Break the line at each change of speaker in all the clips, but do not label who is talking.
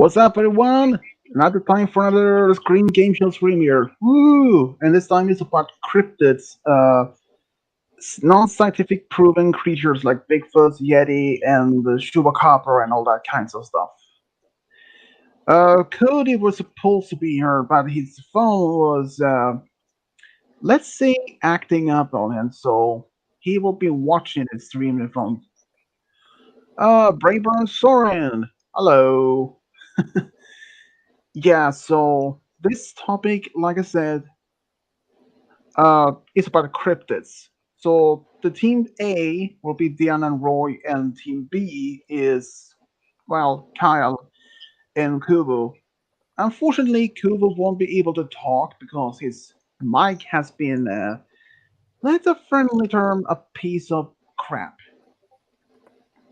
What's up, everyone? Another time for another Screen Game Show stream here. Woo! And this time it's about cryptids, non-scientific proven creatures like Bigfoot, Yeti, and the Chupacabra and all that kinds of stuff. Cody was supposed to be here, but his phone was, let's say, acting up on him, so he will be watching the stream from. Brayburn Soren, hello. Yeah, so this topic, like I said, is about cryptids. So the team A will be Diana and Roy, and team B is, well, Kyle and Kubo. Unfortunately, Kubo won't be able to talk because his mic has been, let's a friendly term, a piece of crap.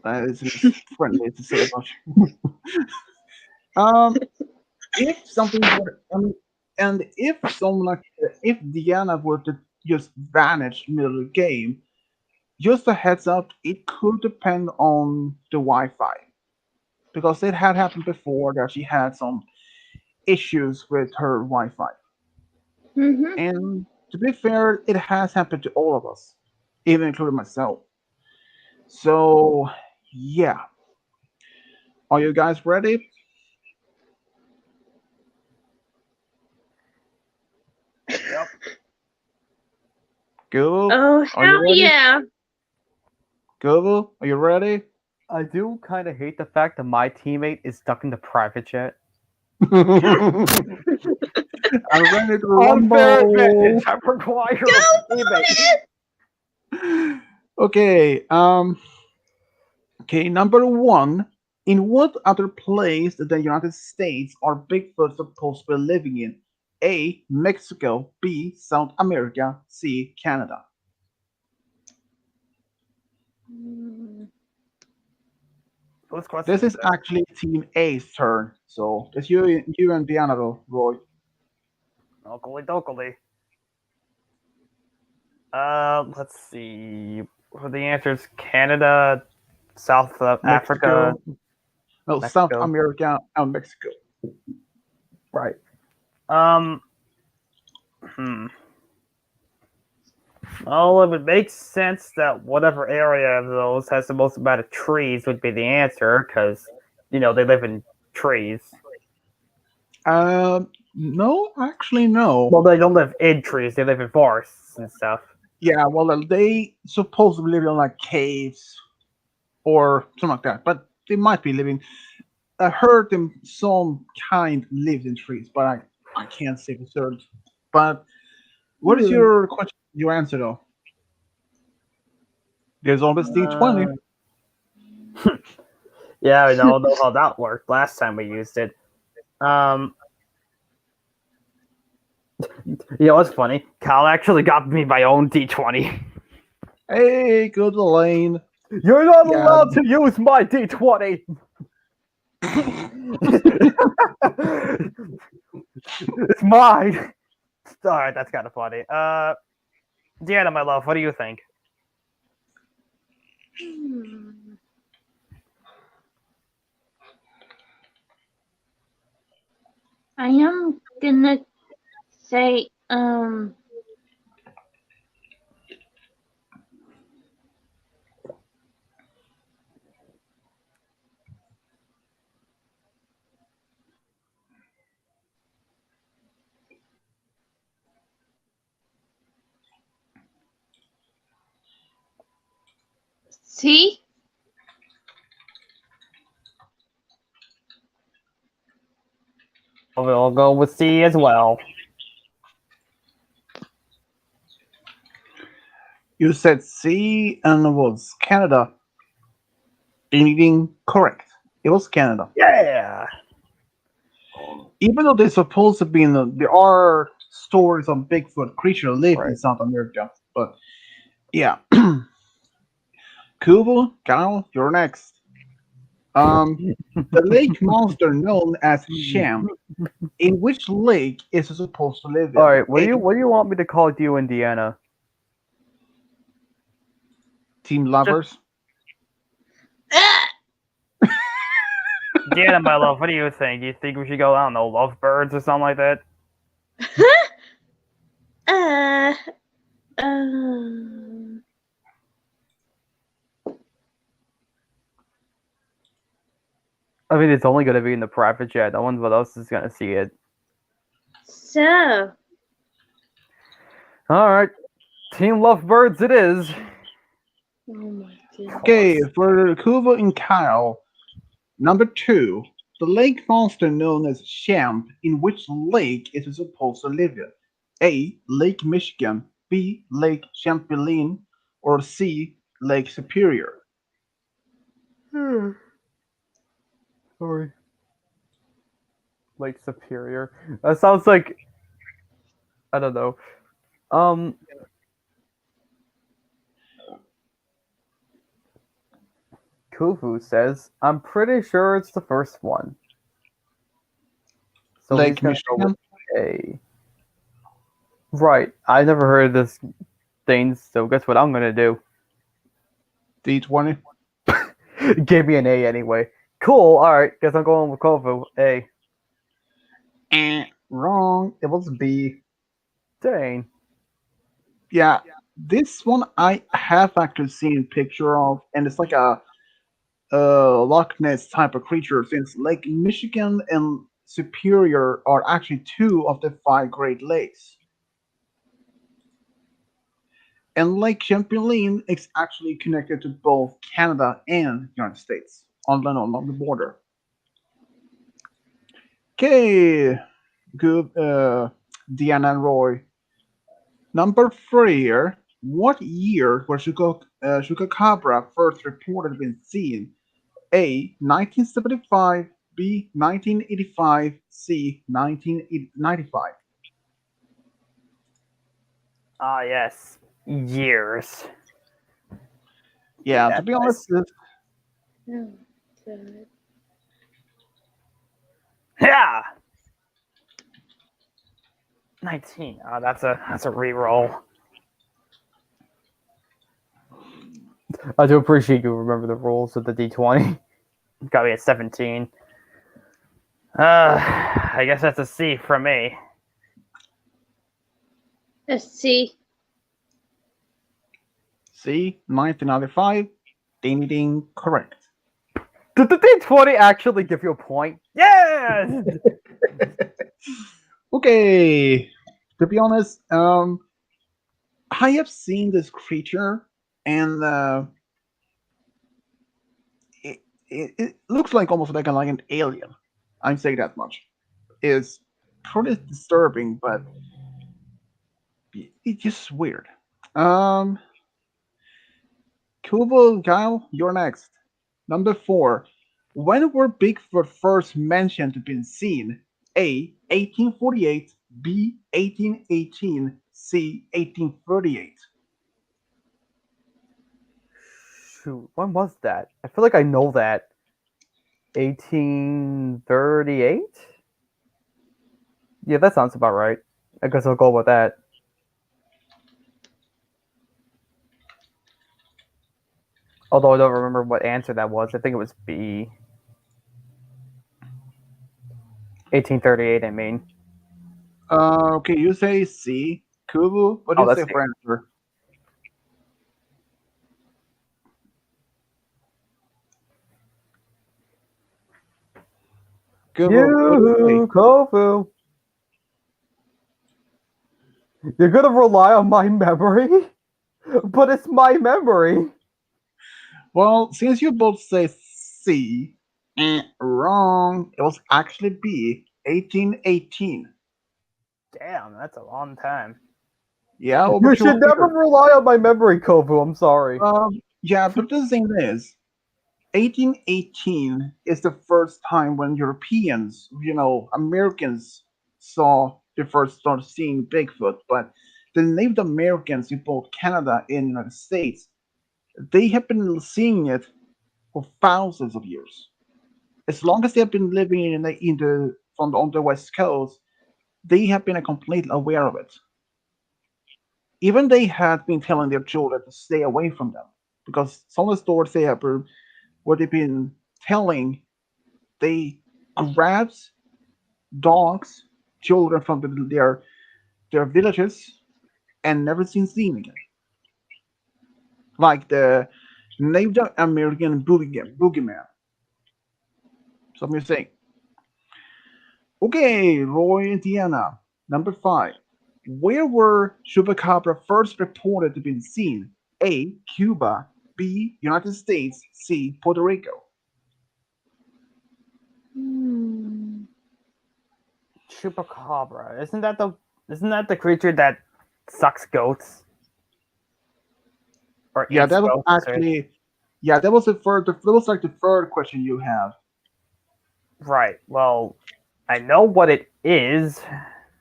That is friendly to say about you. If something were, and if someone like if Diana were to just vanish middle of the game, just a heads up, it could depend on the Wi-Fi because it had happened before that she had some issues with her Wi-Fi. And to be fair, it has happened to all of us, even including myself. So yeah, are you guys ready?
Yep.
Go.
Oh,
Are you
hell
ready?
yeah.
Go. Are you ready?
I do kind of hate the fact that my teammate is stuck in the private jet.
I'm ready to
Unfair
rumble.
advantage. I require a teammate.
Okay. Okay. Number one. In what other place than the United States are Bigfoot supposed to be living in? A. Mexico. B. South America. C. Canada.
Those questions.
This is actually Team A's turn, so it's you and Diana, though, Roy.
Oakley dokley. Let's see. For the answers, Canada, South Africa,
No, South
Mexico.
America and Mexico.
Right. Well, it would make sense that whatever area of those has the most amount of trees would be the answer, because, they live in trees.
No, actually, no.
Well, they don't live in trees, they live in forests and stuff.
Yeah, well, they supposedly live in like caves or something like that, but they might be living. I heard them some kind lives in trees, but I can't say for certain. But what is your question? Your answer though? There's always D20.
Yeah, I don't know how that worked last time we used it. What's funny? Kyle actually got me my own D20.
Hey, good Elaine.
You're not allowed to use my D20. It's mine. Alright, that's kind of funny. Deanna, my love, what do you think?
I am gonna say, C?
We'll go with C as well.
You said C and it was Canada. Correct. It was Canada.
Yeah.
Even though they're supposed to be there are stories of Bigfoot creature live in South America, but yeah. Kubo, Kyle, you're next. The lake monster known as Sham. In which lake is it supposed to live in?
All right, what do you want me to call you and Deanna?
Team lovers.
Deanna, my love, what do you think? Do you think we should go, I don't know, love birds or something like that?
uh, um,
I mean, it's only going to be in the private jet. No one else is going to see it.
so,
All right. Team Lovebirds it is.
oh my goodness.
Okay, for Kubo and Kyle, number 2, the lake monster known as Champ, in which lake is it supposed to live in? A. Lake Michigan, B. Lake Champlain, or C. Lake Superior?
Sorry. Lake Superior. That sounds like, I don't know. Kufu says, I'm pretty sure it's the first one. So he's
Lake
gonna go with
Michigan?
A. Right. I never heard of this thing, so guess what I'm gonna do?
D20?
Give me an A anyway. Cool, alright, guess I'm going with Kofu. A.
Wrong. It was B.
Dang.
Yeah, this one I have actually seen a picture of, and it's like a Loch Ness type of creature, since Lake Michigan and Superior are actually 2 of the 5 Great Lakes. And Lake Champlain is actually connected to both Canada and United States along the border. Okay, good, Deanna and Roy. Number 3 here. What year was Chupacabra first reported being seen? A. 1975, B. 1985, C. 1995.
Ah, yes. Years.
Yeah, to
That's
be honest,
Oh, God.
Yeah! 19. Oh, that's a reroll. I do appreciate you remember the rules of the D20. Got me at 17. I guess that's a C from me.
Let's see.
C. 1995. Ding ding, correct.
Did the D20 actually give you a point? Yes!
Okay, to be honest, I have seen this creature, and it looks like almost like an alien. I'm saying that much. It's pretty disturbing, but it's just weird. Kubo, Kyle, you're next. Number 4. When were Bigfoot first mentioned to be seen? A. 1848, B. 1818, C. 1838.
Shoot, when was that? I feel like I know that. 1838? Yeah, that sounds about right. I guess I'll go with that. Although I don't remember what answer that was. I think it was B. 1838, I mean.
Okay, you say C. Kubo, what do you say
that's
for answer? Kubo, what do you say?
Kofu. You're gonna rely on my memory? But it's my memory.
Well, since you both say C, wrong. It was actually B. 1818.
Damn, that's a long time.
Yeah, over
You should
200
never
years.
rely on my memory, Kofu. I'm sorry.
Yeah, but the thing is, 1818 is the first time when Europeans, Americans saw the first start seeing Bigfoot. But the Native Americans in both Canada and the United States, they have been seeing it for thousands of years. As long as they have been living on the West Coast, they have been completely aware of it. Even they had been telling their children to stay away from them, because some of the stories they have where they've been telling they grabs dogs, children from their villages, and never seen again. Like the Native American boogeyman. Something you're saying. Okay, Roy and Deanna. Number 5. Where were Chupacabra first reported to be seen? A. Cuba. B. United States. C. Puerto Rico.
Hmm.
Chupacabra. Isn't that the creature that sucks goats? Or
Yeah,
eats
that was
goats? Sorry.
actually. Yeah, that was the third. That was like the third question you have.
Right. Well, I know what it is.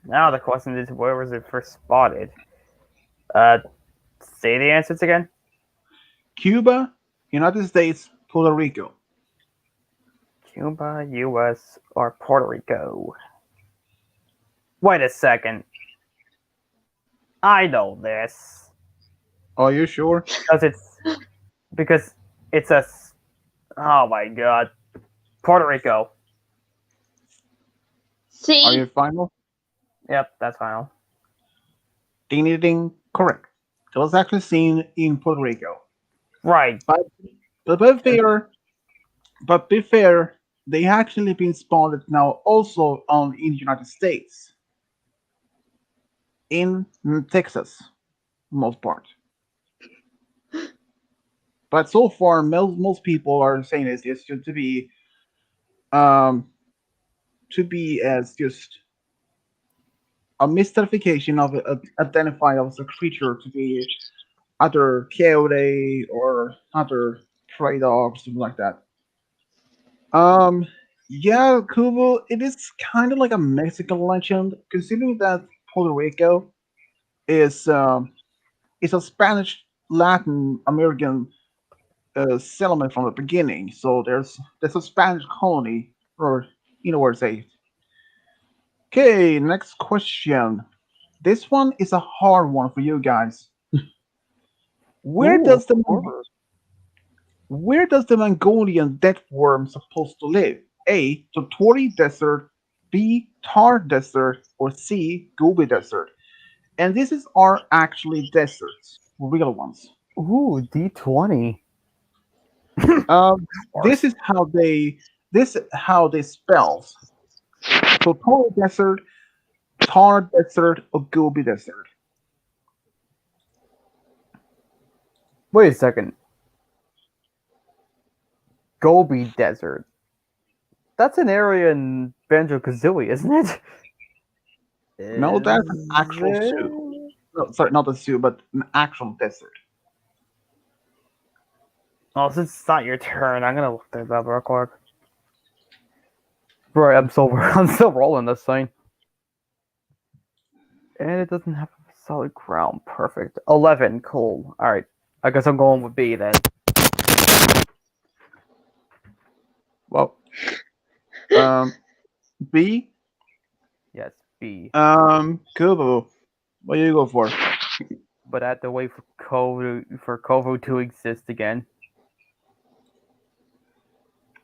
Now the question is, where was it first spotted? Uh, say the answers again.
Cuba, United States, Puerto Rico.
Cuba, U.S., or Puerto Rico. Wait a second. I know this
Are you sure?
because because it's a. Oh my god, Puerto Rico.
Are you
C.
final?
Yep, that's final.
Ding ding ding. Correct. It was actually seen in Puerto Rico.
Right.
But but be fair, but be fair, they actually been spotted now also on in the United States, in Texas, most part. But so far, most people are saying it's just um to be as just a mystification of identify as a creature to be other coyote or other prey dog, something like that. Um, yeah, Kubo, it is kind of like a Mexican legend, considering that Puerto Rico is is a Spanish Latin American settlement from the beginning. So there's a Spanish colony, or you know where to say. Okay, next question. This one is a hard one for you guys. Where
Ooh,
does the
horror.
Where does the Mongolian death worm supposed to live? A. Totori Desert, B. Tar Desert, or C. Gobi Desert. And these are actually deserts, real ones.
Ooh, D20.
This
Course.
is how they spells. Totori Desert, Tar Desert, or Gobi Desert.
Wait a second. Gobi Desert. That's an area in Banjo Kazooie, isn't it?
No, that's an
Is
actual zoo.
it?
No, sorry, not a zoo, but an actual desert.
Oh, since it's not your turn, I'm gonna look that up real quick. Right, I'm still rolling this thing. And it doesn't have solid ground. Perfect. 11. Cool. Alright. I guess I'm going with B then.
Well, B.
Yes, B.
Kubo. What do you go for?
But I have to wait for Kovu to exist again.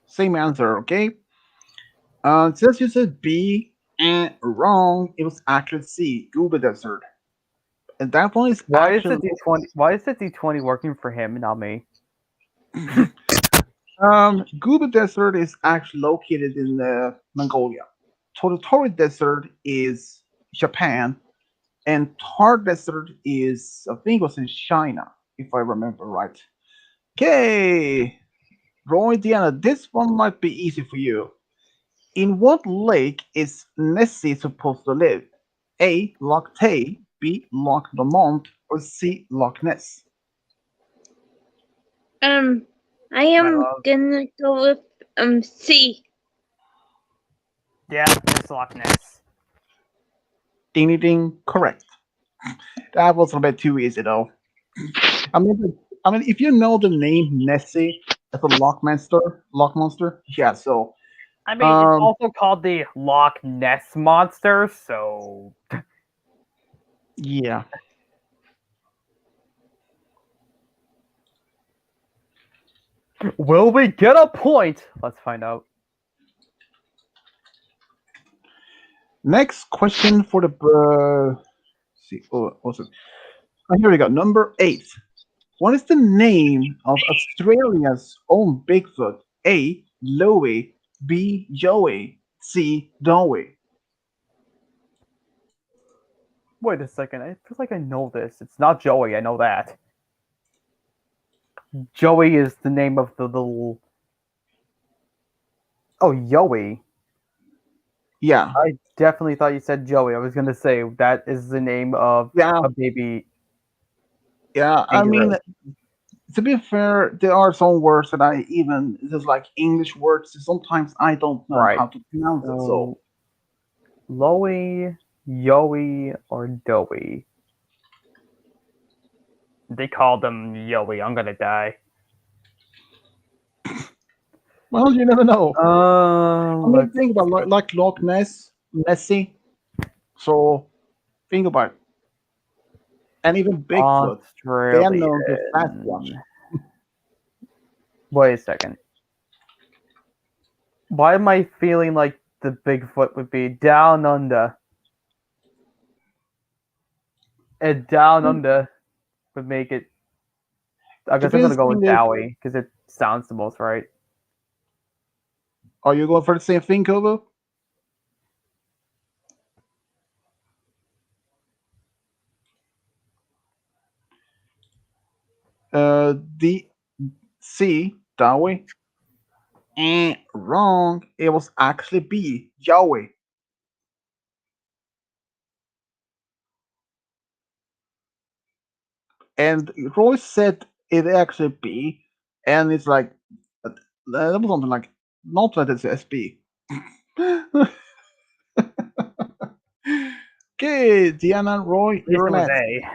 Same answer, okay? Since you said B and wrong, it was actually C, Google Desert. And that one is
Why is the
actually
D20 why is the D20 working for him, not me?
Google Desert is actually located in Mongolia. Totori Desert is Japan, and Tar Desert is I think it was in China, if I remember right. Okay, Roy Diana, this one might be easy for you. In what lake is Nessie supposed to live? A. Loch Tay, B. Loch Lomond, or C. Loch Ness?
I
My
am
love.
gonna go with C.
Yeah, it's Loch Ness.
Ding ding ding, correct. That was a bit too easy though. If you know the name Nessie as a Loch Monster, yeah. So,
I mean, it's
um,
also called the Loch Ness Monster, so
yeah.
will we get a point? Let's find out.
Next question for the see. Also, here we go. Number 8. What is the name of Australia's own Bigfoot? A. Louie. B. Joey. C. Dowie.
Wait a second. I feel like I know this. It's not Joey. I know that. Joey is the name of the little. Oh, Yoey.
Yeah.
I definitely thought you said Joey. I was gonna say that is the name of
Yeah.
a baby.
Yeah. I
kangaroo.
mean, to be fair, there are some words that I even just like English words. Sometimes I don't know
Right.
how to pronounce it. So
Loey, Yoey, or Doey. They called him Yoey. I'm gonna die.
well, you never know. I mean,
Let's
think about like Loch Ness, Nessie. So think about it. And even Bigfoot. They are known to Sasquatch.
Australian. Wait a second. Why am I feeling like the Bigfoot would be down under? And down under would make it. I guess I'm gonna go with Dowie because it sounds the most right.
Are you going for the same thing, Kobo? D C Dowie. Wrong. It was actually B Yowie. And Roy said it actually B, and it's like that was something like not that it's SB. Okay, Diana, Roy,
At least
you're
it was
next.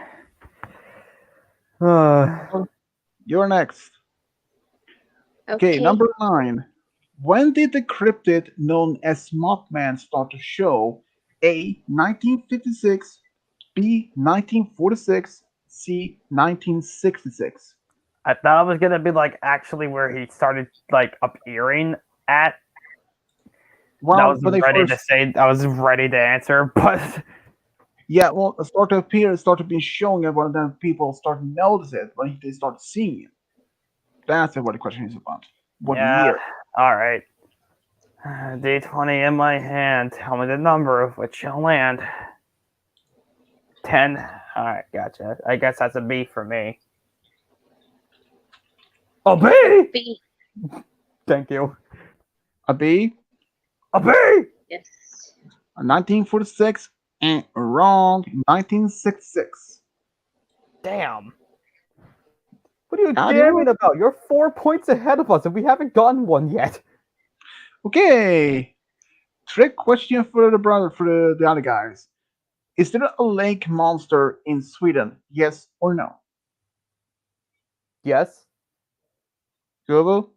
A.
You're next. Okay,
Okay.
number 9. When did the cryptid known as Mothman start to show? A. 1956, B. 1946, C. 1966.
I thought it was gonna be like actually where he started like appearing at.
Well,
I was
when they
ready
first,
to say. I was ready to answer, but
yeah, well, it started to appear, it started being shown, and when then people start to notice it, when they start seeing it. That's what the question is about. What
yeah.
year?
All right. D20 in my hand. Tell me the number of which you'll land. 10. All right, gotcha. I guess that's a B for me. A B.
B.
Thank you.
A B?
A B.
Yes.
1946, and wrong. 1966.
Damn. What are you
Ah,
damning about? You're 4 points ahead of us, and we haven't gotten one yet.
Okay. Trick question for the brother for the other guys. Is there a lake monster in Sweden? Yes or no?
Yes.
Google.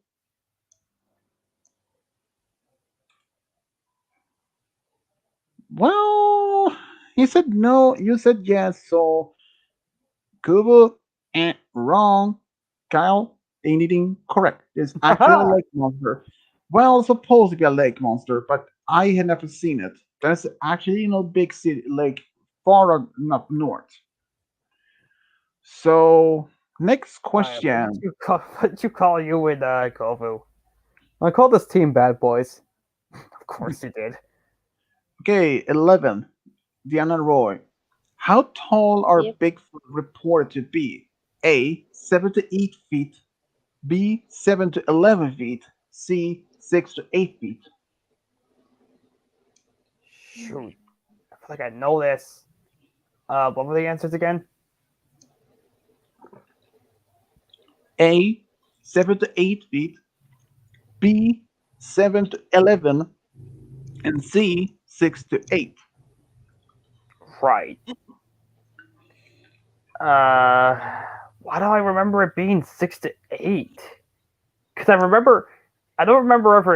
Well, he said no. You said yes. So Google and wrong. Kyle, anything correct? It's actually a lake monster. Well, it's supposed to be a lake monster, but I had never seen it. There's actually big city lake far up north. So next question.
What did you call you in Kovu? I call this team bad boys. Of course you did.
Okay, 11. Diana Roy. How tall are
Yep.
Bigfoot reported to be? A. 7 to 8 feet. B. 7 to 11 feet. C. 6 to 8 feet.
Shoot. I feel like I know this. What were the answers again?
A. 7 to 8 feet. B. 7 to 11. And C. 6 to 8.
Right. Why do I remember it being 6 to 8? Because I don't remember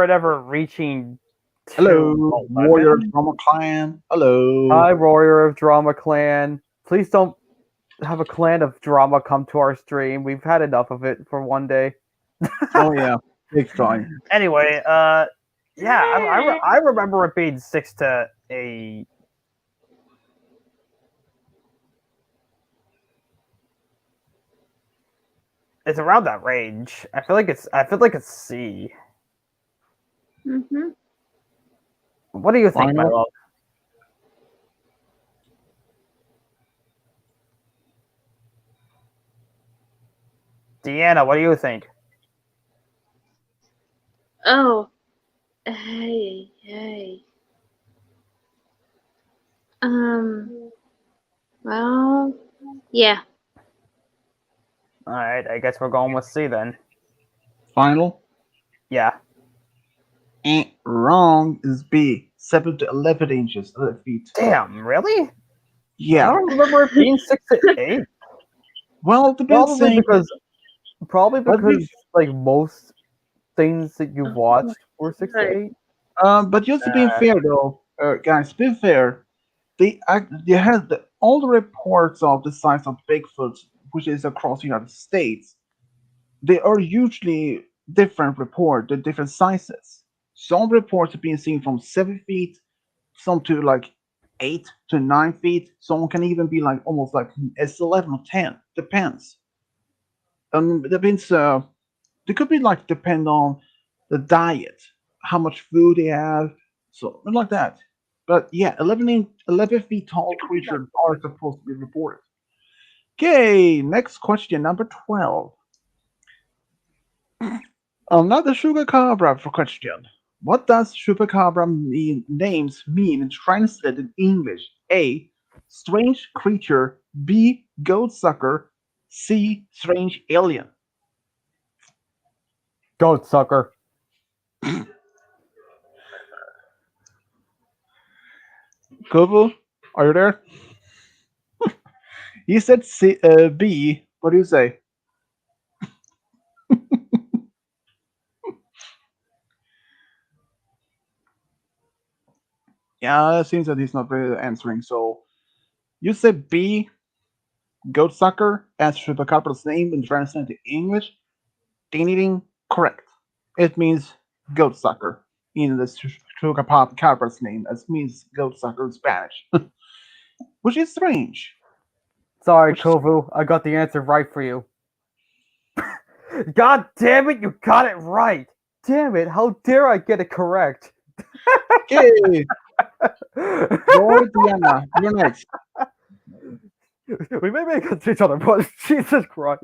it ever reaching.
Hello,
11.
Warrior Drama Clan. Hello.
Hi, Warrior of Drama Clan. Please don't have a clan of drama come to our stream. We've had enough of it for one day.
Oh yeah, big time.
Anyway, Yeah, I remember it being 6 to 8. It's around that range. I feel like it's C.
Mm-hmm.
What do you think, my
Final.
love? Deanna, what do you think?
Oh. Hey. Um. Well. Yeah.
All right, I guess we're going with C then.
Final.
Yeah.
Wrong is B. 7 to 11 inches, 11 feet.
Damn, really? I
Yeah.
don't remember it being 6 to 8.
Well, they've been
Probably
saying,
because probably
but
because like most things that you
Oh my
watched were six to
God.
eight.
but just to be fair though, guys, be fair. They had all the reports of the size of Bigfoot, which is across the United States. They are usually different report, the different sizes. Some reports have been seen from 7 feet, some to like 8 to 9 feet. Some can even be like almost like it's 11 or 10. Depends. Depends. They could be like depend on the diet, how much food they have, so like that. But yeah, 11 feet tall creatures are supposed to be reported. Okay, next question, number 12. Another Chupacabra for question. What does Chupacabra names mean translated in English? A. Strange creature. B. Goat sucker. C. Strange alien.
Goat sucker.
Kovu, are you there? He said C, B. What do you say? Yeah, it seems that he's not really answering. So you said B. Goat sucker as Chupacabra's name in translated to English. Ding ding ding. Correct. It means goat sucker in the Chupacabra's name. It means goat sucker in Spanish, which is strange.
Sorry,
Which is
Kovu. I got the answer right for you. God damn it, you got it right. Damn it, how dare I get it correct?
okay. Roy Diana, you're next.
We may make it to each other, but Jesus Christ.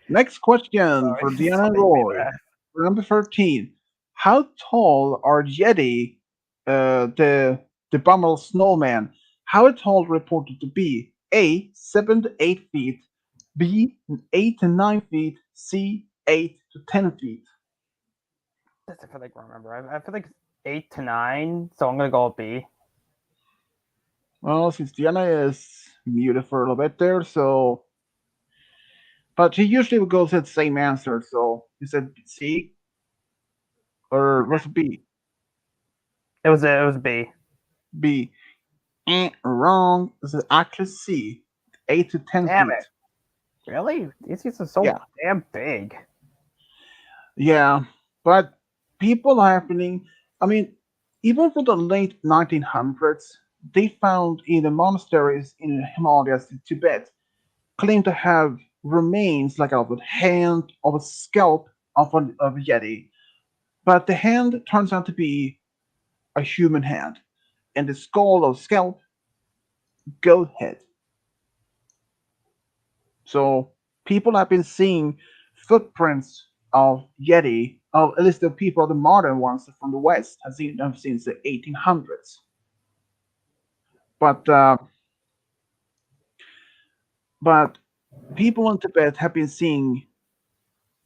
Next question
Sorry,
for
this
Diana and
made me
Roy.
laugh.
For number 13. How tall are Yeti, the abominable snowman? How tall reported to be? A. 7 to 8 feet. B. 8 to 9 feet. C. 8 to 10 feet.
That's I feel like I remember. I feel like it's 8 to 9, so I'm gonna go with B.
Well, since Diana is muted for a little bit there, so. But she usually goes with the same answer, so you said C? Or was it B?
It was B.
B. Wrong. This is actually C. 8 to 10
Damn
feet.
it. Really? These things are so
Yeah.
damn big.
Yeah. But people happening, I mean, even for the late 1900s, they found in the monasteries in the Himalayas in Tibet claim to have remains like of a hand, of a scalp of a Yeti. But the hand turns out to be a human hand. And the skull or scalp, goat head. So people have been seeing footprints of Yeti, of at least the people, the modern ones from the West, have seen them since the 1800s. But but people in Tibet have been seeing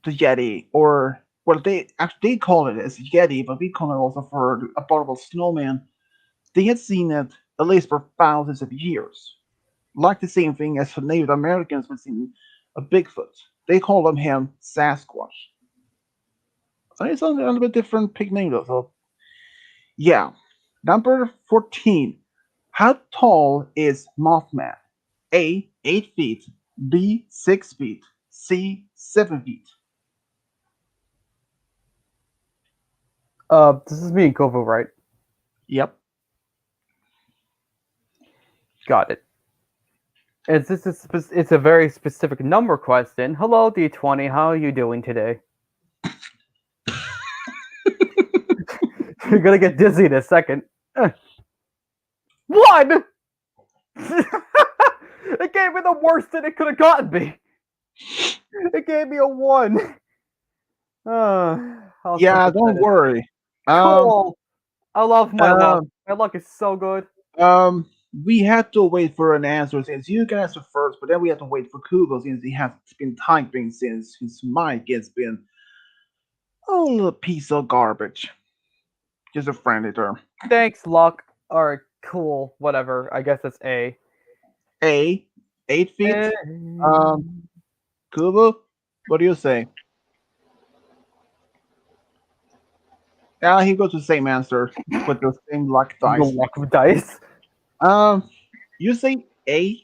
the Yeti, or well, they actually they call it as Yeti, but we call it also for a abominable snowman. They had seen it at least for thousands of years, like the same thing as for Native Americans would see a Bigfoot. They call him Sasquatch. So it's a little bit different pig name though. So yeah. Number 14. How tall is Mothman? A 8 feet. B 6 feet. C 7 feet.
This is me and Kovo, right?
Yep.
Got it. It's a very specific number question. Hello, D20. How are you doing today? You're gonna get dizzy in a second. One! It gave me the worst that it could have gotten me. It gave me a 1.
Yeah, don't worry.
Cool. I love my luck.
um,
My luck is so good.
we had to wait for an answer since you guys were first, but then we had to wait for Kubo since he has been typing since his mic has been a little piece of garbage. Just a friendly term.
Thanks, luck. Or cool, whatever. I guess it's A.
A, 8 feet.
Eh.
Kubo, what do you say? Yeah, he goes to the same answer with the same luck
The
dice.
luck of dice.
You say A,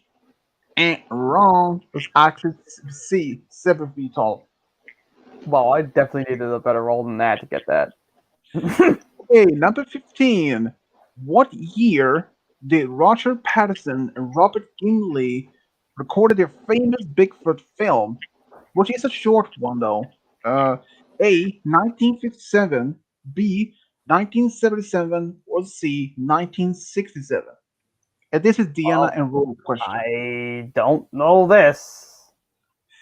and wrong. It's actually C, 7 feet tall.
Well, I definitely needed a better roll than that to get that.
Okay, number 15. What year did Roger Patterson and Robert Gimley recorded their famous Bigfoot film, which is a short one though? A, 1957, B, 1977, or C, 1967? And this is Deanna and Roll question.
I don't know this.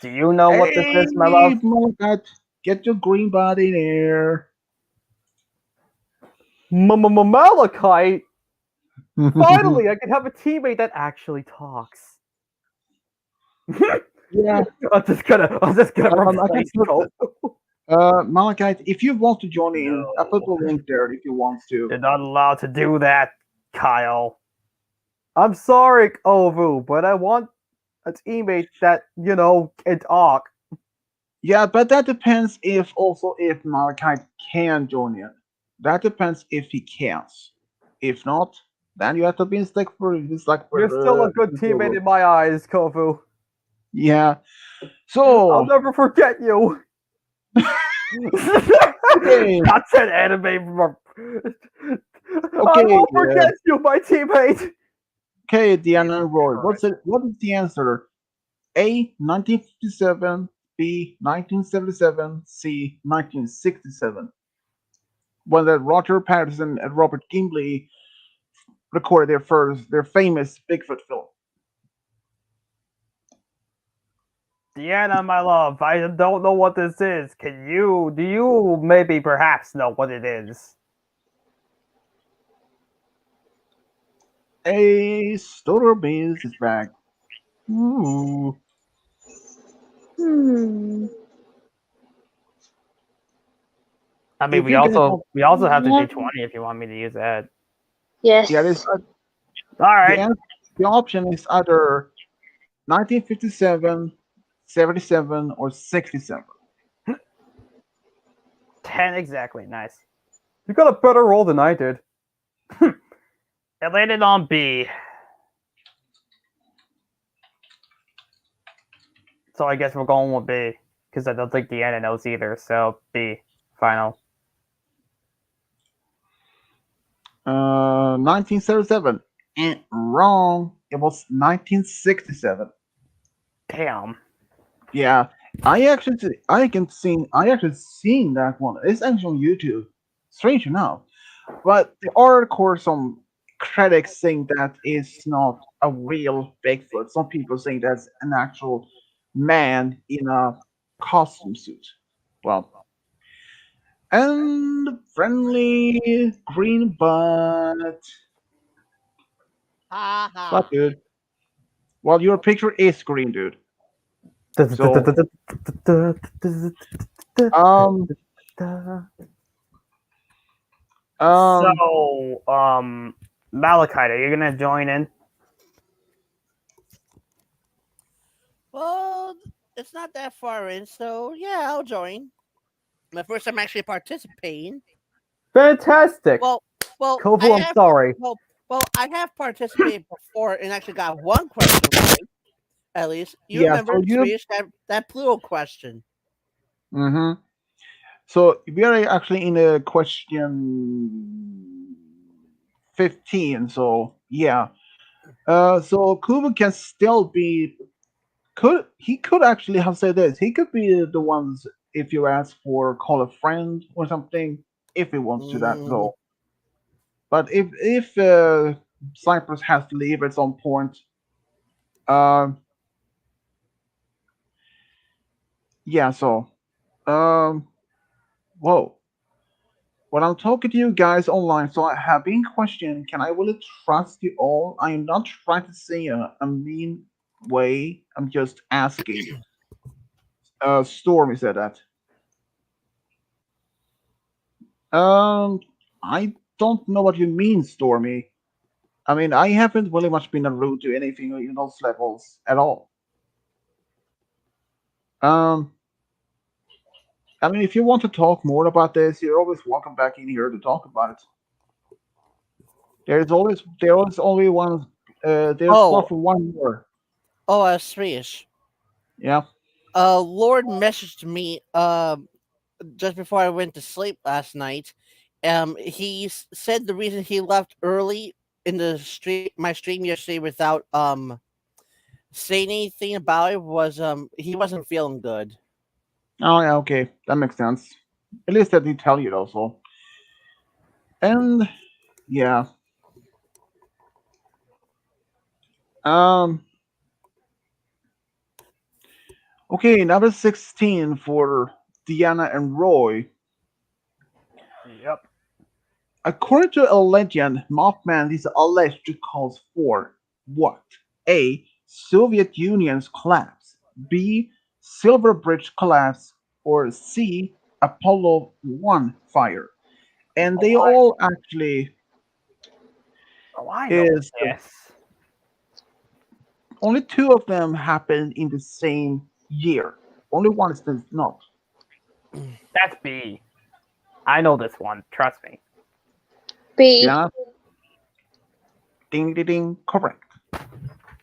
Do you know what this is, my love?
Malachi, get your green body there.
Malachite. Finally, I can have a teammate that actually talks.
Yeah.
I'm just gonna
I
replace
can
Cole.
Malachite, if you want to join in, I put the link there if you want to.
You're not allowed to do that, Kyle. I'm sorry, Ovu, but I want a teammate that, can talk.
Yeah, but that depends if Malachite can join in. That depends if he can. If not, then you have to be in stick for
You're still a good teammate in my eyes, Kovu.
Yeah.
I'll
So
never forget you.
okay.
That's an anime. I
Okay,
won't forget you, my teammate.
Okay, Deanna and Roy. What is the answer? A, 1957, B, 1977, C, 1967. When that Roger Patterson and Robert Gimley recorded their famous Bigfoot film.
Deanna, my love, I don't know what this is. Do you maybe perhaps know what it is?
A Stoner Beans is back. Ooh.
I mean,
If
we
you guys
also have the
Yeah.
D20 if you want me to use that.
Yes.
Yeah, this
All right.
the option is either 1957, 77, or 67.
10 exactly. Nice. You got a better roll than I did. It landed on B. So I guess we're going with B. Because I don't think Deanna knows either. So B. Final.
1977. And wrong. It was 1967.
Damn.
Yeah, I actually seen that one. It's actually on YouTube. Strange enough, but there are of course some critics saying that it's not a real Bigfoot. Some people saying that's an actual man in a costume suit. Well, and friendly green butt.
Ha ha.
What, dude? Well, your picture is green, dude. So, um,
Malachite, are you gonna join in?
Well, it's not that far in, so yeah, I'll join. My first time actually participating.
Fantastic.
Well,
Kovu, I'm sorry.
Well, I have participated before and actually got one question right. At least you
Yeah,
remember
so you-
Trish, that Pluto question.
mm-hmm. So we are actually in a question 15. So yeah. So Kubo can still be could actually have said this. He could be the ones if you ask for call a friend or something if he wants to that
Mm,
though. But if Cyprus has to leave at some point, uh, yeah. So um, whoa. When I'm talking to you guys online, so I have been questioned, can I really trust you all? I am not trying to say a mean way. I'm just asking. Stormy said that. Um, I don't know what you mean, Stormy. I mean, I haven't really much been rude to anything in those levels at all. Um, I mean, if you want to talk more about this, you're always welcome back in here to talk about it. There's only one. There's spot
oh,
for one more.
Swedish.
Yeah.
Lord messaged me just before I went to sleep last night. He said the reason he left early in the stream, my stream yesterday, without saying anything about it was he wasn't feeling good.
Oh yeah. Okay, that makes sense. At least that they tell you also. And yeah. Um. Okay, number 16 for Diana and Roy.
Yep.
According to a legend, Mothman is alleged to cause for what? A. Soviet Union's collapse. B. Silver Bridge collapse. Or C. Apollo 1 fire. And
Oh,
they all actually
I know
is
this.
only two of them happened in the same year. Only one is not.
That's B. I know this one. Trust me.
B.
Yeah, ding ding ding, correct.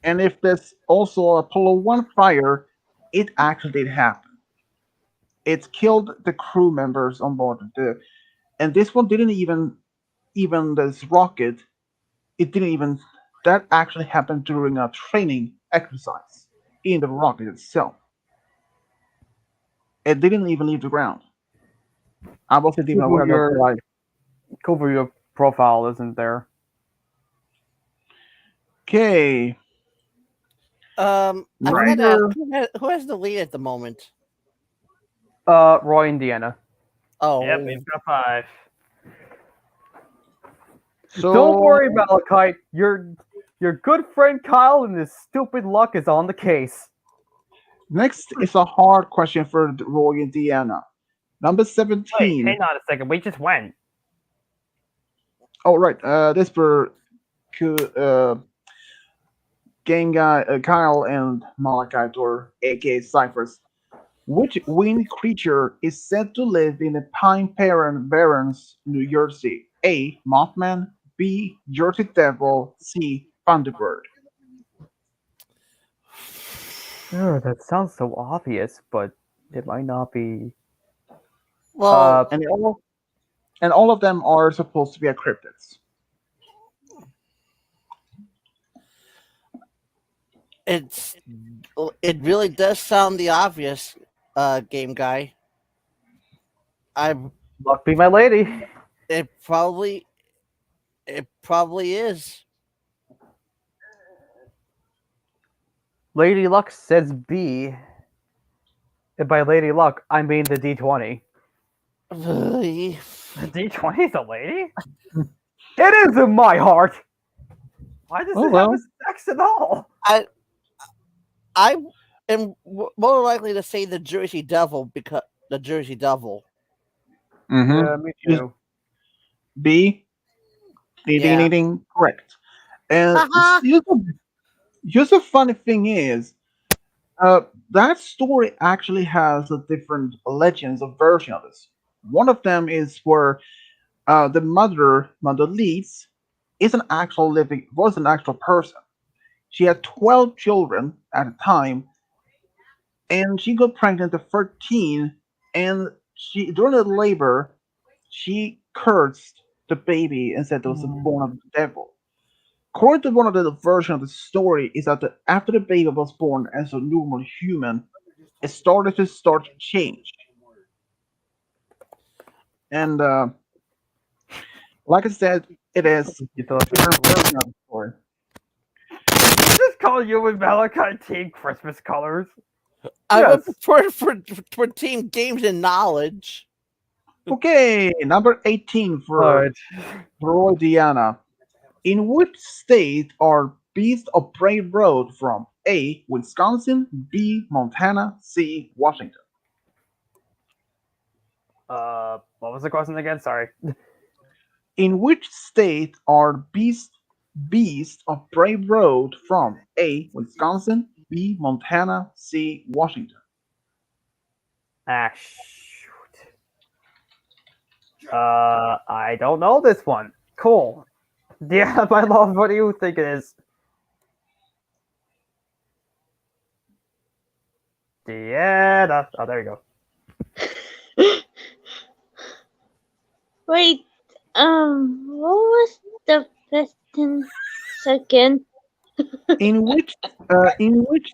And if there's also Apollo 1 fire, it actually did happen. It killed the crew members on board and this one didn't even this rocket, it didn't even that actually happened during a training exercise in the rocket itself. It didn't even leave the ground. I wasn't even
Cover
aware that
your
like
cover your profile isn't there.
okay.
I forgot
Number
who has the lead at the moment.
Roy, Indiana.
Oh,
Yep, we've got 5. Don't
so
worry, Malachite. Your good friend Kyle and his stupid luck is on the case.
next is a hard question for Roy and Deanna. Number
Wait,
17.
hang on a second. We just went.
Oh right, this for uh, game guy Kyle and Malachite, or aka Cyphers. Which winged creature is said to live in the Pine Barrens, New Jersey? A. Mothman. B. Jersey Devil. C. Thunderbird.
Oh, that sounds so obvious, but it might not be.
well,
And all of them are supposed to be a cryptids.
it's it really does sound the obvious, game guy. I
Luck be my lady.
it probably it probably is.
Lady Luck says B. And by Lady Luck, I mean the D20.
Really?
The D20 is a lady? It is in my heart! Why does
Oh,
it have
well.
a sex at all?
I am more likely to say the Jersey Devil because the Jersey Devil.
Yeah,
Mm-hmm.
me
Just
too.
B. Ding, ding,
Yeah.
ding, ding. Correct. And
Haha.
just a funny thing is, that story actually has a different legends or version of this. One of them is where the mother Leeds, is an actual living was an actual person. She had 12 children at a time, and she got pregnant at 13, and during the labor, she cursed the baby and said it was born of the devil. According to one of the version of the story, is that after the baby was born as a normal human, it started to change. And like I said, it is
You thought
different version of the story.
just call you with Malachi Team Christmas colors.
I would
Yes.
prefer for Team Games and Knowledge.
Okay, number 18 for
Alright.
Rhodiana. In which state are Beasts of Prey Road from? A. Wisconsin, B. Montana, C. Washington.
What was the question again? Sorry.
In which state are Beasts of Prey Road from? A. Wisconsin, B. Montana, C. Washington.
Shoot. I don't know this one. Cool. Yeah, my love, what do you think it is? Yeah, oh, there you go.
Wait, what was the question again?
In which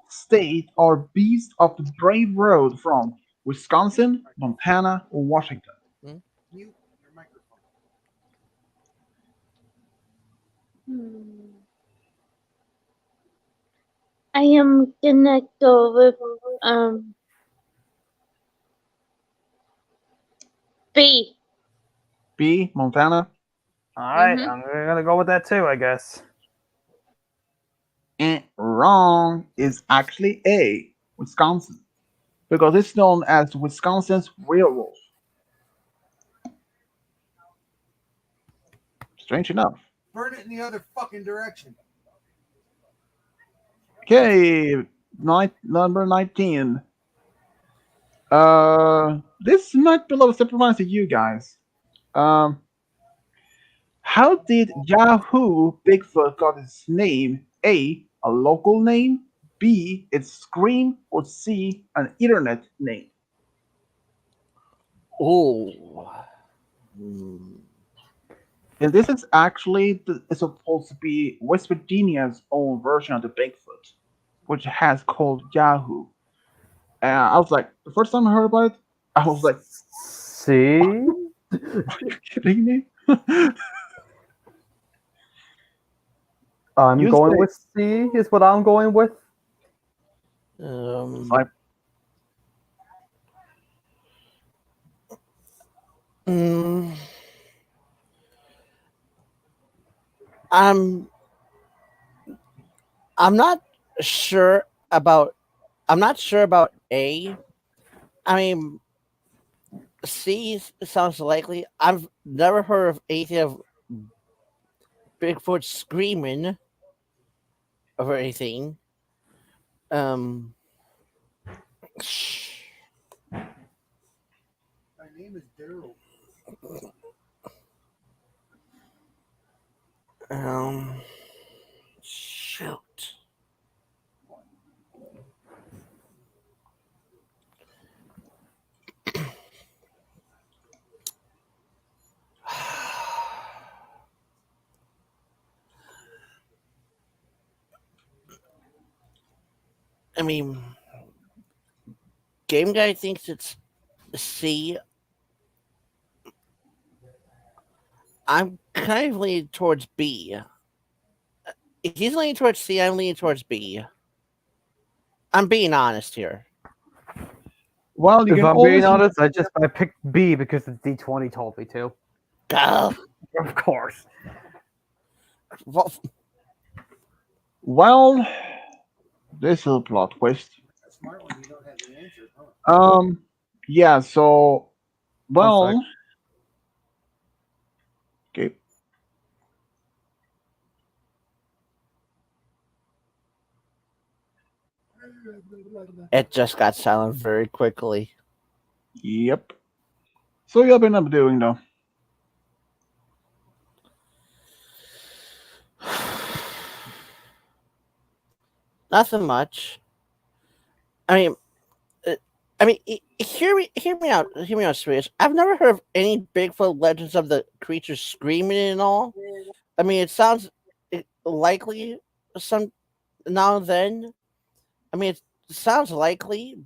state are Beasts of the Brave Road from? Wisconsin, Montana, or Washington?
I am gonna go with B.
B. Montana.
Alright,
Mhm.
I'm gonna go with that too, I guess.
Wrong is actually A. Wisconsin, because it's known as Wisconsin's werewolf. Strange enough.
Burn it in the other fucking direction.
Okay, number 19. This might be a little surprise to you guys. How did Yahoo Bigfoot got its name? A. A local name. B. Its scream. Or C. An internet name.
Oh.
And this is actually supposed to be West Virginia's own version of the Bigfoot, which has called Yahoo. And I was like, the first time I heard about it, I was like,
See?
are you kidding me?
I'm
You
going
say-
with C, is what I'm going with.
Like,
I'm not sure about A. I mean, C sounds likely. I've never heard of anything of Bigfoot screaming or anything.
My name is Daryl.
Shoot. I mean, Game Guy thinks it's C. I'm kind of leaning towards B. If he's leaning towards C, I'm leaning towards B. I'm being honest here.
well, you
If
can
I'm
always
being honest, I picked B because the D20 told me to.
Go.
Of course.
Well, this is a plot twist.
That's smart when you don't have the answer, huh?
Yeah. So, well, okay.
It just got silent very quickly.
Yep. So, you have been up doing though.
Nothing much. I mean, I mean, hear me out, serious. I've never heard of any Bigfoot legends of the creature screaming and all. I mean, it sounds likely some now and then. I mean, it sounds likely.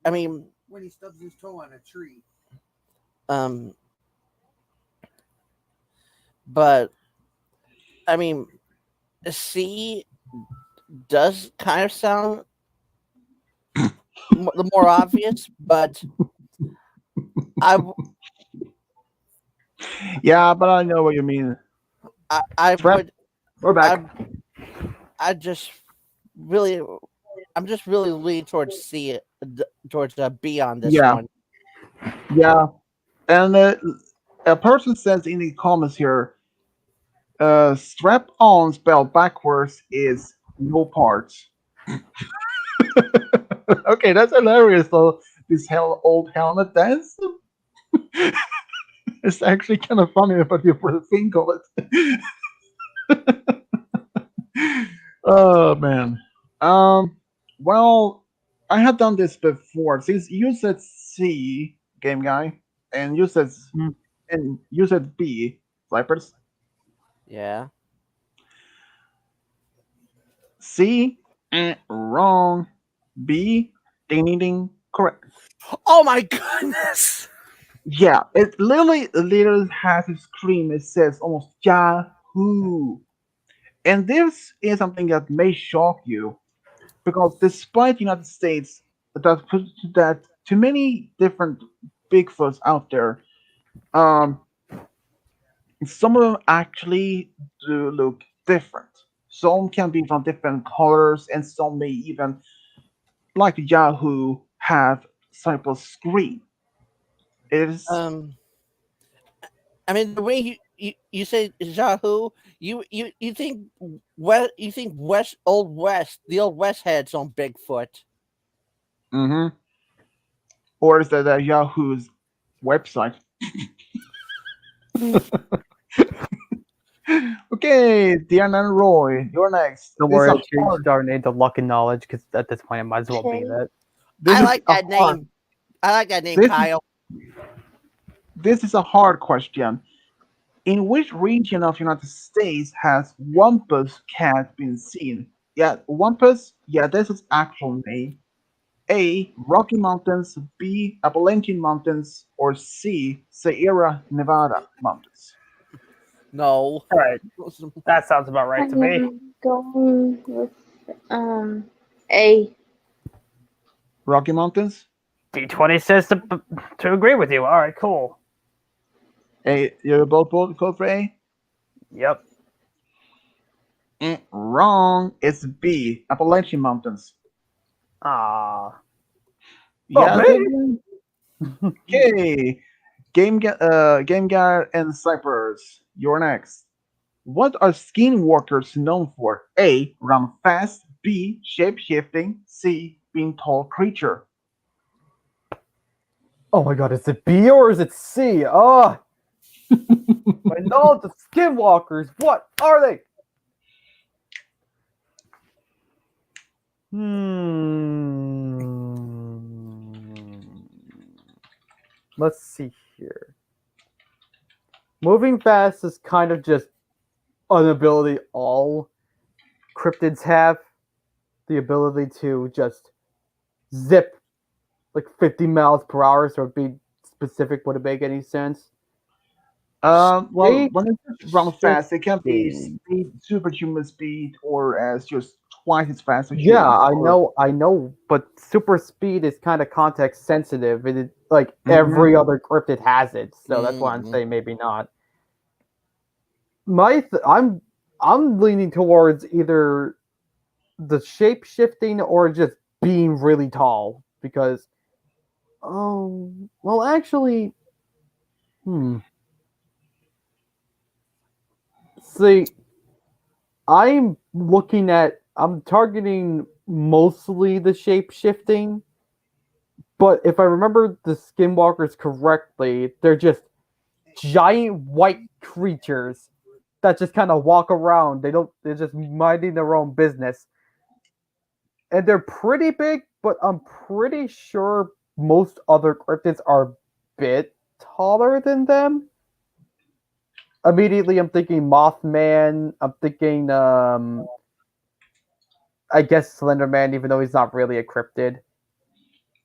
I mean,
When he stubs his toe on a tree.
um, but I mean, C does kind of sound the more obvious, but I
Yeah, but I know what you mean.
I
Trap,
would
we're back.
I just really I'm just really leaning towards C towards B on this
Yeah,
one.
yeah. And a person says in the comments here, strap on spelled backwards is no parts. Okay, that's hilarious though. This old helmet dance. It's actually kind of funny, but you put a think of it. Oh man. Well, I have done this before. Since you said C, game guy, and
Hmm.
you said B, Cypress.
Yeah.
C, wrong. B, ding ding ding, correct.
Oh my goodness.
Yeah, it literally has a scream. It says almost Yahoo. And this is something that may shock you because despite the United States that too many different Bigfoots out there, um, some of them actually do look different. Some can be from different colors, and some may even, like Yahoo, have Cypress screen. It is
Um, I mean, the way you say Yahoo, you think West Old West, the Old West had some Bigfoot.
mm-hmm. Or is that Yahoo's website? Okay, Diana and Roy, you're next.
Don't
This is
worry,
a
I
hard.
changed our name to Luck and Knowledge because at this point it might as well be
Okay.
that.
This
I
is
like
a
that
hard.
name. I like that name,
This is
Kyle.
this is a hard question. In which region of United States has Wampus cat been seen? Yeah, Wampus. Yeah, this is actual name. A. Rocky Mountains. B. Appalachian Mountains. Or C. Sierra Nevada Mountains.
No.
All right, that sounds about
I
right to me.
am going with A.
Rocky Mountains.
D20 says to agree with you. All right, cool.
A. You're both code for A.
Yep.
Wrong. It's B. Appalachian Mountains.
Ah. Oh,
Yeah, they
me?
do. Okay. Game Guy and Cypress. You're next. What are skinwalkers known for? A. Run fast. B. Shape shifting. C. Being tall creature.
Oh my god, is it B or is it C? Oh, my knowledge of skinwalkers. What are they? Let's see here. Moving fast is kind of just an ability all cryptids have. The ability to just zip like 50 miles per hour, so be specific wouldn't make any sense.
Well,
Shape
when it run fast, it can be
shifting.
speed, superhuman speed, or as just twice as fast as
Yeah,
humans.
I know, but super speed is kind of context sensitive. It is like
Mhm.
every other cryptid has it, so that's why I'm
Mhm.
saying maybe not. I'm leaning towards either the shape shifting or just being really tall because well actually hmm see I'm targeting mostly the shape shifting, but if I remember the skinwalkers correctly, they're just giant white creatures that just kind of walk around. They're just minding their own business. And they're pretty big, but I'm pretty sure most other cryptids are a bit taller than them. Immediately, I'm thinking Mothman. I'm thinking, I guess Slender Man, even though he's not really a cryptid.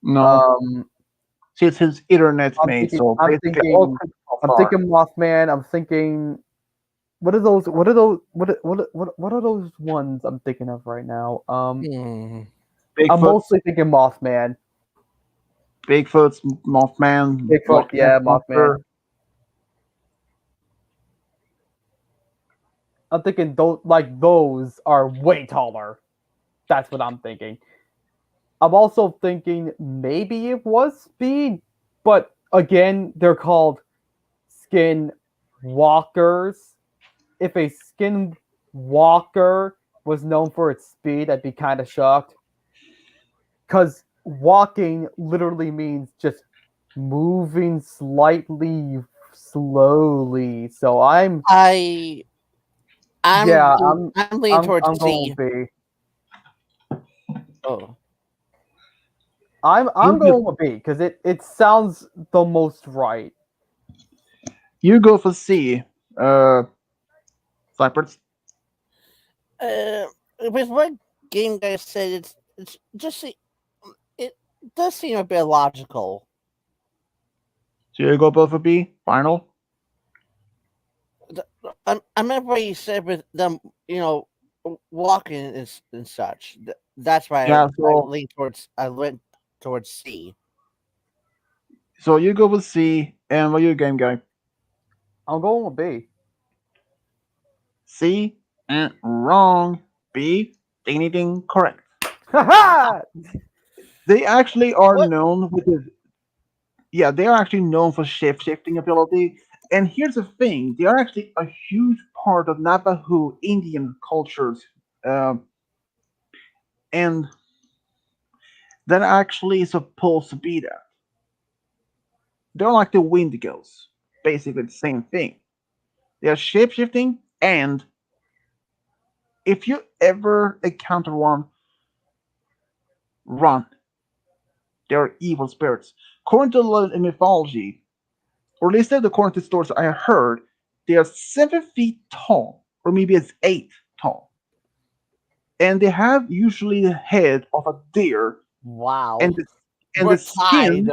No,
Um,
see, it's his internet
I'm
mate,
thinking,
so
I'm
basically all
thinking,
cryptids so
I'm
far.
thinking Mothman. I'm thinking, what are those? What are those? What are those ones I'm thinking of right now? I'm
Bigfoot,
mostly thinking Mothman.
Bigfoot's Mothman,
Bigfoot, yeah, Mothman.
Monster.
I'm thinking those are way taller. That's what I'm thinking. I'm also thinking maybe it was speed, but again, they're called skin walkers. If a skin walker was known for its speed, I'd be kind of shocked. Because walking literally means just moving slightly slowly. So
I
yeah,
I'm leaning towards
I'm going
C.
B.
Oh,
I'm
You go,
going with B because it sounds the most right.
you go for C. Cypress.
uh, with what game guy said, it's just it does seem a bit logical.
So you go both for B. Final.
I remember what you said with them, walking and such. That's why
Yeah.
I went towards C.
So you go with C, and what you game guy?
I'm going with B.
C. Wrong. B. Ding ding ding. Correct.
Haha!
They actually are
What?
known with this. Yeah, they are actually known for shape shifting ability. And here's the thing: they are actually a huge part of Navajo Indian cultures, um, and that actually is supposed to be that. They're like the Wendigos, basically the same thing. They are shape shifting, and if you ever encounter one, run. They're evil spirits. According to the mythology, or at least according to stories I heard, they are 7 feet tall, or maybe it's 8 tall, and they have usually the head of a deer, and
Wow,
the
we're tied.
skin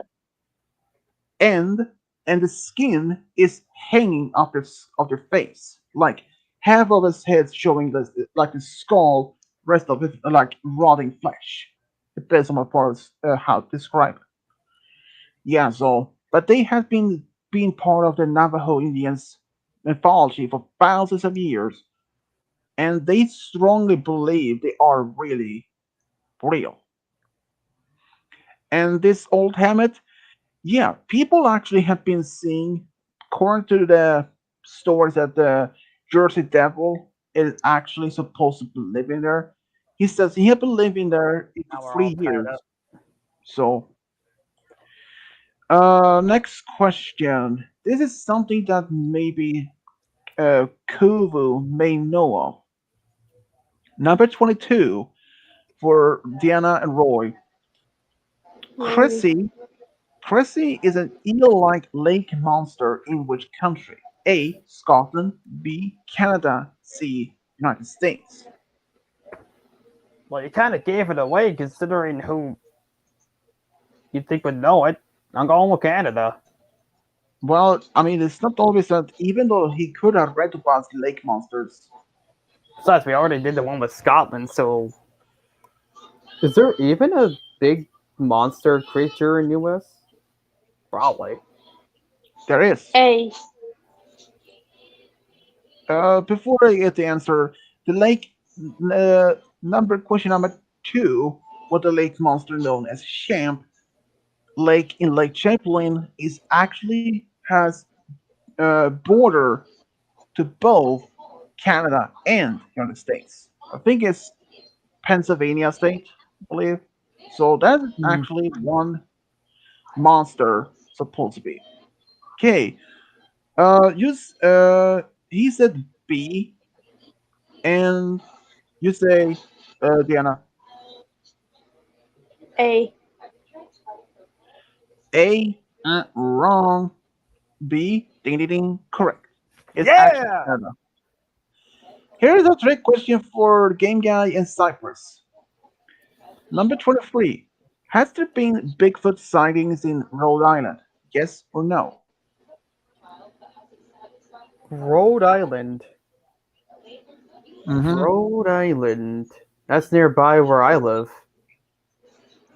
and and the skin is hanging off their face, like half of his head showing like the skull, rest of it like rotting flesh. Depends on what parts how to describe it. Yeah, so but they have been part of the Navajo Indians mythology for thousands of years, and they strongly believe they are really real. And this old helmet, yeah, people actually have been seeing, according to the stories that the Jersey Devil is actually supposed to be living there. He says he had been living there
Now
for
we're all
3 years.
tied up.
So, next question. This is something that maybe Kuvu may know of. Number 22 for Diana and Roy.
Maybe.
Chrissy Cressy is an eel-like lake monster in which country? A. Scotland. B. Canada. C. United States.
Well, you kind of gave it away considering who you'd think would know it. I'm going with Canada.
Well, I mean, it's not always that. Even though he could have read about lake monsters,
Besides, we already did the one with Scotland, so. Is there even a big monster creature in US? Probably.
there is.
A.
Before I get the answer, the lake question number 2, what the lake monster known as Champ Lake in Lake Champlain is actually has border to both Canada and United States. I think it's Pennsylvania state, I believe. So that's
Hmm.
actually one monster supposed to be. Okay. He said B, and you say Diana.
A.
A, wrong. B, ding ding ding, correct. It's actually
Yeah.
Canada. Here's a trick question for Game Guy and Cypress. Number 23. Has there been Bigfoot sightings in Rhode Island? Yes or no?
Rhode Island.
Mm-hmm.
Rhode Island. That's nearby where I live.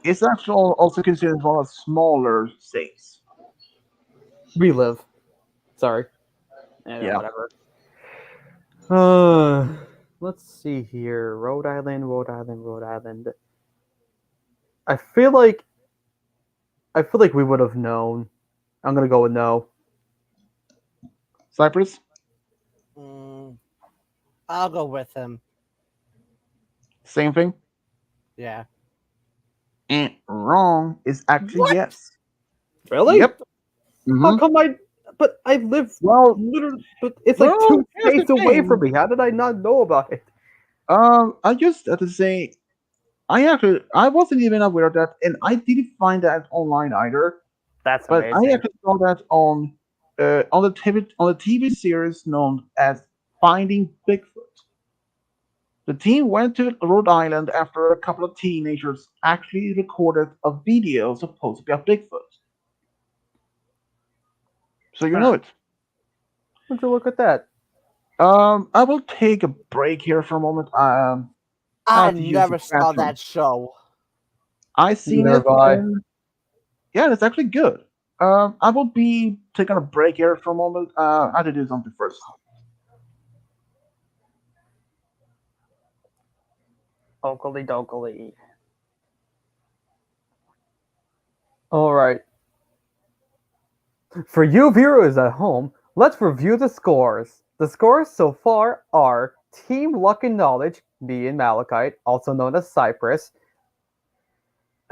It's actually also considered one of smaller states.
We live. Sorry.
Yeah.
Whatever. Uh, let's see here. Rhode Island, Rhode Island, Rhode Island. I feel like we would have known. I'm gonna go with no.
Cypress?
Mm, I'll go with him.
Same thing?
Yeah.
And wrong is actually
What?
yes.
Really?
Yep.
How
Mhm.
come I? But I live
Well,
literally. But it's like
well,
two
here's the
states away
thing.
from me. How did I not know about it?
I just have to say, I wasn't even aware of that, and I didn't find that online either.
That's
But I
amazing.
actually saw that on the TV series known as Finding Bigfoot. The team went to Rhode Island after a couple of teenagers actually recorded a video supposed to be a Bigfoot. So you know
Huh.
it.
Would you look at that?
I will take a break here for a moment. I
I
have to use the
never saw
bathroom.
that show.
I seen
Neither
it,
have I.
and yeah, it's actually good. I will be taking a break here for a moment. I have to do something first.
Oakley dokley. All right. For you viewers at home, let's review the scores. The scores so far are Team Luck and Knowledge, me and Malachite, also known as Cypress,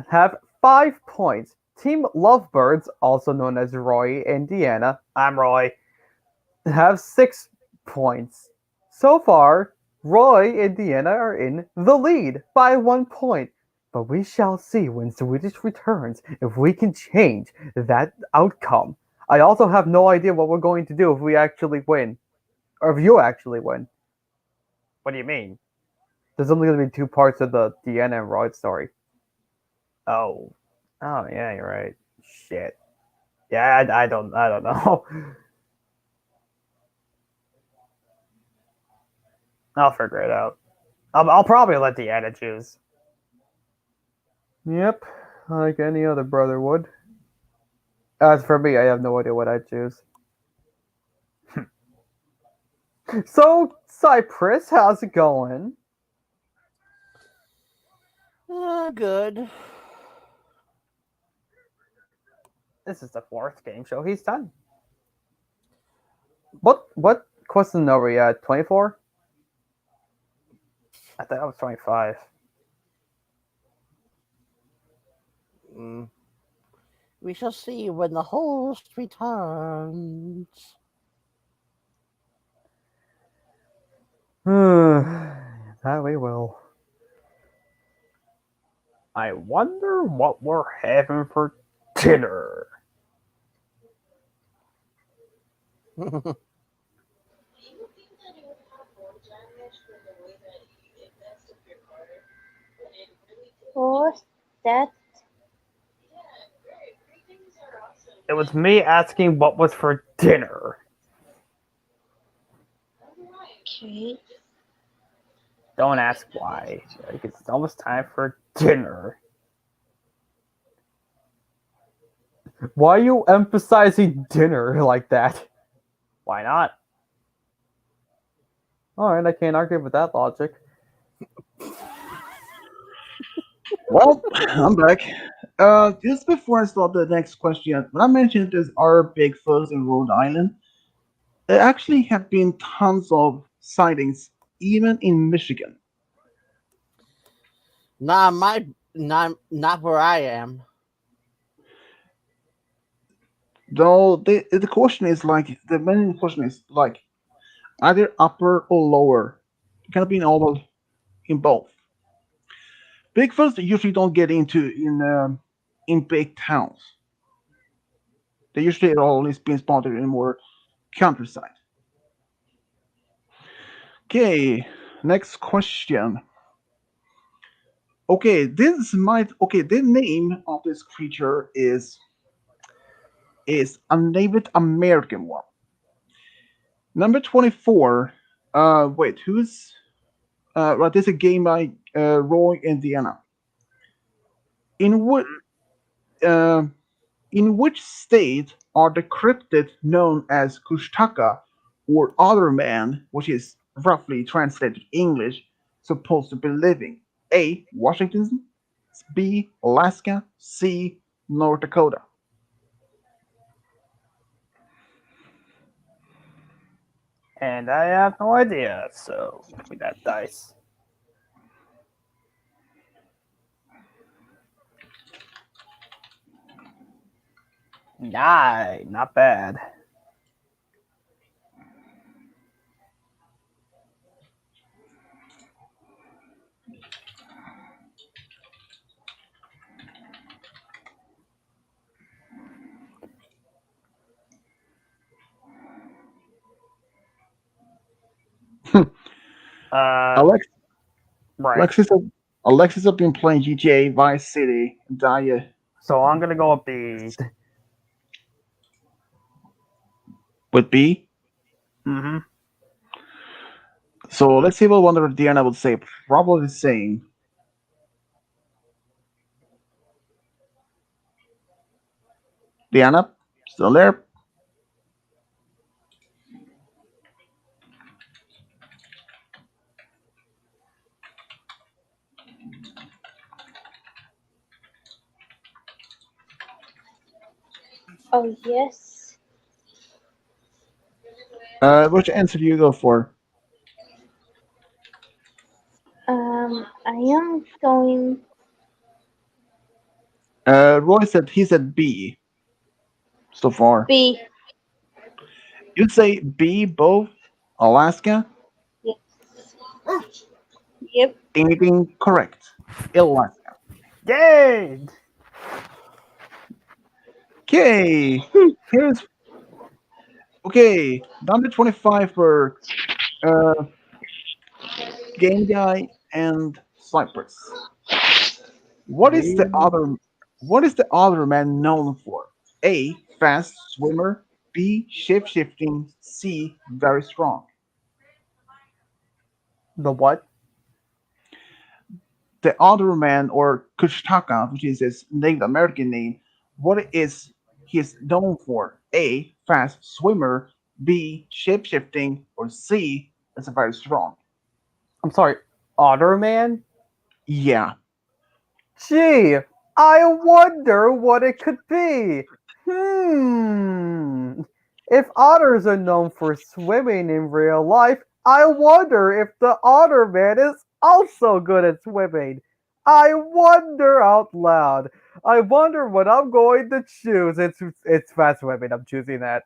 have 5 points. Team Lovebirds, also known as Roy and Deanna, I'm Roy, have 6 points. So far, Roy and Deanna are in the lead by 1 point. But we shall see when Swedish returns if we can change that outcome. I also have no idea what we're going to do if we actually win. Or if you actually win. What do you mean? There's only going to be 2 parts of the Deanna and Roy story. Oh. Oh, yeah, you're right. Shit. Yeah, I don't know. I'll figure it out. I'll probably let Deanna choose. Yep, like any other brother would. As for me, I have no idea what I'd choose. So, Cypress, how's it going?
Good.
This is the 4th game show he's done. What question are we at? 24? I thought I was 25.
Mm. We shall see when the host returns.
That we will. I wonder what we're having for dinner.
What was that?
It was me asking what was for dinner.
Okay.
Don't ask why. Like, it's almost time for dinner. Why are you emphasizing dinner like that? Why not? Alright, I can't argue with that logic.
Well, I'm back. Just before I start the next question, when I mentioned there's are Bigfoots in Rhode Island, there actually have been tons of sightings, even in Michigan.
Not where I am.
Though the question is like the main question is like either upper or lower. It can be in both. Bigfoots usually don't get into in big towns. They usually are always being spotted in more countryside. Okay, next question. The name of this creature is a Native American one. Number 24. Wait, who's right, this is a game by Roy, Indiana. In what uh, in which state are the cryptids known as Kushtaka or Other Man, which is roughly translated to English, supposed to be living? A. Washington, B. Alaska, C. North Dakota.
And I have no idea, so give me that dice. 9, not bad.
Alex,
Right.
Alexis have been playing GTA Vice City.
So I'm gonna go up the.
With B.
Mm-hmm.
So let's see what one of Diana would say. Probably the same. Diana, still there?
Oh, yes.
Which answer do you go for?
I am going
Roy said he said B so far.
B.
You say B both? Alaska?
Yes. Yep.
Anything correct? Alaska.
Yay!
Okay. Here's number 25 for uh, Game Guy and Cypress. What is the other man known for? A. Fast swimmer. B. Shape shifting. C. Very strong.
The what?
The other man, or Kushtaka, which is his Native American name, what is he known for? A. Fast swimmer. B. Shape shifting. Or C. Is very strong.
I'm sorry, Otter Man?
Yeah.
Gee, I wonder what it could be. If otters are known for swimming in real life, I wonder if the otter man is also good at swimming. I wonder out loud. I wonder what I'm going to choose. It's fast swimming. I'm choosing that.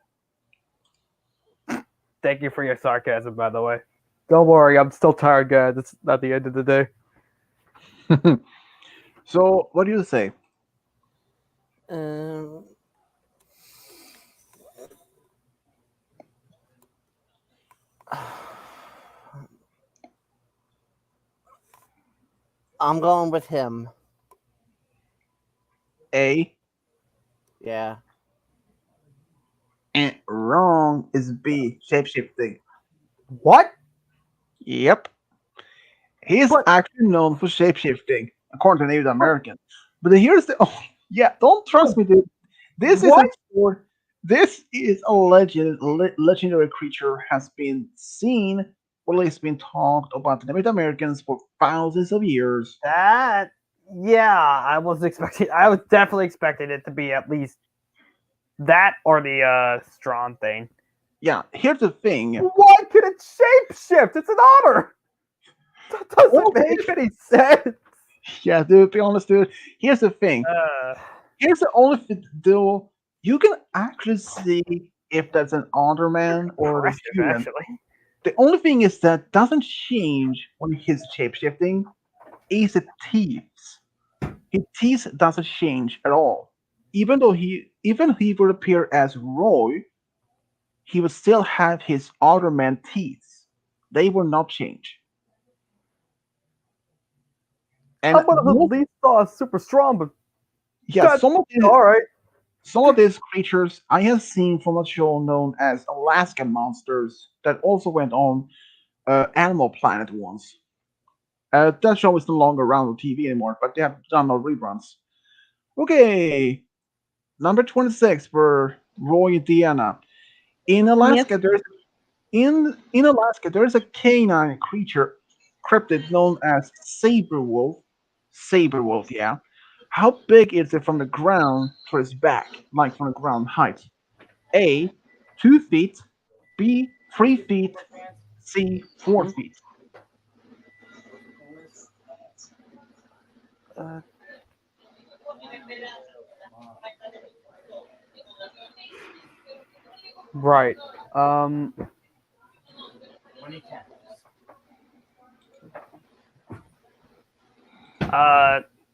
Thank you for your sarcasm, by the way. Don't worry, I'm still tired, guys. It's not the end of the day.
So, what do you say?
Um, I'm going with him.
A.
Yeah.
And wrong is B. Shapeshifting.
What?
Yep. He is
But-
actually known for shapeshifting, according to Native Americans. But here's the yeah, don't trust me, dude. This is
What?
this is a legendary creature has been seen, or at least been talked about the Native Americans for thousands of years.
That, yeah, I was expecting. I was definitely expecting it to be at least that or the strong thing.
Yeah, here's the thing.
Why could it shapeshift? It's an otter. That doesn't
Well,
make any sense.
Yeah, dude, be honest, dude. Here's the thing. Here's the only thing, though. You can actually see if that's an otter man or a human.
Actually.
The only thing is that doesn't change when he's shapeshifting is the teeth. His teeth doesn't change at all. even he would appear as Roy, he would still have his other man teeth. They will not change.
I
And
would have at least thought super strong, but
yeah,
God, alright.
some of these creatures I have seen from a show known as Alaskan Monsters that also went on Animal Planet once. That show is no longer around on TV anymore, but they have done no reruns. Okay, number 26 for Roy and Deanna. In
Yep.
Alaska, there's in Alaska there is a canine creature, cryptid known as Saber Wolf. Saber Wolf, yeah. How big is it from the ground to its back, like from the ground height? A, 2 feet. B, 3 feet. C, 4 feet.
Uh, right.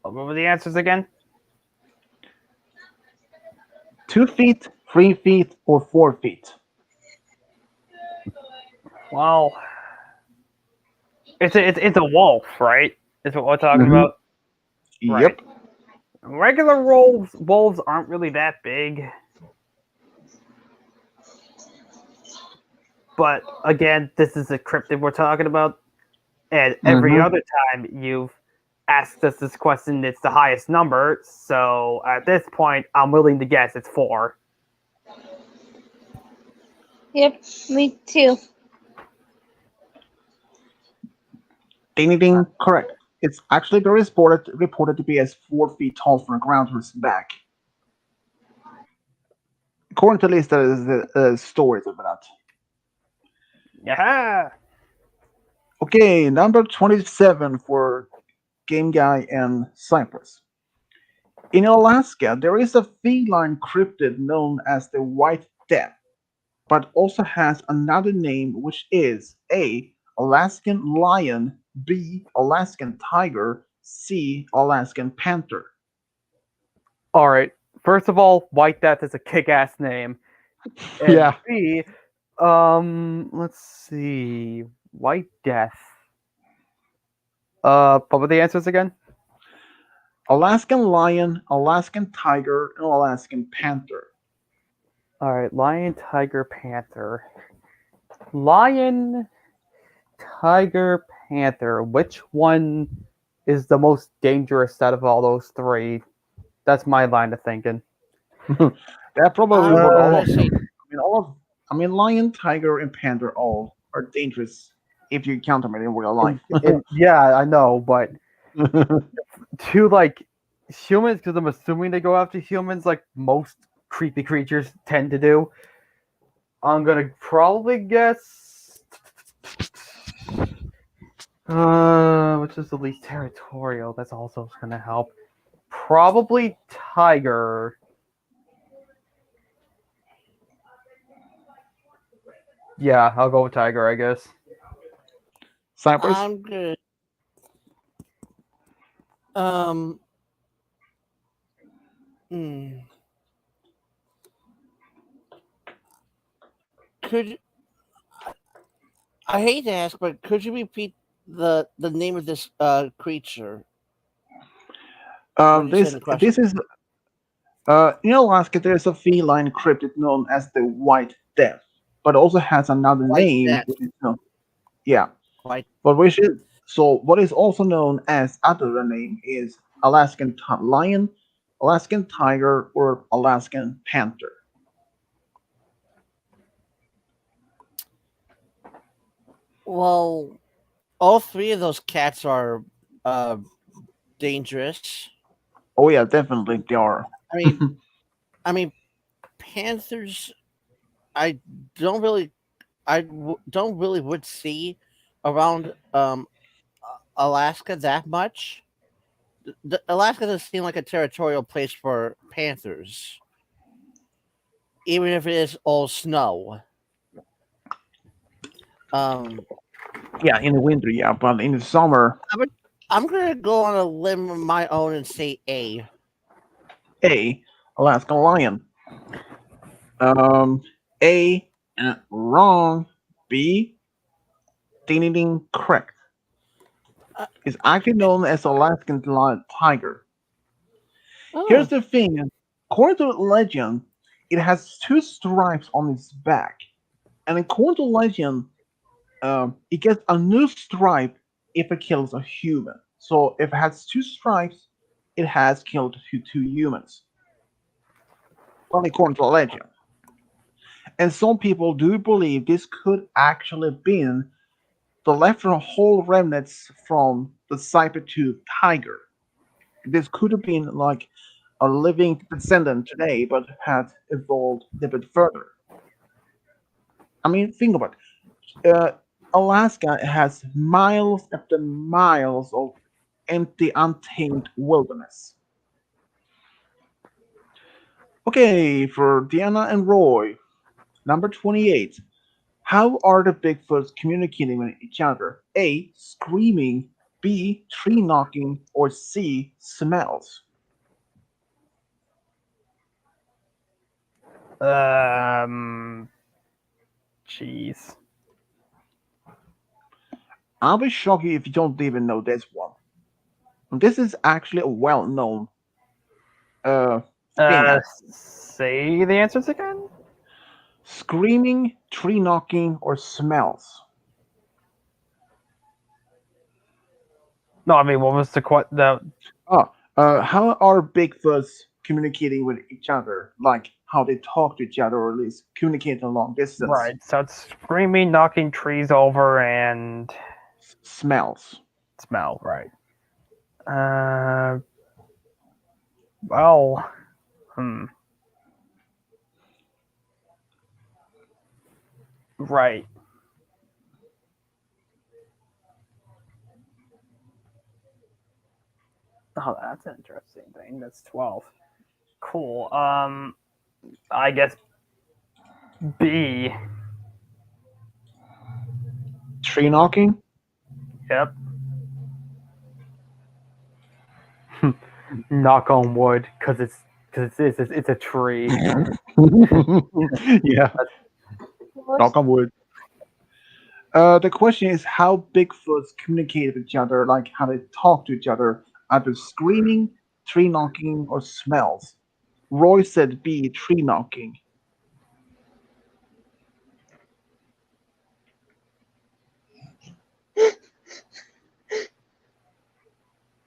What were the answers again?
2 feet, 3 feet, or 4 feet.
Well, it's a wolf, right? Is what we're talking
Mhm.
about.
Yep.
Regular wolves aren't really that big. But again, this is a cryptid we're talking about, and every
Mhm.
other time you've asked us this question, it's the highest number. So at this point, I'm willing to guess it's 4.
Yep. Me too.
Ding ding ding. Correct. It's actually been reported to be as 4 feet tall from the ground to its back. According to the list, there is stories about that.
Yeah.
Okay, number 27 for Game Guy and Cypress. In Alaska, there is a feline cryptid known as the White Death, but also has another name which is A. Alaskan Lion, B. Alaskan Tiger, C. Alaskan Panther.
Alright. First of all, White Death is a kick ass name. And
Yeah.
B, let's see. White Death. What were the answers again?
Alaskan Lion, Alaskan Tiger, and Alaskan Panther.
Alright, Lion, Tiger, Panther. Lion, Tiger, Panther. Which one is the most dangerous out of all those three? That's my line of thinking.
That probably
I'm
what all
gonna
of them.
say
I mean, lion, tiger, and panther all are dangerous if you count them in real life.
Yeah, I know, but to like humans, because I'm assuming they go after humans like most creepy creatures tend to do. I'm gonna probably guess which is the least territorial. That's also gonna help. Probably tiger. Yeah, I'll go with tiger, I guess.
Cypress?
I'm good. Um. hmm. Could I hate to ask, but could you repeat the name of this creature? What did you say in the question?
This is in Alaska. There's a feline cryptid known as the White Death, but also has another
White
name,
Death.
which is known. Yeah,
White.
but which is so. What is also known as other name is Alaskan lion, Alaskan tiger, or Alaskan panther.
Well, all three of those cats are uh, dangerous.
Oh yeah, definitely they are.
I mean, I mean, panthers. I don't really, don't really would see around Alaska that much. Alaska doesn't seem like a territorial place for panthers, even if it is all snow. Um,
Yeah, in the winter, yeah, but in the summer,
I'm gonna go on a limb of my own and say A.
A. Alaskan Lion. A, wrong. B, ding ding ding, correct.
Uh,
It's actually known as Alaskan Lion Tiger. Here's
oh,
the thing. According to legend, it has two stripes on its back. And according to legend, it gets a new stripe if it kills a human. So if it has two stripes, it has killed two humans. Well, according to legend. And some people do believe this could actually been the whole remnants from the saber-tooth tiger. This could have been like a living descendant today, but had evolved a bit further. I mean, think about it. Alaska has miles after miles of empty, untamed wilderness. Okay, for Diana and Roy, number 28. How are the Bigfoots communicating with each other? A. Screaming. B. Tree knocking. Or C. Smells.
Um, jeez.
I'll be shocked if you don't even know this one. This is actually a well-known uh, thing.
Say the answers again.
Screaming, tree knocking, or smells.
No, I mean, what was the?
Oh, how are Bigfoots communicating with each other? Like how they talk to each other, or at least communicate a long distance.
Right. So it's screaming, knocking trees over, and
Smells.
smell. Right. Uh. Well. Hmm. Right. Oh, that's an interesting thing. That's 12. Cool. I guess B.
Tree knocking.
Yep. Knock on wood, it's a tree.
Yeah, knock on wood. The question is how Bigfoots communicate with each other, like how they talk to each other, either screaming, tree knocking, or smells. Roy said B, tree knocking.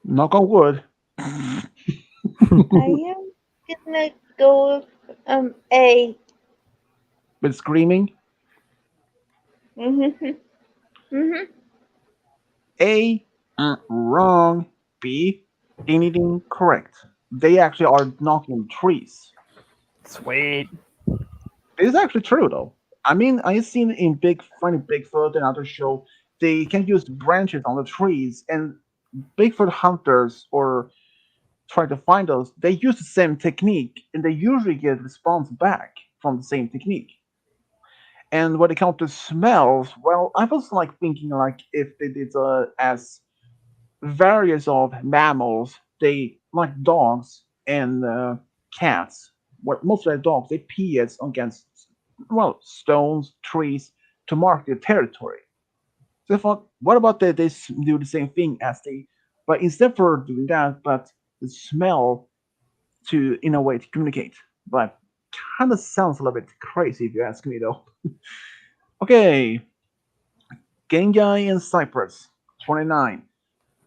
Knock on wood.
I am gonna go with A.
With screaming.
Mhm. Mhm.
A, wrong. B, ding ding ding, correct. They actually are knocking trees.
Sweet.
It is actually true though. I mean, I've seen in Finding Bigfoot and other show, they can use branches on the trees, and Bigfoot hunters or try to find those, they use the same technique, and they usually get response back from the same technique. And when it comes to smells, well, I was like thinking like if they did as various of mammals, they like dogs and cats. What most of the dogs they pee against stones, trees to mark their territory. So I thought, what about they do the same thing as they, but instead for doing that, but the smell to in a way to communicate. But kind of sounds a little bit crazy if you ask me though. Okay, Gengai in Cyprus, 29.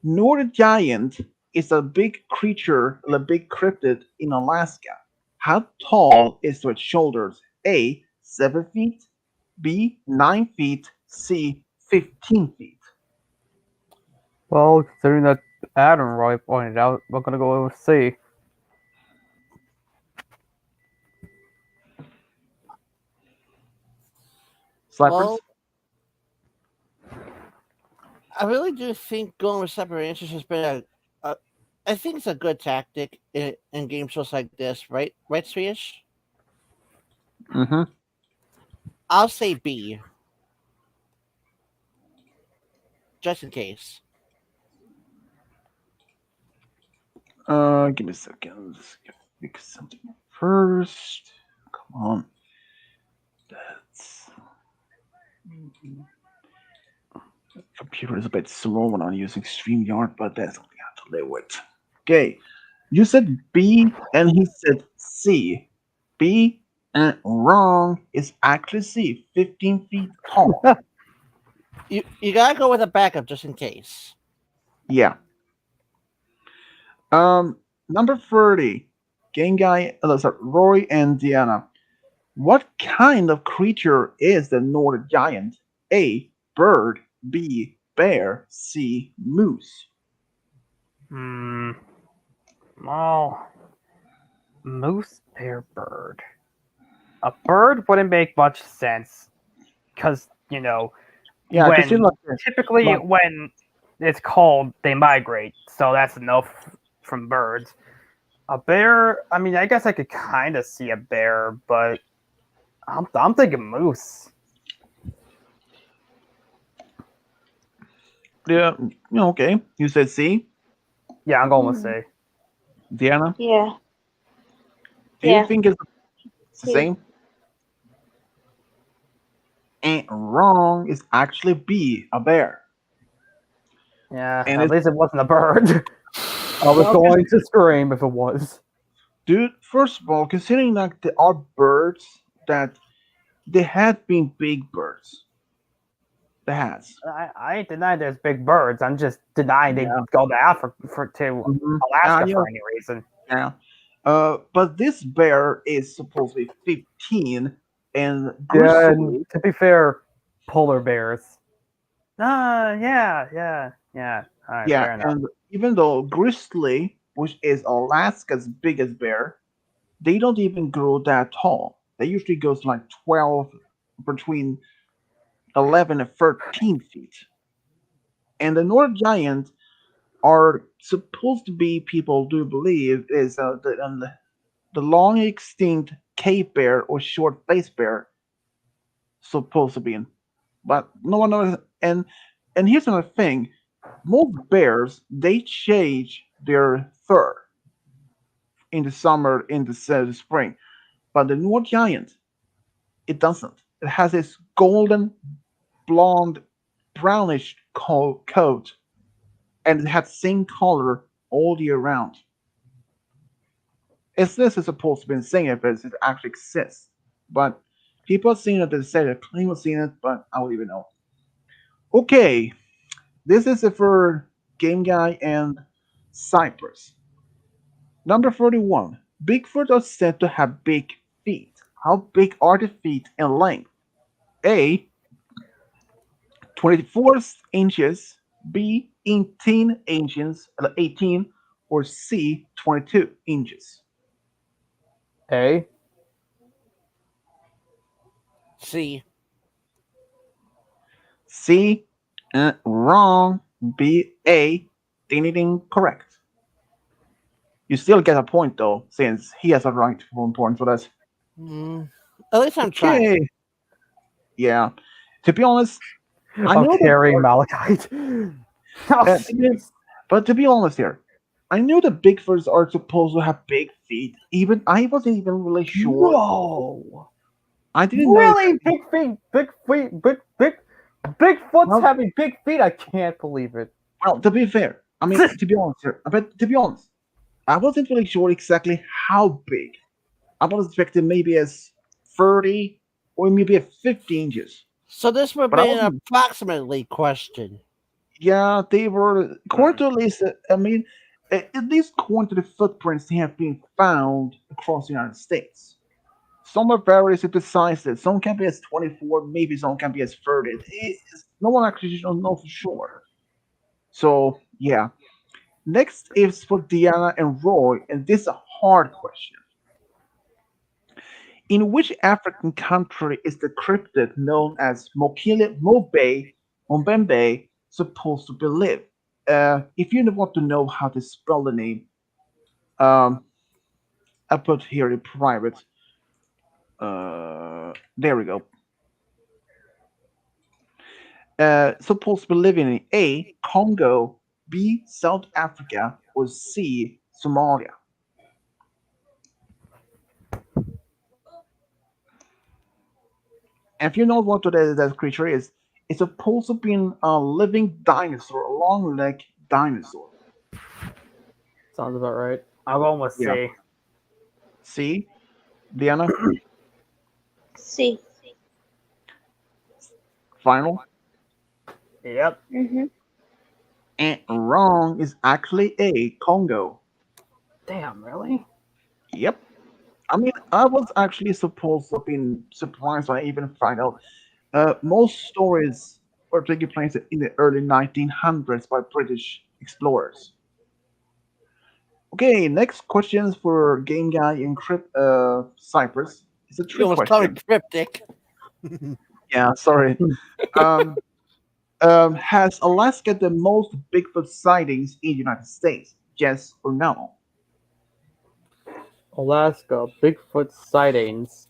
Northern giant is a big creature, a big cryptid in Alaska. How tall is its shoulders? A. 7 feet. B. 9 feet. C. 15 feet.
Well, considering that Adam Roy pointed out, we're gonna go with C.
Cypress?
well, I really do think going with separate answers has been a I think it's a good tactic in game shows like this, right? Right, Swish?
Mm-hmm.
I'll say B, just in case.
Give me a second. Let's pick something. first. Come on. That's computer is a bit slow when I'm using StreamYard, but that's something I have to live with. Okay. You said B and he said C. B and wrong is actually C, 15 feet tall.
You gotta go with a backup just in case.
Yeah. Number 30. Game guy, sorry, Roy and Deanna. What kind of creature is the Nordic giant? A. Bird. B. Bear. C. Moose.
Hmm. Well, moose, bear, bird. A bird wouldn't make much sense because
Yeah, because
when
like,
typically
like-
when it's cold they migrate, so that's enough from birds. A bear, I mean, I guess I could kind of see a bear, but I'm thinking moose.
yeah, okay. You said C,
Yeah, I'm going with C.
Deanna.
Yeah.
Do you
Yeah.
think it's the
C.
same? And wrong is actually B, a bear.
Yeah,
And
at
it's,
least it wasn't a bird.
I was
Okay.
going to scream if it was.
dude, first of all, considering like there are birds that they had been big birds. There has.
I ain't denying there's big birds. I'm just denying they
Yeah.
go to Africa to
Mhm.
Alaska
Yeah.
for any reason.
Yeah. But this bear is supposed to be 15 and
Yeah,
grizzly.
and to be fair, polar bears.
Yeah. All right,
Yeah,
fair enough.
and even though grizzly, which is Alaska's biggest bear, they don't even grow that tall. They usually goes like 12, between 11 and 13 feet. And the North Giant are supposed to be, people do believe, is the long extinct cave bear or short faced bear supposed to be in. But no one knows. And here's another thing: most bears they change their fur in the summer, in the spring, but the North Giant it doesn't. It has this golden, blonde, brownish coat, and it has same color all year round. Is this is supposed to be insane if it actually exists? But people have seen it, they say they claim to have seen it, but I don't even know. Okay, this is it for Game Guy and Cypress. Number 31. Bigfoot are said to have big feet. How big are the feet in length? A. 24 inches. B. 18 inches. 18. Or C. 22 inches.
A.
C.
C. Wrong. B. A. Ding ding ding. Correct. You still get a point though, since he has a right for 1 point for that.
Mm, at least I'm trying.
Okay. Yeah. To be honest, I
I'm
know that.
carrying Malachite.
But to be honest here, I knew the Bigfoots are supposed to have big feet. Even I wasn't even really sure.
No.
I didn't know.
Really? Big feet. Bigfoot's
Well-
having big feet. I can't believe it.
Well, to be fair, I mean, to be honest here, but to be honest, I wasn't really sure exactly how big. I was expecting maybe as 30 or maybe at 50 inches.
So this would
But I
be an
wasn't-
approximately question.
Yeah, they were, according to at least, I mean, at least according to the footprints they have been found across the United States. Some are various in the sizes. Some can be as 24, maybe some can be as 30. No one actually knows for sure. So, yeah. Next is for Diana and Roy, and this is a hard question. In which African country is the cryptid known as Mbembe supposed to be live? If you want to know how to spell the name, I put here in private. There we go. Supposed to be living in A. Congo, B. South Africa, or C. Somalia. And if you know what that creature is, it's supposed to be a living dinosaur, a long-legged dinosaur.
Sounds about right.
I'll almost
Yeah.
say
See, Diana,
C.
final.
yep.
Mm-hmm.
And wrong is actually a Congo.
Damn, really?
Yep. I mean, I was actually supposed to have been surprised when I even find out. Most stories were taking place in the early 1900s by British explorers. Okay, next questions for Game Guy in Cyprus. It's a
You
trick
almost called me
question.
cryptic.
Yeah, sorry. Um, has Alaska the most Bigfoot sightings in the United States? Yes or no?
Alaska, Bigfoot sightings.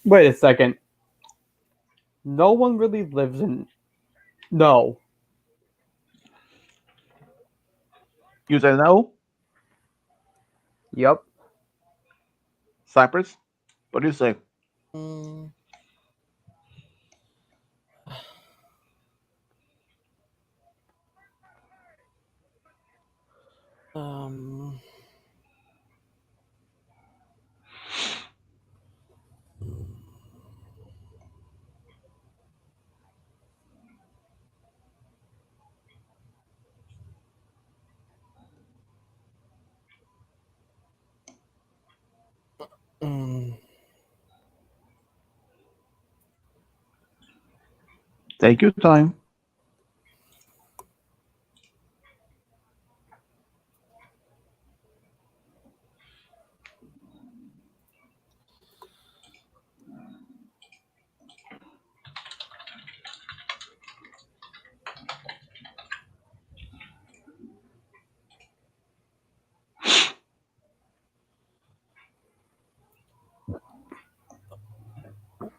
Wait a second. No one really lives in. No.
You say no?
Yep.
Cyprus? What do you say?
Mm, um, mm,
Take your time.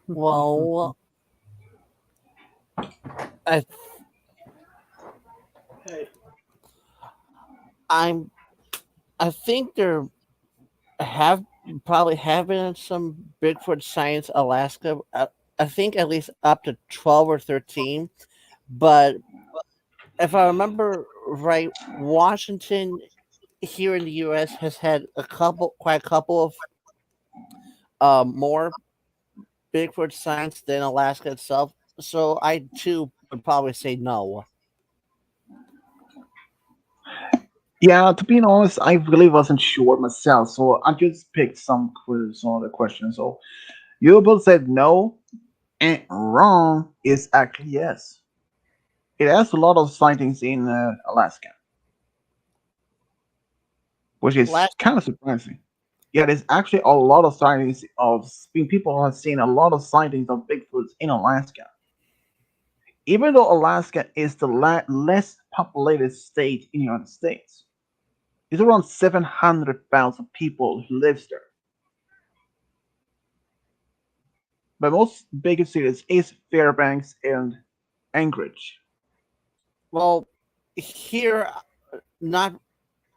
well, I I'm I think there have probably have been some Bigfoot sightings Alaska. I think at least up to 12 or 13. But if I remember right, Washington here in the U.S. has had quite a couple of more Bigfoot sightings than Alaska itself. So I too would probably say no.
Yeah, to be honest, I really wasn't sure myself, so I just picked some of the questions. So you both said no, and wrong is actually yes. It has a lot of sightings in Alaska, which is
Last
kind of surprising. Yeah, there's actually a lot of sightings of people have seen a lot of sightings of Bigfoots in Alaska. Even though Alaska is the less populated state in the United States, it's around 700,000 people who lives there. But most bigger cities is Fairbanks and Anchorage.
well, here not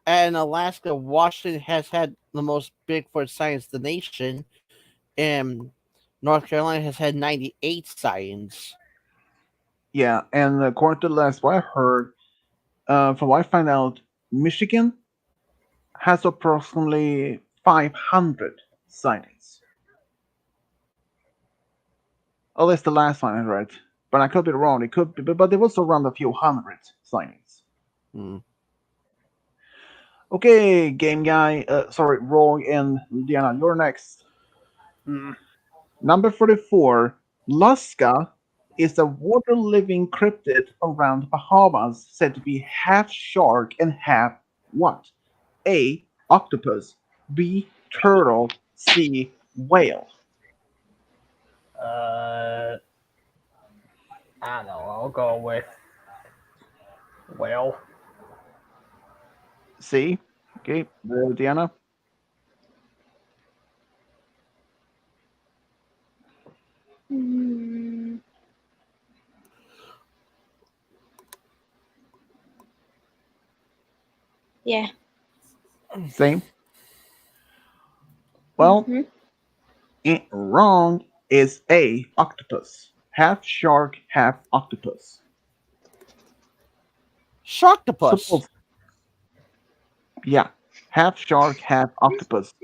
in Alaska, Washington has had the most Bigfoot sightings in the nation, and North Carolina has had 98 sightings.
Yeah, and according to the last what I heard, from what I find out, Michigan has approximately 500 sightings. At least the last time I read. But I could be wrong. It could be, but there was around a few hundred sightings.
Hmm.
Okay, game guy. Sorry, Roy and Diana, you're next.
Hmm.
Number 44. Lasca is a water-living cryptid around Bahamas said to be half shark and half what? A. Octopus. B. Turtle. C. Whale.
Uh, I don't know. I'll go with whale.
C. Okay, Diana.
Mm, yeah.
Same. Well,
Mm-hmm.
wrong. is A. Octopus. Half shark, half octopus.
Sharktopus.
Suppose, yeah, half shark, half octopus.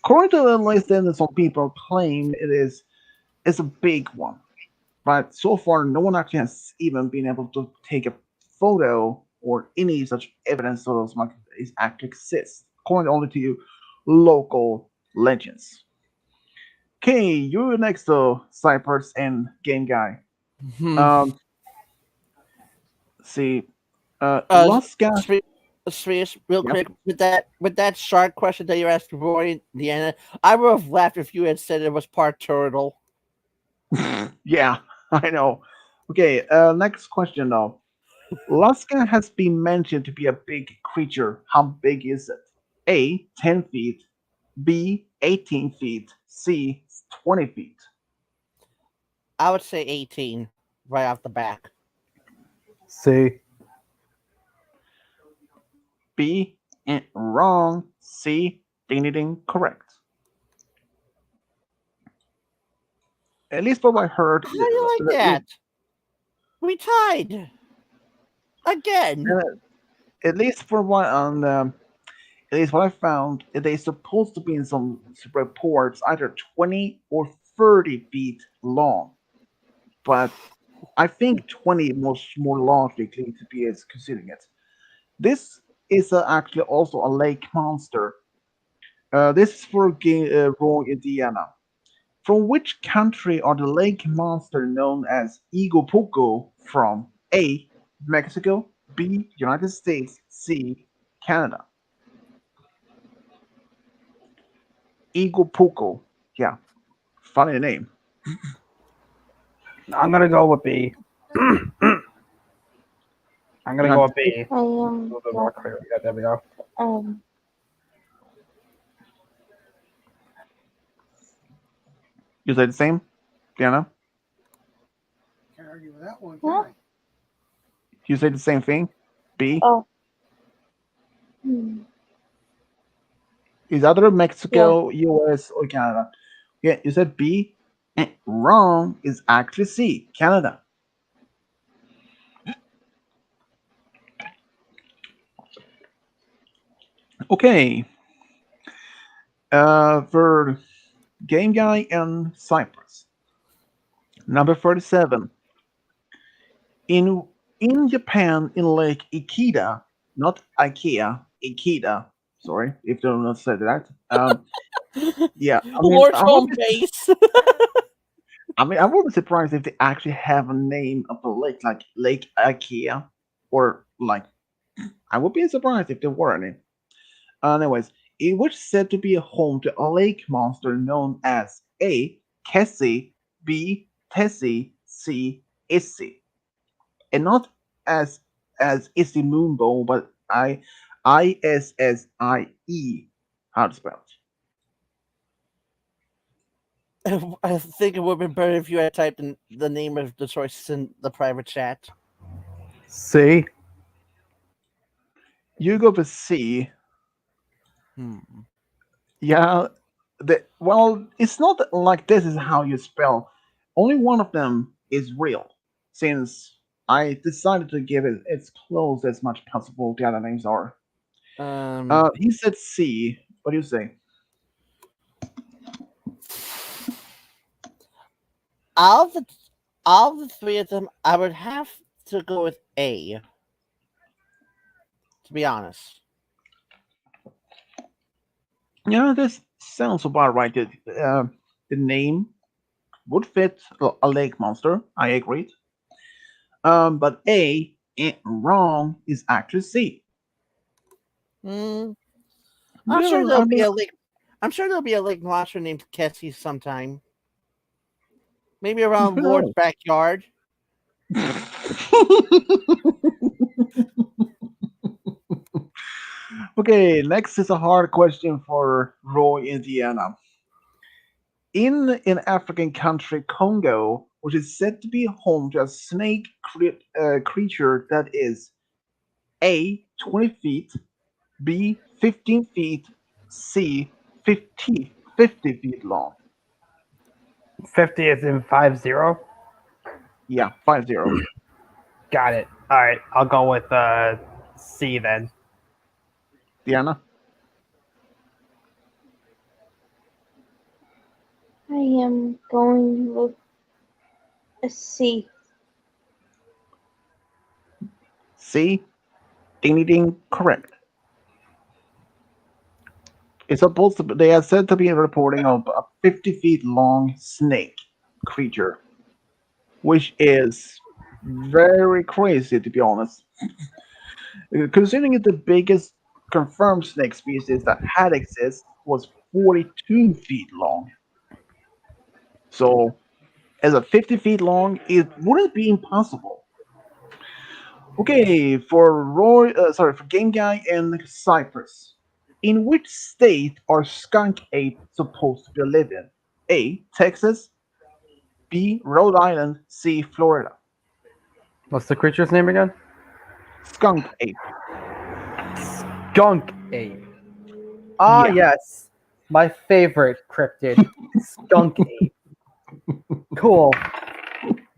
According to the list, then some people claim it's a big one, but so far no one actually has even been able to take a photo or any such evidence that those monkeys actually exist, according only to local legends. Okay, you're next to Cypress and Game Guy.
Hmm.
Um, see,
Uh,
Alaska.
Serious, real
Yep.
quick with that shark question that you asked Roy, Deanna, I would have laughed if you had said it was part turtle.
Yeah, I know. Okay, next question though. Alaska has been mentioned to be a big creature. How big is it? A. 10 feet. B. 18 feet. C. 20 feet.
I would say 18 right off the back.
See,
B. Wrong. C. Ding ding ding. Correct. At least from what I heard.
How do you like that? We tied again.
At least for what at least what I found, they're supposed to be in some reports either 20 or 30 feet long. But I think 20 was more likely to be as considering it. This is actually also a lake monster. This is for Raw, Indiana. From which country are the lake monster known as Igopuco from? A. Mexico. B. United States. C. Canada. Igopuco. Yeah, funny name.
I'm gonna go with B. I'm gonna go with B.
I
A little bit more
yeah,
clear. Yeah, there we go.
um
You say the same, Diana?
Can't argue with that one,
huh?
can I?
You say the same thing? B?
Oh. Hmm.
Is either
Yeah.
Mexico, US, or Canada? Yeah, you said B. Wrong is actually C, Canada. Okay. For Game Guy and Cypress. Number 37. In in Japan, in Lake Ikeda, not IKEA, Ikeda. Sorry if you don't know say that. Yeah,
Lord's home base.
I would be surprised if they actually have a name of the lake, like Lake IKEA, or like I would be surprised if there were any. Anyways, it was said to be a home to a lake monster known as A. Kessie, B. Tessie, C. Issy, and not as Issy Moonbow, but ISSIE. How to spell
I think it would have been better if you had typed in the name of the choices in the private chat.
see,
it? You go with C.
Hmm.
Yeah, well, it's not like this is how you spell. Only one of them is real, since I decided to give it as close as much possible the other names are. He said C. What do you say?
All the all the three of them, I would have to go with A. To be honest,
Yeah, this sounds about right. The name would fit a lake monster. I agreed. But A, wrong is actually C.
hmm, I'm sure
Yeah,
there'll
I
be
mean,
a lake. I'm sure there'll be a lake monster named Kessie sometime. Maybe around
who
Lord's
knows?
backyard.
Okay, next is a hard question for Roy, Indiana. In African country Congo, which is said to be home to a snake creature that is A 20 feet, B 15 feet, C 50 feet long.
50 is in 50.
Yeah, 50.
Got it. All right, I'll go with C then.
Diana?
I am going with a C.
C? Ding ding ding, correct. It's supposed to be, they are said to be reporting of a 50 feet long snake creature, which is very crazy to be honest. Considering it the biggest confirmed snake species that had existed was 42 feet long. So, as a 50 feet long, it wouldn't be impossible. Okay, for for Game Guy and Cypress. In which state are skunk ape supposed to be living? A. Texas. B. Rhode Island. C. Florida.
What's the creature's name again?
Skunk ape.
Skunk ape. Ah,
Yeah.
yes. My favorite cryptid. Skunk ape. Cool.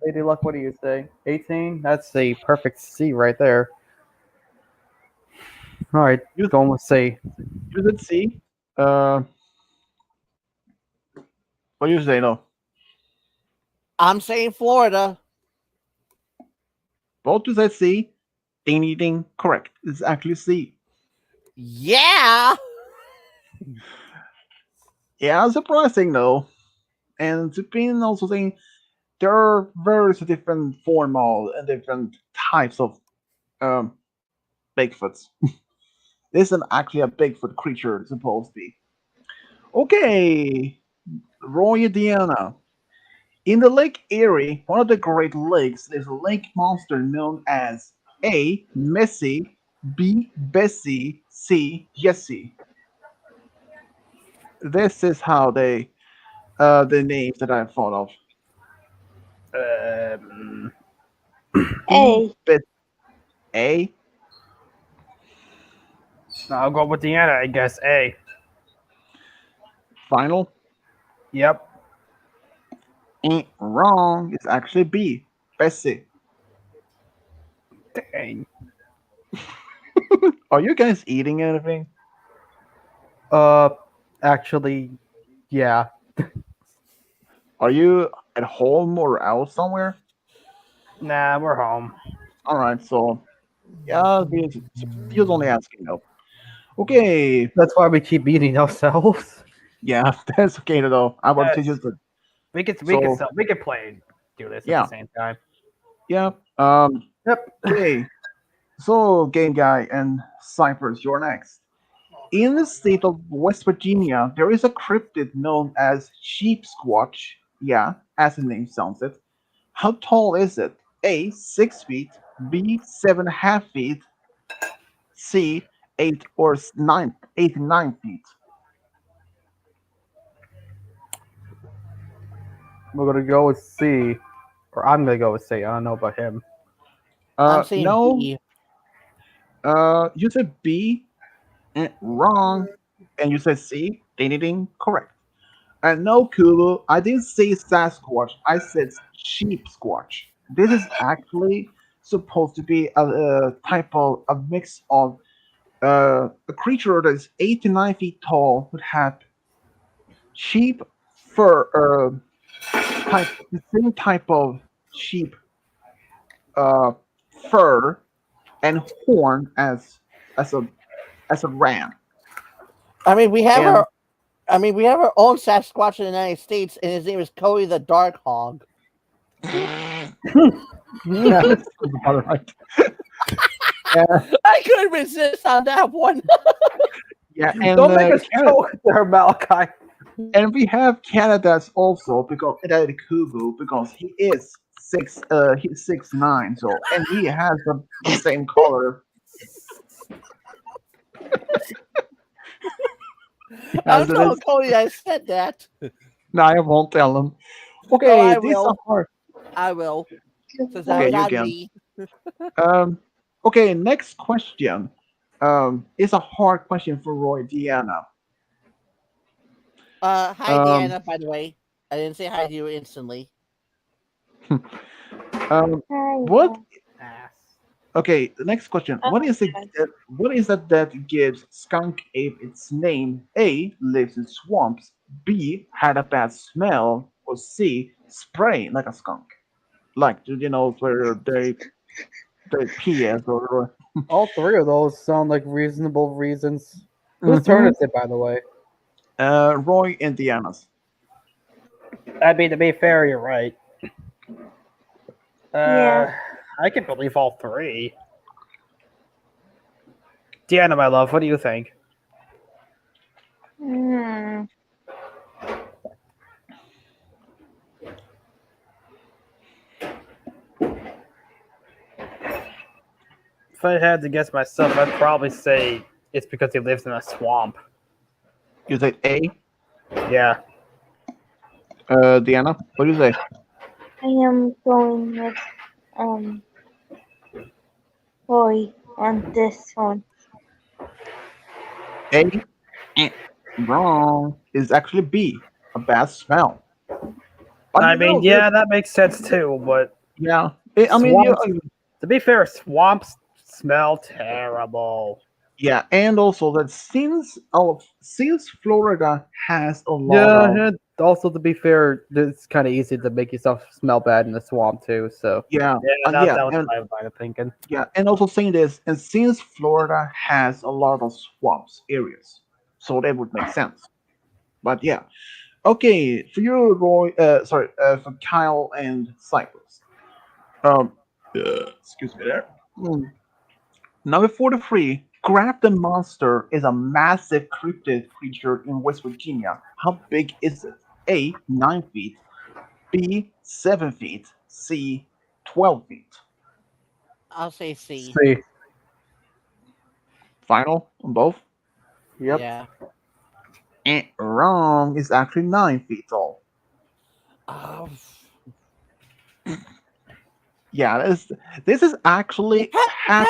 Lady Luck, what do you say? 18? That's a perfect C right there. All right, going with C.
You said C. What do you say? No.
I'm saying Florida.
Both you said C. Ding ding ding. Correct. It's actually C.
Yeah.
Yeah, surprising though. And to be also saying there are various different formal and different types of um, Bigfoots. This isn't actually a Bigfoot creature, it's supposed to be. Okay, Roy Diana. In the Lake Erie, one of the Great Lakes, there's a lake monster known as A. Messy, B. Bessie, C. Jessie. This is how they the names that I thought of.
A.
Bes- A.
I'll go with Deanna. I guess A.
Final.
Yep.
Wrong. It's actually B. Bessie.
Dang.
Are you guys eating anything?
Actually, yeah.
Are you at home or out somewhere?
Nah, we're home.
All right, so yeah, he was only asking though. Okay,
That's why we keep eating ourselves.
yeah, that's okay though. I want to
Yes.
just
We could
So-
we could play and do this
Yeah.
at the same time.
yeah.
Yep.
Okay, so game guy and Cypress, you're next. In the state of West Virginia, there is a cryptid known as sheep squatch. Yeah, as the name sounds it. How tall is it? A. 6 feet. B. 7.5 feet. C. 8 to 9 feet.
We're gonna go with C, or I'm gonna go with C. I don't know about him.
I'm saying
No.
B.
You said B. Wrong. And you said C. Ding ding ding. Correct. And no, Kulu, I didn't say Sasquatch. I said sheep squatch. This is actually supposed to be a type of a mix of a creature that is 8 to 9 feet tall, would have sheep fur, the same type of sheep fur and horn as a as a ram.
I mean, we have
And-
our. I mean, we have our own Sasquatch in the United States, and his name is Cody the Dark Hog.
Yeah, that sounds about right.
I couldn't resist on that one.
Yeah, and
Don't make us
Canada,
joke there, Malachi.
and we have Canada's also because Kubu because he is he's 6'9", so and he has the same color.
I'm
As it
telling
is.
Cody I said that.
No, I won't tell him. Okay,
I
these
will.
are hard.
I will. Since
Okay,
that was
you
on
can.
me.
Okay, next question. It's a hard question for Roy Diana.
Hi,
Um,
Diana, by the way. I didn't say hi to you instantly.
Um,
Hi.
what?
Ass.
Okay, the next question.
Oh,
What is it?
God.
What is it that gives skunk ape its name? A. Lives in swamps. B. Had a bad smell. Or C. Spray like a skunk. Like where they PS or.
All three of those sound like reasonable reasons. Whose turn
Mhm.
is it, by the way?
Roy Indiana's.
I mean, to be fair, you're right.
Yeah.
I can believe all three. Deanna, my love, what do you think?
Hmm.
If I had to guess myself, I'd probably say it's because he lives in a swamp.
You say A.
Yeah.
Deanna, what do you say?
I am going with Roy on this one.
A. Eh, Wrong. It's actually B. A bad smell. But
I mean, yeah, that makes sense too, but
yeah. I mean,
swamps, to be fair, swamps smell terrible.
yeah, and also that since Florida has a lot
Yeah,
of
and also to be fair, it's kind of easy to make yourself smell bad in the swamp too. So
yeah,
Yeah,
yeah,
that was
and
my line of thinking.
yeah, and also saying this, and since Florida has a lot of swamps areas, so that would make sense. But yeah, okay, for you, Roy, for Kyle and Cypress. Excuse me there. Hmm. Number 43, Grafton Monster is a massive cryptid creature in West Virginia. How big is it? A. 9 feet. B. 7 feet. C. 12 feet.
I'll say C.
see.
Final on both?
Yep.
Yeah.
Wrong. It's actually 9 feet tall.
Oh.
Yeah, this is actually half.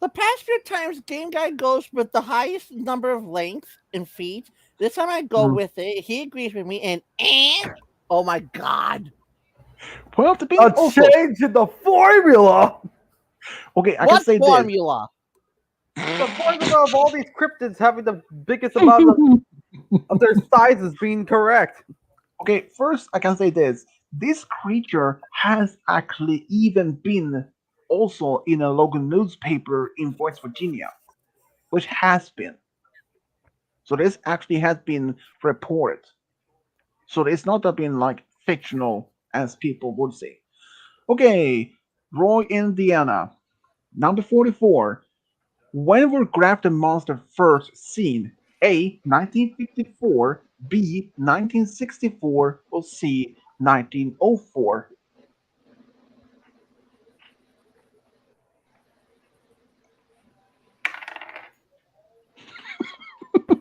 The past few times Game Guy goes with the highest number of length in feet. This time I go
Mhm.
with it. He agrees with me, and oh my god!
Well, to be
A
also
change in the formula.
okay, I can
What
say this.
formula?
The formula of all these cryptids having the biggest amount of their sizes being correct.
Okay, first I can say this. This creature has actually even been also in a local newspaper in West Virginia, which has been. So this actually has been reported. So it's not been like fictional as people would say. Okay, Roy, Indiana, number 44. When were Grafton Monster first seen? A. 1954, B. 1964, or C. 1904?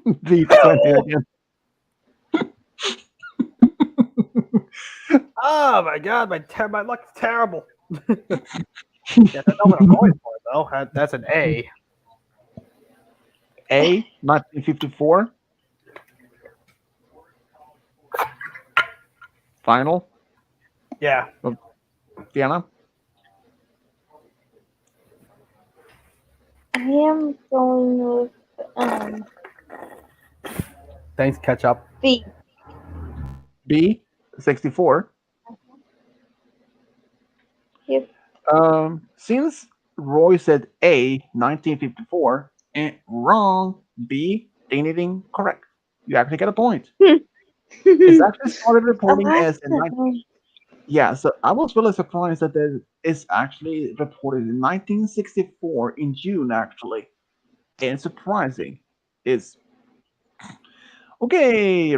V20 again.
Oh my god, my luck's terrible. Yeah, I know what I'm going for though. That's an A.
A. 1954. Final.
Yeah.
Diana?
I am going with
Thanks, ketchup.
B.
B. 64.
Yep.
Since Roy said A. 1954, and wrong. B. Ding ding ding, correct. You actually get a point. It's actually started reporting as in
Alaskan.
yeah, so I was really surprised that it's actually reported in 1964 in June, actually. And surprising is okay,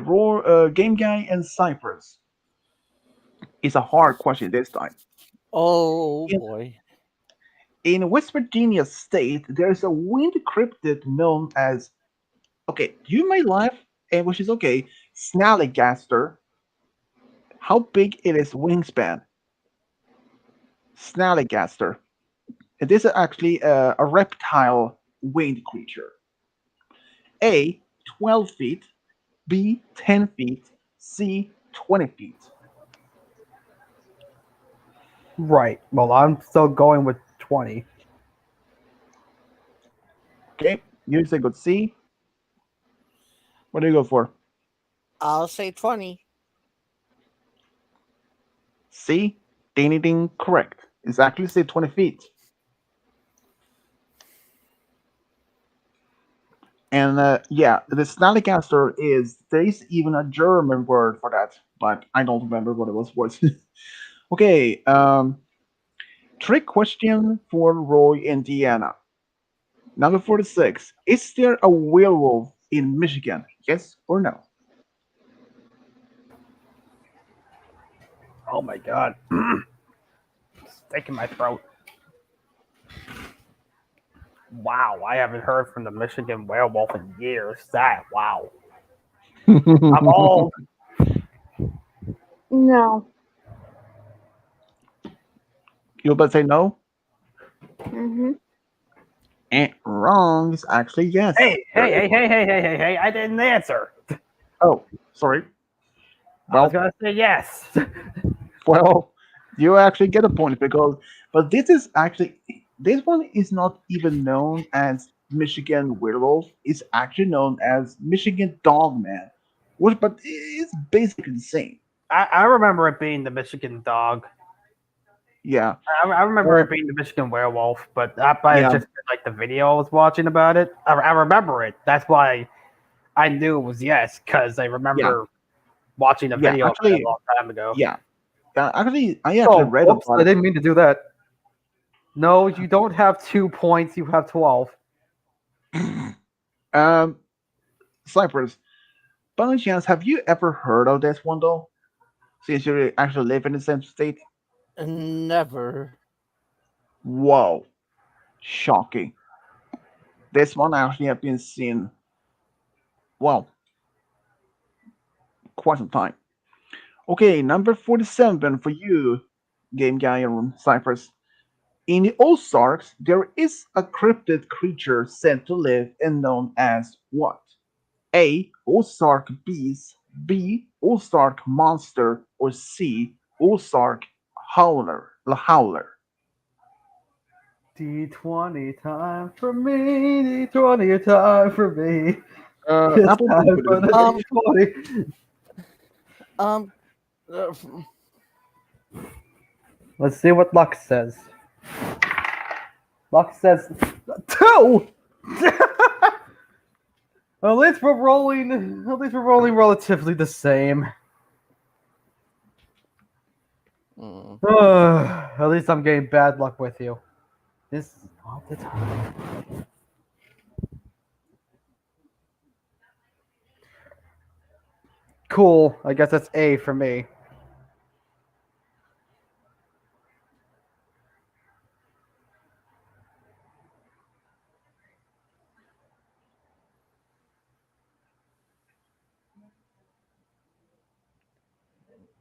Game Guy and Cypress. It's a hard question this time.
Oh
In,
boy!
in West Virginia state, there's a wind cryptid known as okay, you may laugh, and which is okay, Snallygaster. How big it is wingspan? Snallygaster. This is actually a reptile winged creature. A. 12 feet. B. 10 feet. C. 20 feet.
Right. Well, I'm still going with 20.
Okay, you say good C. What do you go for?
I'll say 20.
C? Ding ding ding, correct. It's actually say 20 feet. And yeah, the Snallygaster is, there is even a German word for that, but I don't remember what it was. Okay, trick question for Roy, Indiana. Number 46. Is there a werewolf in Michigan? Yes or no?
Oh my god. Stick in my throat. Wow, I haven't heard from the Michigan werewolf in years. Wow. I'm old.
No.
You about to say no?
Mm-hmm.
And wrong is actually yes.
Hey, I didn't answer.
Oh, sorry.
I was
Well,
gonna say yes.
well, you actually get a point because, but this is actually, this one is not even known as Michigan werewolf. It's actually known as Michigan dogman, which, but it's basically the same.
I remember it being the Michigan dog.
Yeah,
I remember
well,
it being the Michigan werewolf, but that might have
yeah,
just been like the video I was watching about it. I remember it. That's why I knew it was yes, because I
yeah,
remember watching a
yeah.
video of it a
Actually,
long time ago.
yeah. Actually, I actually
Oh,
read
whoops!
about
I
it.
didn't mean to do that. No, you don't have 2 points. You have 12.
um, Cypress, by any chance, have you ever heard of this one though? Since you actually live in the same state?
Never.
Whoa, shocking. This one actually have been seen, well, quite some time. Okay, number 47 for you, Game Guy and Cypress. In the Ozarks, there is a cryptid creature said to live and known as what? A. Ozark beast, B. Ozark monster, or C. Ozark howler.
D20 time for me. D20 time for me. It's
Apple, please
time
put
for
it.
the
Um,
D20.
um, uh,
Let's see what Luck says. Luck says 2. At least we're rolling. At least we're rolling relatively the same.
mm,
At least I'm getting bad luck with you. This is not the time. Cool. I guess that's A for me.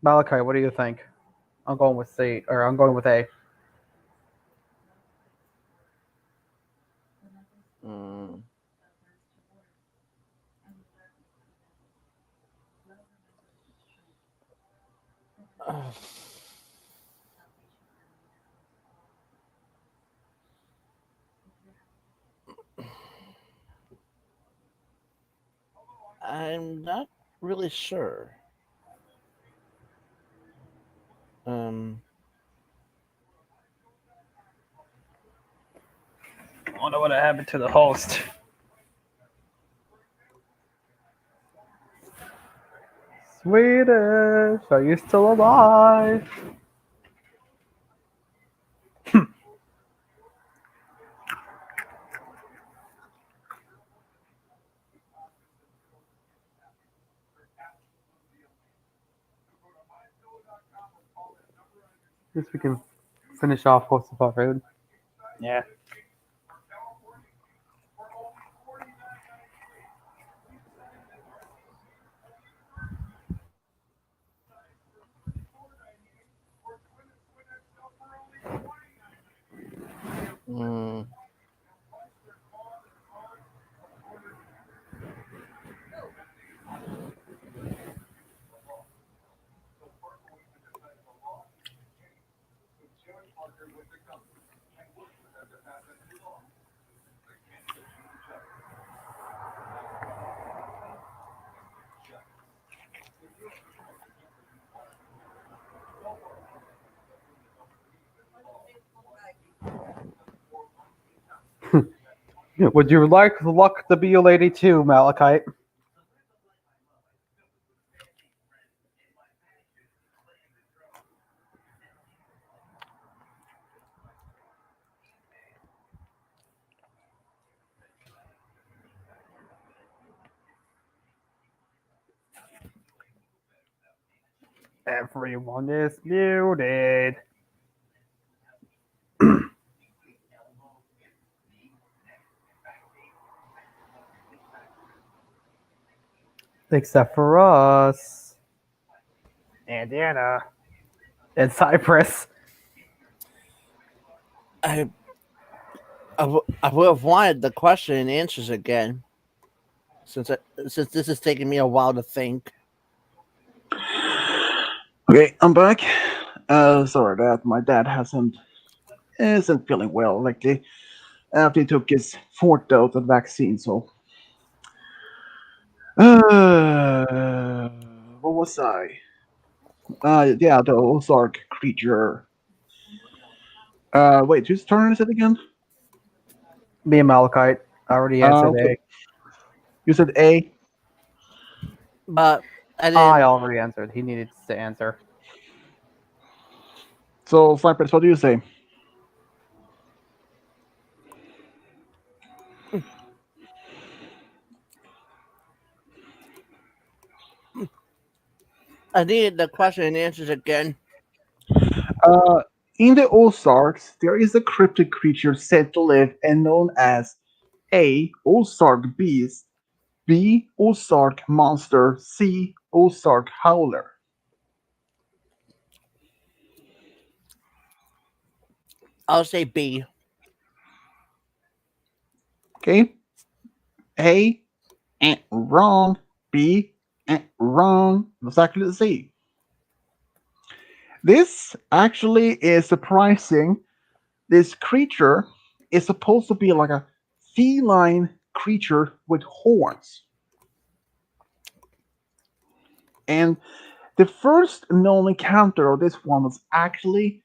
Malachi, what do you think? I'm going with C, or I'm going with A.
mm. I'm not really sure. Um,
I wonder what happened to the host.
Swedish, are you still alive? Guess we can finish off host of our food.
Yeah.
mm,
Would you like luck to be a lady too, Malachite?
Everyone is muted.
Except for us.
And Anna.
And Cypress.
I would have wanted the question and answers again, since this is taking me a while to think.
Okay, I'm back. Sorry that my dad isn't feeling well lately after he took his fourth dose of vaccine. So, what was I? Yeah, the Ozark creature. Wait, whose turn is it again?
Me and Malachite. I already answered
Okay.
A.
You said A.
But I didn't.
I already answered. He needed to answer.
So, Cypress, what do you say?
I needed the question and answers again.
In the Ozarks, there is a cryptid creature said to live and known as A. Ozark Beast, B. Ozark Monster, C. Ozark Howler.
I'll say B.
Okay. A. Wrong. B. Wrong. Exactly C. This actually is surprising. This creature is supposed to be like a feline creature with horns. And the first known encounter of this one was actually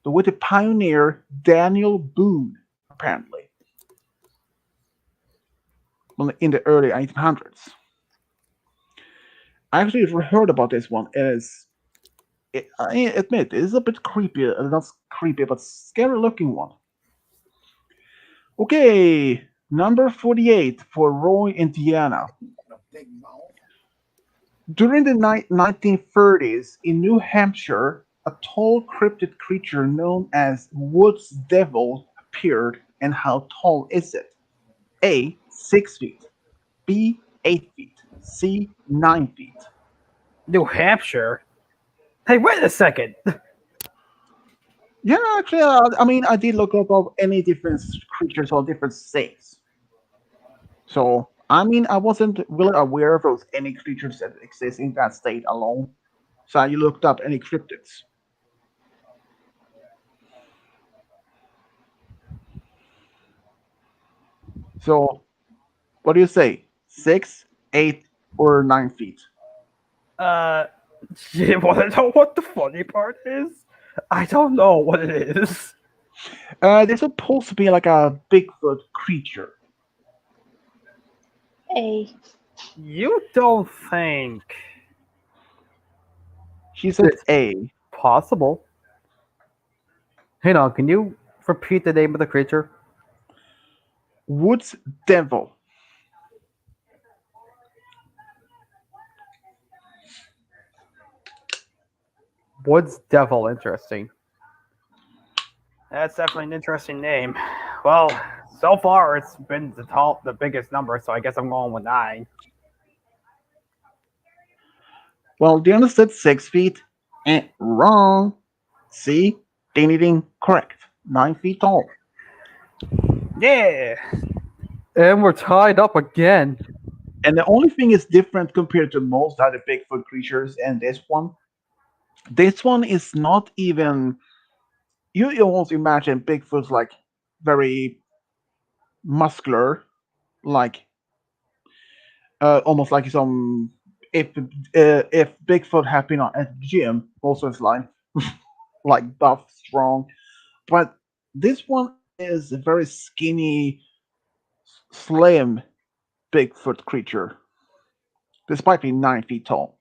with the pioneer Daniel Boone, apparently, in the early 1800s. I actually heard about this one. I admit, it is a bit creepy, not creepy, but scary looking one. Okay, number 48 for Roy, Indiana.
A big mouth.
During the 1930s in New Hampshire, a tall cryptid creature known as Woods Devil appeared. And how tall is it? A. 6 feet. B. 8 feet. C. 9 feet.
New Hampshire? Hey, wait a second.
Yeah, actually, I mean, I did look up of any different creatures or different states. So, I mean, I wasn't really aware of those any creatures that exist in that state alone. So, you looked up any cryptids. So, what do you say? 6, 8, or 9 feet?
You want to know what the funny part is? I don't know what it is.
They're supposed to be like a Bigfoot creature.
A.
You don't think?
She said A.
Possible. Hang on, can you repeat the name of the creature?
Woods Devil.
Woods Devil, interesting.
That's definitely an interesting name. Well, so far it's been the biggest number, so I guess I'm going with 9.
Well, Diana said 6 feet. Wrong. See? Ding ding ding. Correct. 9 feet tall.
Yeah.
And we're tied up again.
And the only thing is different compared to most other Bigfoot creatures and this one is not even you almost imagine Bigfoot's like very muscular, like almost like some if Bigfoot had been at the gym, also it's like buff, strong. But this one is a very skinny, slim Bigfoot creature, despite being 9 feet tall.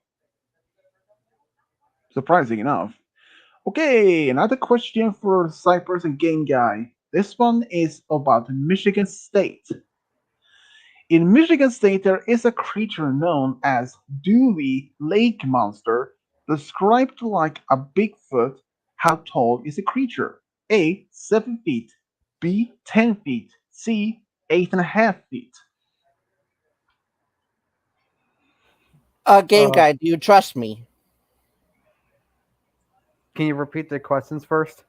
Surprising enough. Okay, another question for Cypress and Game Guy. This one is about Michigan State. In Michigan State, there is a creature known as Dewey Lake Monster, described like a Bigfoot. How tall is the creature? A. 7 feet. B. 10 feet. C. 8.5 feet.
Game
Uh,
guy, do you trust me?
Can you repeat the questions first?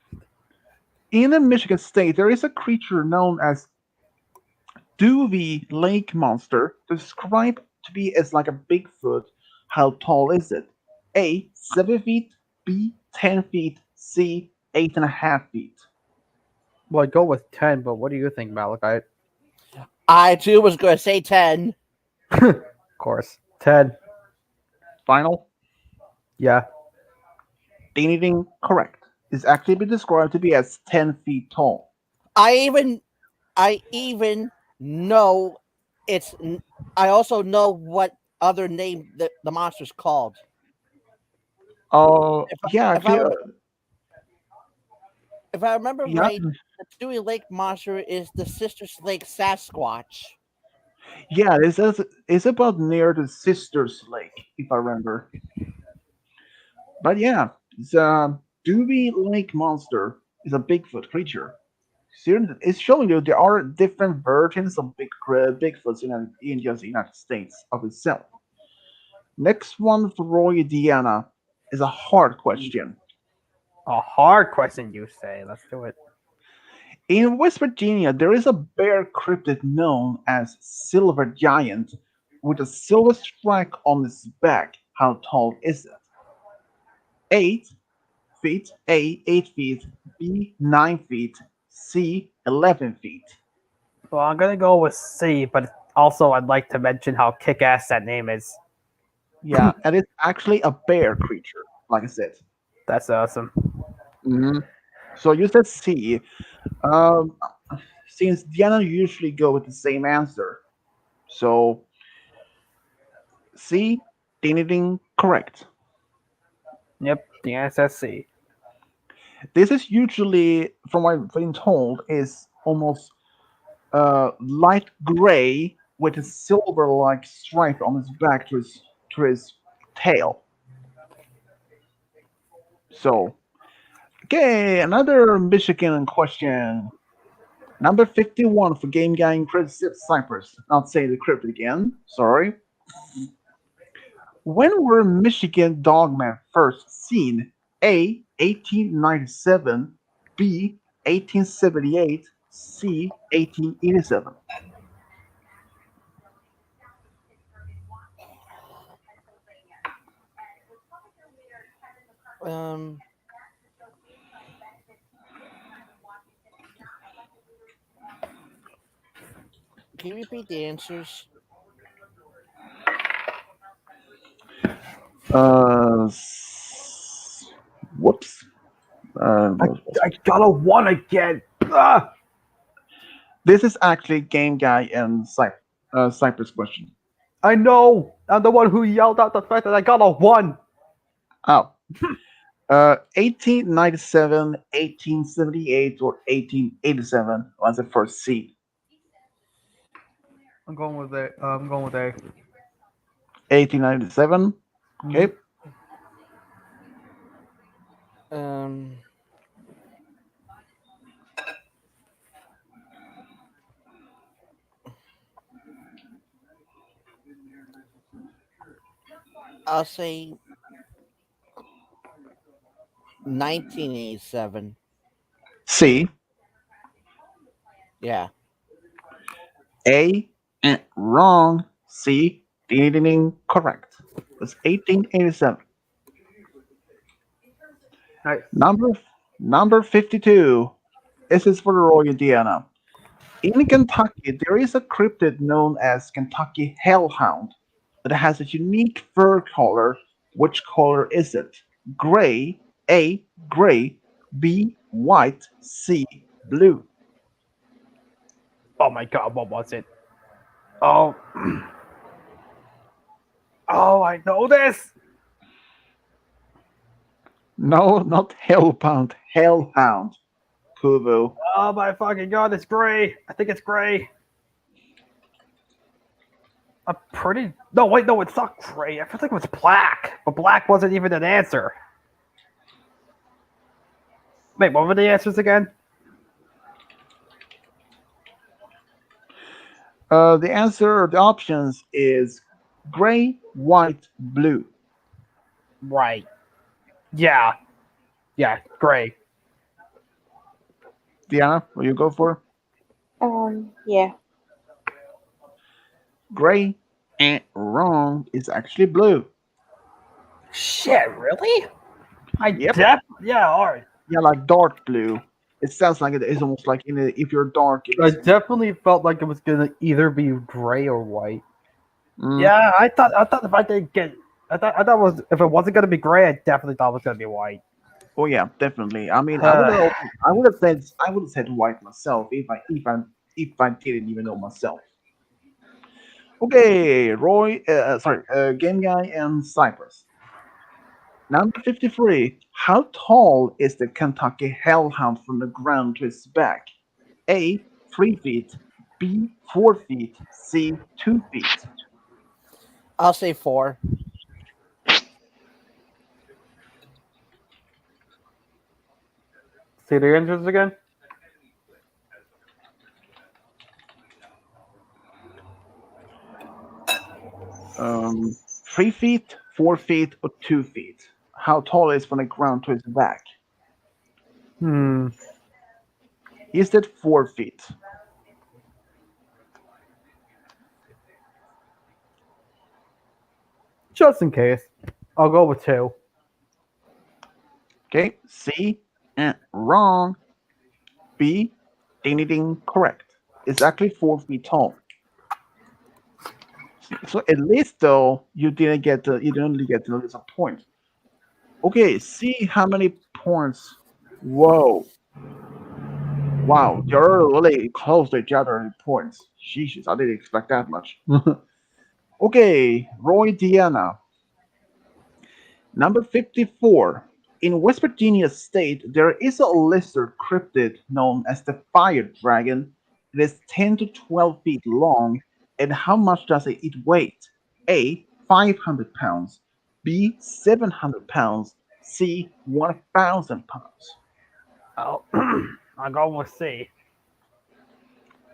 In the Michigan State, there is a creature known as Dewey Lake Monster, described to be as like a Bigfoot. How tall is it? A. 7 feet. B. 10 feet. C. 8.5 feet.
Well, I'd go with 10, but what do you think, Malachite?
I too was going to say 10.
Of course. 10.
Final?
Yeah.
Anything correct. It's actually been described to be as 10 feet tall.
I even know it's. I also know what other name the monster's called.
Oh,
If,
yeah,
if I
actually,
rem- if I remember
yeah,
right, the Dewey Lake monster is the Sisters Lake Sasquatch.
yeah, it's about near the Sisters Lake, if I remember. But yeah, the Dewey Lake Monster is a Bigfoot creature. It's showing you there are different versions of Bigfoots in just the United States of itself. Next one for Roy Deanna is a hard question.
A hard question, you say. Let's do it.
In West Virginia, there is a bear cryptid known as Silver Giant with a silver stripe on its back. How tall is it? 8 feet. A. 8 feet. B. 9 feet. C. 11 feet.
Well, I'm gonna go with C, but also I'd like to mention how kick-ass that name is.
Yeah, and it's actually a bear creature, like I said.
That's awesome.
Mhm. So you said C. Um, since Diana usually go with the same answer, so C. Anything correct?
Yep, the answer is C.
This is usually, from what I've been told, is almost light gray with a silver-like stripe on his back to his tail. So, okay, another Michigan question. Number 51 for Game Guy and Cypress. Not say the crypt again. Sorry. When were Michigan Dogmen first seen? A. 1897. B. 1878. C. 1887.
Um, can you repeat the answers?
Uh, whoops.
I got a 1 again. Ah!
This is actually Game Guy and Cypress question.
I know! I'm the one who yelled out the fact that I got a 1!
Oh. 1897, 1878, or 1887 was the first C.
I'm going with A.
1897. Okay.
Um, I'll say 1987.
C.
Yeah.
A. Wrong. C. Ding, ding, ding, correct. It was 1887.
Nice.
Number Number 52. This is for Roy Indiana. In Kentucky, there is a cryptid known as Kentucky Hellhound that has a unique fur color. Which color is it? Gray, A, gray, B, white, C, blue.
Oh my god, what was it? Oh, oh, I know this.
No, not Hellbound, Hellhound. Kubo.
Oh my fucking god, it's gray. I think it's gray. I'm pretty. No, wait, no, it's not gray. I feel like it was black, but black wasn't even an answer. Wait, what were the answers again?
The answer, the options is gray, white, blue.
Right. Yeah. Yeah, gray.
Diana, will you go for
Yeah.
gray? Wrong. It's actually blue.
Shit, really?
Yep.
Yeah, alright.
Yeah, like dark blue. It sounds like it is almost like if you're dark.
I definitely felt like it was gonna either be gray or white.
Yeah, I thought if I didn't get I thought it was if it wasn't gonna be gray, I definitely thought it was gonna be white.
Oh yeah, definitely. I mean, I would have said white myself if I didn't even know myself. Okay, Roy. Game guy and Cypress. Number 53. How tall is the Kentucky Hellhound from the ground to its back? A. 3 feet. B. 4 feet. C. 2 feet.
I'll say 4.
Say the answers again.
3 feet, 4 feet, or 2 feet? How tall is from the ground to its back? Is it 4 feet?
Just in case, I'll go with 2.
Okay, C, wrong. B, ding ding ding, correct. It's actually 4 feet tall. So at least though you didn't only get to lose a point. Okay, see how many points. Whoa. Wow, you're really close to each other in points. Jesus, I didn't expect that much. Okay, Roy Diana. Number 54. In West Virginia state, there is a lizard cryptid known as the fire dragon. It is 10 to 12 feet long. And how much does it weigh? A. 500 pounds. B. 700 pounds. C. 1,000 pounds.
Oh, I'll go with C.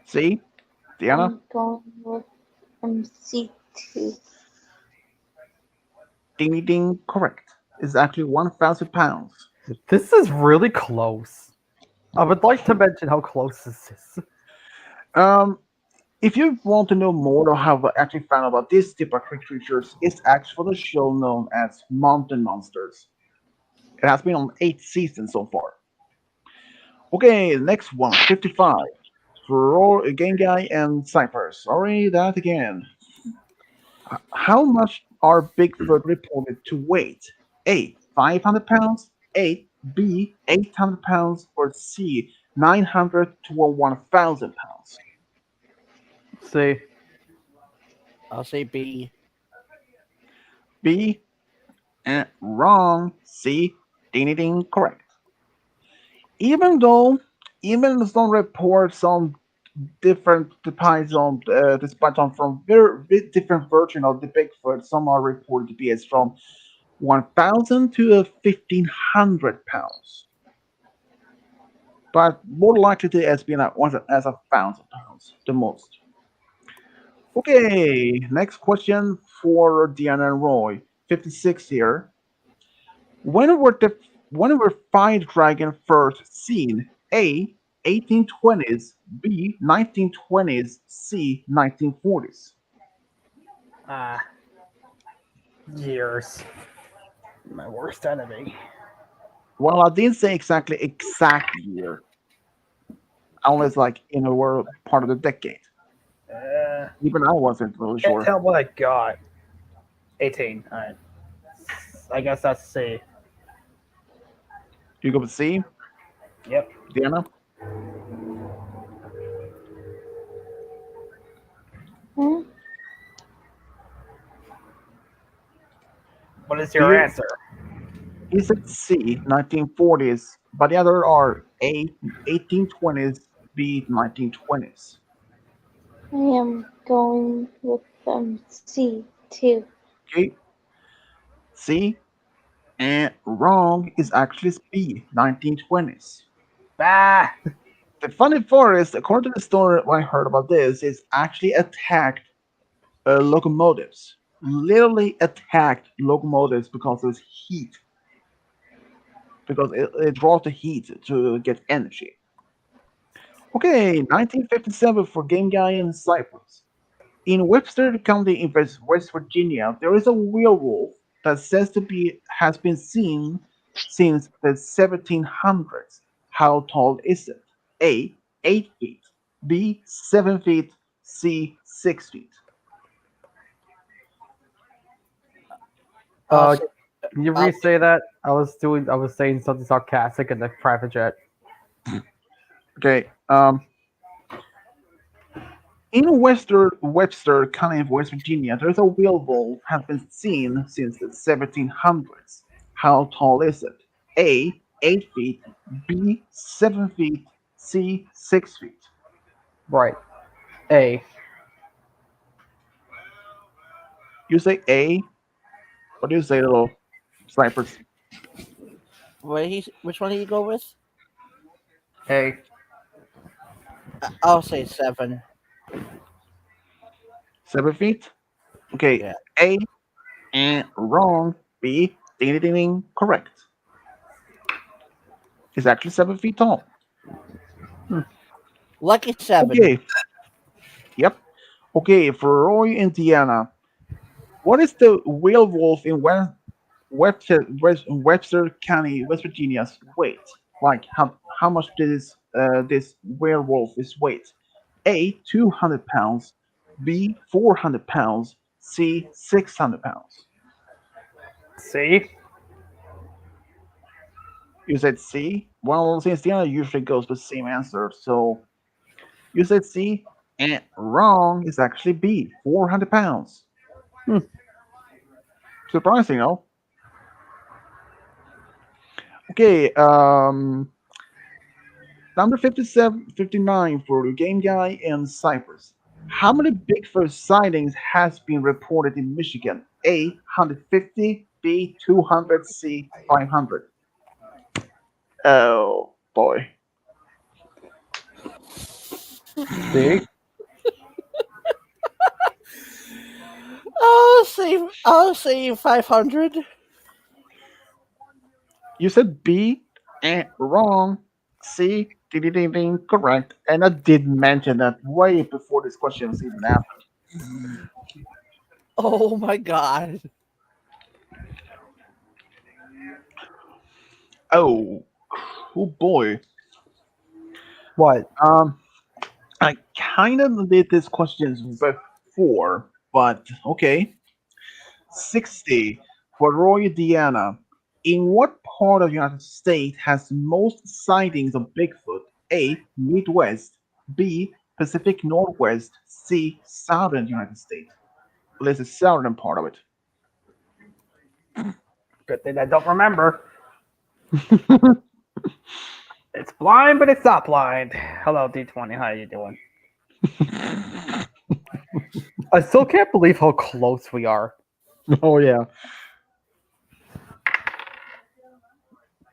C. Diana?
I'm going with C2.
Ding ding ding. Correct. It's actually 1,000 pounds.
This is really close. I would like to mention how close this is.
If you want to know more or have actually found about this type of creatures, it's actually a show known as Mountain Monsters. It has been on 8 seasons so far. Okay, next one, 55. For Game Guy and Cypher. Sorry, that again. How much are Bigfoot reported to weigh? A. 500 pounds. A. B. 800 pounds. Or C. 900 to 1,000 pounds.
See,
I'll say B.
B. Wrong. C. Ding ding ding. Correct. Even some reports on different python, this python from very different version of the Bigfoot, some are reported to be as from 1,000 to 1,500 pounds, but more likely to as being as 1,000 pounds, the most. Okay, next question for Diana and Roy. 56 here. When were fire dragon first seen? A. 1820s. B. 1920s. C. 1940s.
Years. My worst enemy.
Well, I didn't say exact year, unless like in a world part of the decade.
Uh,
Even I wasn't really
can't
sure.
tell what I got. 18. All right. I guess that's C.
You go with C,
Yep.
Diana.
Hmm?
What is
Do
your
you?
answer?
He said C, 1940s, but the other are A, 1820s, B, 1920s.
I am going with C too.
Okay, C, and wrong is actually B, 1920s.
Ah.
The funny part is, according to the story I heard about this, is actually attacked locomotives. Literally attacked locomotives because of heat, because it draws the heat to get energy. Okay, 1957 for Game Guy in Cyprus. In Webster County in West Virginia, there is a werewolf that says to be has been seen since the 1700s. How tall is it? A. 8 feet. B. 7 feet. C. 6 feet.
I'll
Uh,
say,
can you
I'll
re-say that? I was saying something sarcastic in the private jet.
Okay. In Webster County of West Virginia, there's a werewolf has been seen since the 1700s. How tall is it? A. 8 feet. B. 7 feet. C. 6 feet.
Right. A.
You say A. What do you say, little snipers?
which one do you go with?
A.
I'll say 7.
7 feet? Okay.
Yeah.
A. And wrong. B. Ding ding ding ding. Correct. It's actually 7 feet tall.
Lucky 7.
Okay. Yep. Okay. For Roy, Indiana. What is the werewolf in Webster County, West Virginia's weight? Like how much this werewolf is weight? A 200 pounds, B 400 pounds, C 600 pounds.
C.
You said C. Well, since Diana usually goes with the same answer, so you said C, and wrong is actually B 400 pounds.
Hmm.
Surprising, no? Okay, number 57, 59 for the game guy in Cyprus. How many Bigfoot sightings has been reported in Michigan? A 150, B 200, C 500. Oh boy.
C.
I'll say 500.
You said B and wrong. C ding ding ding ding correct. And I did mention that way before this question was even happened.
Oh my god.
Oh, oh boy.
What?
I kind of did this questions before, but okay. 60 for Roy Diana. In what part of the United States has most sightings of Bigfoot? A. Midwest. B. Pacific Northwest. C. Southern United States. Well, it's the southern part of it.
Good thing I don't remember. It's blind, but it's not blind. Hello, D20. How you doing?
I still can't believe how close we are.
Oh yeah.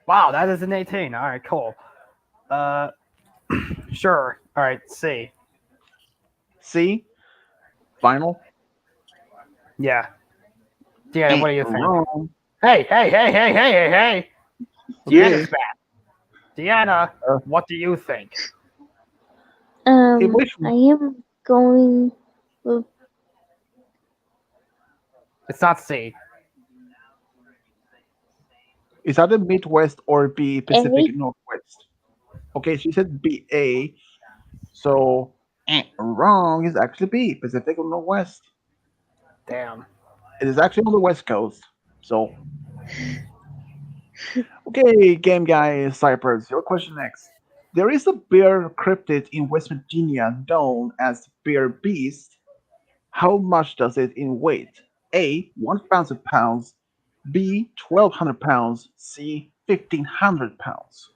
Wow, that is an 18. All right, cool. Uh, sure. All right, C.
C. Final.
Yeah. Deanna, what do you think?
Wrong.
Hey, hey, hey, hey, hey, hey, hey.
Okay.
Deanna's back. Deanna,
Uh,
what do you think?
Hey, which
I am going with
It's not C.
Is either Midwest or B, Pacific
A.
Northwest. Okay, she said B A. So wrong is actually B, Pacific Northwest.
Damn.
It is actually on the West Coast. So okay, game guy Cypress, your question next. There is a bear cryptid in West Virginia known as bear beast. How much does it in weight? A. 1,000 pounds. B. 1,200 pounds. C. 1,500 pounds.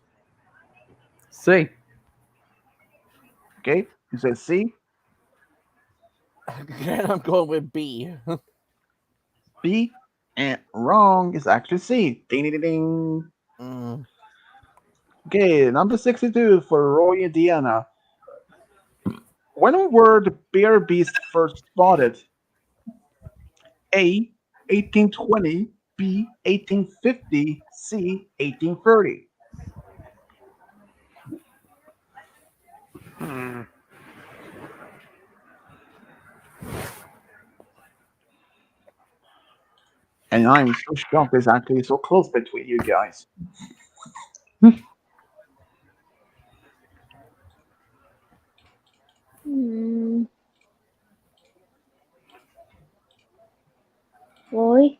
See.
Okay, you say C.
Again, I'm going with B.
B. And wrong is actually C. Ding ding ding ding.
Mm.
Okay, number 62 for Roy and Deanna. When were the bear beasts first spotted? A. 1820. B. 1850. C. 1830.
Hmm.
And I'm so shocked it's actually so close between you guys.
Hmm. Roy.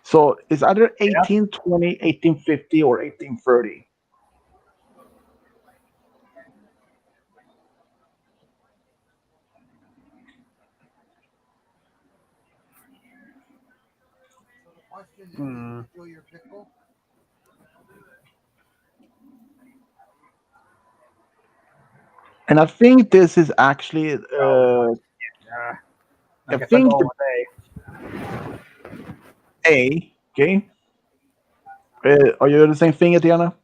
So it's either 1820, 1850, or 1830.
So the question is,
Hmm.
enjoy your pickle?
And I think this is actually,
Yeah. I
I
guess I'll
think
go
the
with
A, okay? Are you the same thing, Adriana?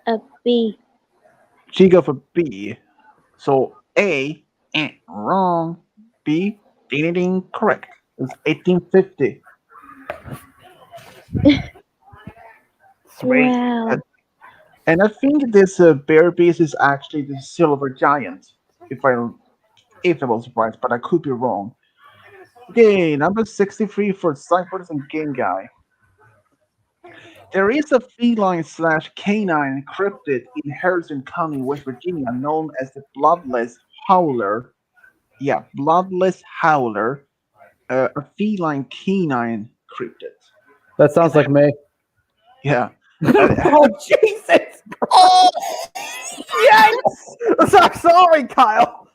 A. B.
She go for B. So A, wrong. B, ding ding ding, correct. It's 1850.
A. Sweet.
Wow.
And, and I think this bear beast is actually the silver giant, if I if I was right, but I could be wrong. Okay, number 63 for Cypress and Game Guy. There is a feline slash canine cryptid in Harrison County, West Virginia, known as the Bloodless Howler. Yeah, Bloodless Howler, a feline canine cryptid.
That
In
sounds like me.
yeah,
Oh Jesus!
Oh!
Yikes! Sorry, Kyle.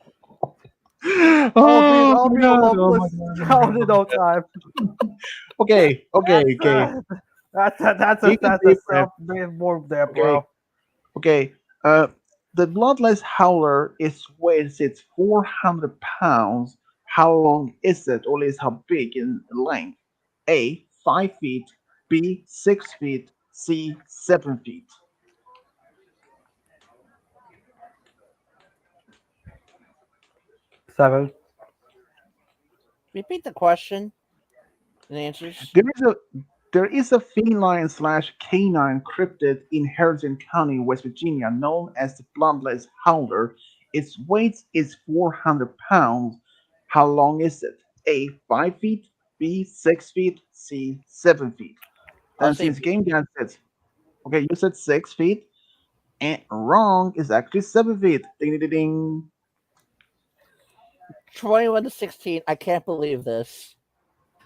I'll
my
be a
god! Oh my
loveless
god! Oh my
child
god!
in no time.
Okay, okay, okay. Dig it
That's a
deeper.
self-made move there,
Okay,
bro.
okay. Uh, the bloodless howler is weighs it's 400 pounds. How long is it, or at least how big in length? A 5 feet. B 6 feet. C 7 feet.
7.
Repeat the question and answers.
There is a there is a feline slash canine cryptid in Harrison County, West Virginia, known as the bloodless howler. Its weight is 400 pounds. How long is it? A 5 feet. B 6 feet. C 7 feet.
I'll
Then
say
since
B.
Game Guy said, okay, you said 6 feet, and wrong is actually 7 feet. Ding ding ding ding.
21 to 16. I can't believe this.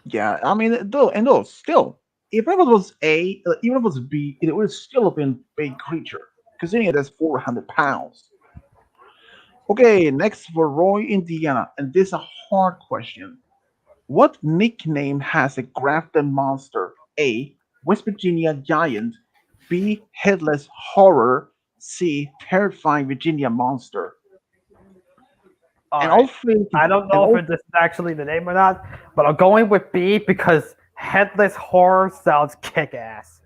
Yeah, I mean, though, still, if it was A, even if it was B, it would still have been big creature, considering it has 400 pounds. Okay, next for Roy, Indiana, and this is a hard question. What nickname has a Grafton Monster? A. West Virginia Giant. B. Headless Horror. C. Terrifying Virginia Monster.
All
And all
right.
three,
I don't
and
know
all
if this is actually the name or not, but I'm going with B because headless horror sounds kick-ass.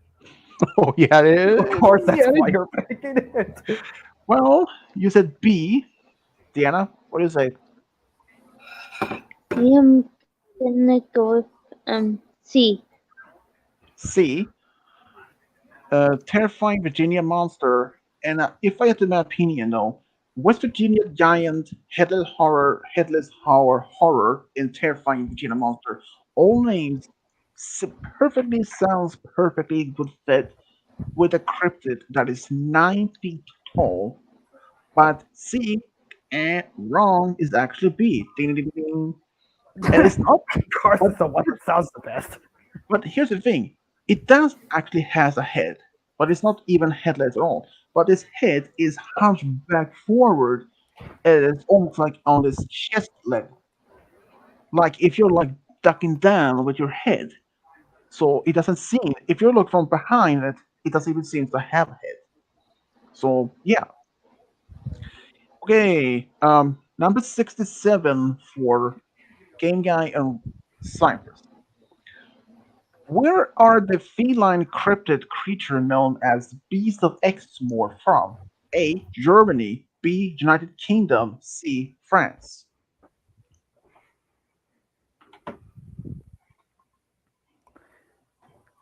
oh yeah,
Of course, that's
yeah.
why you're picking it.
Well, you said B, Diana. What do you say?
I am gonna go with C.
C. Terrifying Virginia monster. And if I had to my opinion, though, West Virginia giant, headless horror, and terrifying Virginia monster. All names perfectly sounds perfectly good fit with a cryptid that is 9 feet tall. But C, wrong is actually B. Ding ding ding. And it's not.
Of course,
But
it's the one that sounds the best.
but here's the thing: it does actually has a head, but it's not even headless at all. But its head is hunchback forward, and it's almost like on its chest level, like if you're like ducking down with your head. So it doesn't seem. If you look from behind it, it doesn't even seem to have a head. So yeah. Okay. Number 67 for Game Guy and Cypress. Where are the feline cryptid creature known as Beast of Exmoor from? A. Germany. B. United Kingdom. C. France.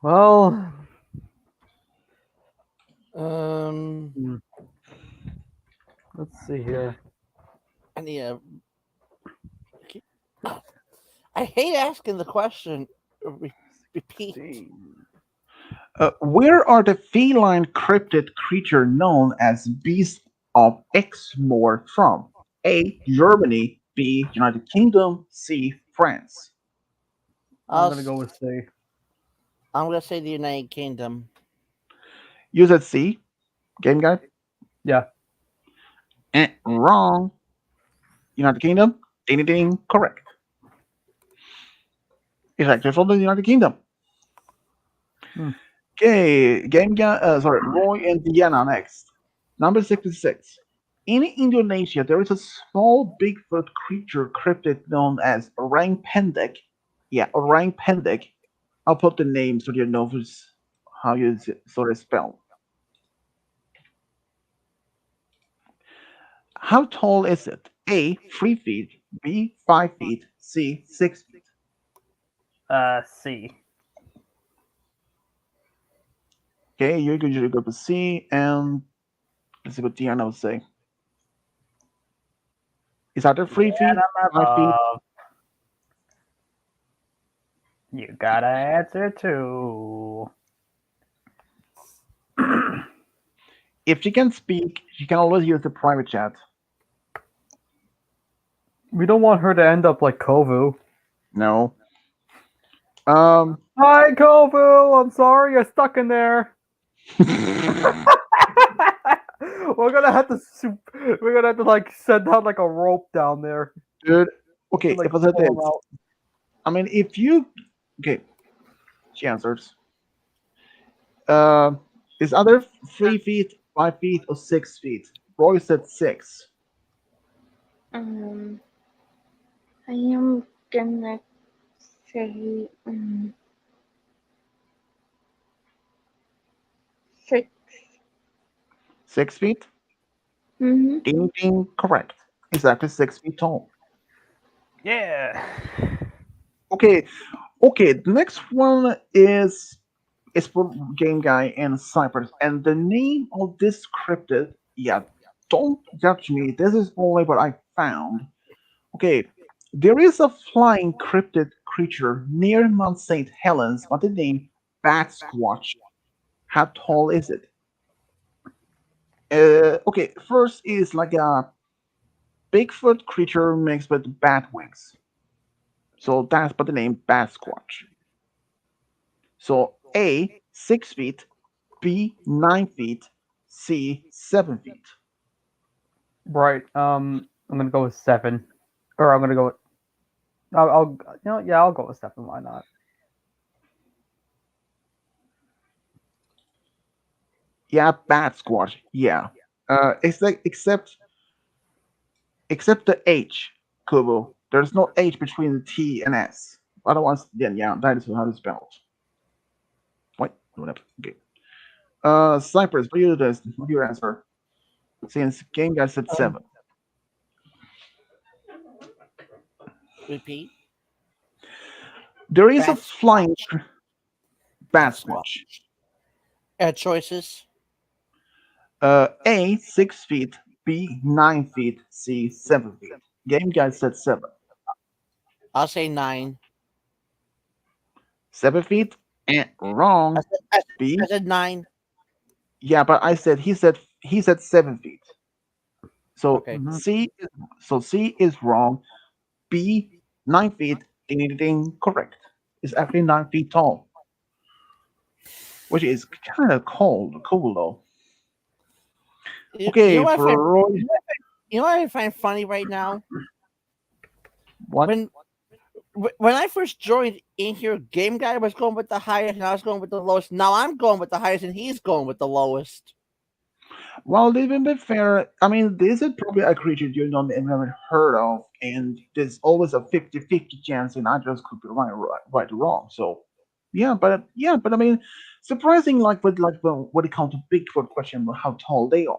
Well,
Um,
let's see here.
I need a. I hate asking the question. Repeat.
Where are the feline cryptid creature known as Beast of Exmoor from? A. Germany. B. United Kingdom. C. France.
I'm gonna go with C.
I'm gonna say the United Kingdom.
You said C. Game Guy?
Yeah.
Wrong. United Kingdom? Ding ding ding. Correct. It's actually from the United Kingdom.
Hmm.
Okay, Roy and Diana next. Number 66. In Indonesia, there is a small Bigfoot creature cryptid known as orang pendek. Yeah, orang pendek. I'll put the name so you know how you sort of spell. How tall is it? A. 3 feet. B. 5 feet. C. 6 feet.
C.
Okay, you can usually go to C, and let's see what Diana will say. Is either 3 feet,
And I'm
5 feet?
above. You gotta answer too.
If she can speak, she can always use the private chat.
We don't want her to end up like Kovu.
No.
Hi, Kovu. I'm sorry you're stuck in there. We're gonna have to. We're gonna have to like send out like a rope down there.
Dude, okay,
Like,
if I said
pull
this,
'em out.
I mean, if you, okay, she answers. Is either 3 feet, 5 feet, or 6 feet? Roy said 6.
I am gonna say 6.
6 feet?
Mm-hmm.
Ding ding, correct. Exactly 6 feet tall.
Yeah.
Okay, the next one is for Game Guy and Cypress, and the name of this cryptid, yeah, don't judge me, this is only what I found. Okay, there is a flying cryptid creature near Mount St. Helens by the name Bat Squatch. How tall is it? Okay, first is like a Bigfoot creature mixed with bat wings. So that's by the name Bat Squatch. So A, 6 feet, B, 9 feet, C, 7 feet.
Right. I'm gonna go with 7, or I'm gonna go with. I'll go with 7. Why not?
Yeah, Bat Squatch. Yeah. Except the H, Kubo. There's no H between the T and S. Otherwise, then yeah, that is how it's spelled. Wait, whatever. Okay. Cypress, what do you answer? Since Game Guy said 7.
Repeat.
There is a
Bat
flying Bat
Squatch.
Squatch.
Choices.
A, 6 feet, B 9 feet, C 7 feet. Game guy said 7.
I'll say 9.
7 feet?
I
Wrong.
said, I,
B.
I said 9.
Yeah, but he said 7 feet. So
Okay.
C is wrong. B 9 feet. Ding ding ding. Correct. It's actually 9 feet tall, which is kind of cool though.
You know
Okay,
what I find,
for Roy,
you know what I find funny right now?
what?
When I first joined in here, Game Guy was going with the highest, and I was going with the lowest. Now I'm going with the highest, and he's going with the lowest.
Well, to be fair, I mean, this is probably a creature you don't even heard of, and there's always a 50-50 chance, and I just could be right or wrong. So, but I mean, surprising, like with when it comes to Bigfoot question about how tall they are.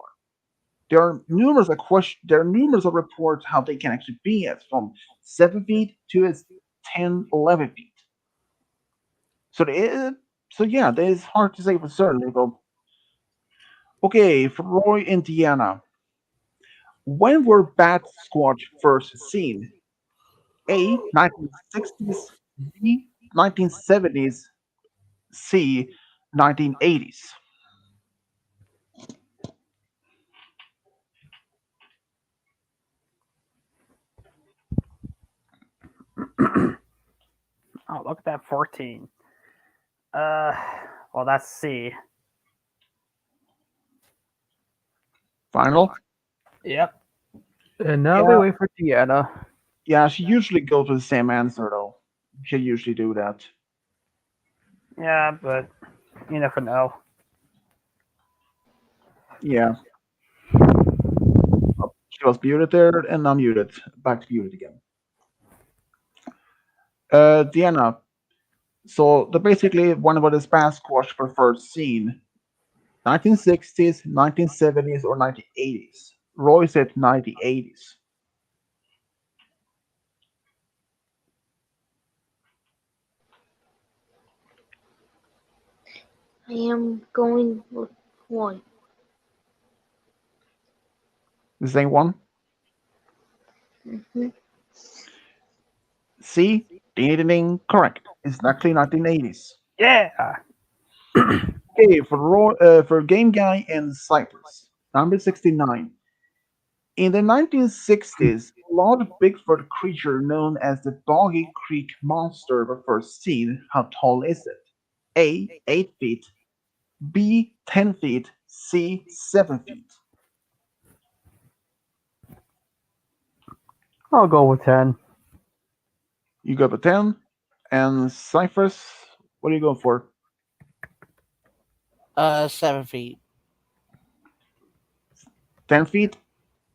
There are numerous of reports how they can actually be as from 7 feet to as 10, 11 feet. So that is hard to say for certain. But okay, for Roy, Indiana. When were bat Squatch first seen? A. 1960s. B. 1970s. C. 1980s.
Oh, look at that 14. Well, that's C.
Final.
Yep.
And now we
Yeah.
wait for Deanna.
Yeah, she usually goes with the same answer though. She usually do that.
Yeah, but you never know.
Yeah. She was muted there, and I'm muted. Back to muted again. Deanna. So the basically one of the Sasquatch preferred scene. 1960s, 1970s, or 1980s. Roy said 1980s.
I am going with 1.
The same one.
Mhm.
C. Ding ding ding. Correct. It's actually 1980s.
Yeah.
Okay, for Game Guy and Cypress. Number 69. In the 1960s, a large Bigfoot creature known as the Boggy Creek Monster was first seen. How tall is it? A. 8 feet. B. 10 feet. C. 7 feet.
I'll go with 10.
You go for 10. And Cypress, what are you going for?
7 feet.
10 feet?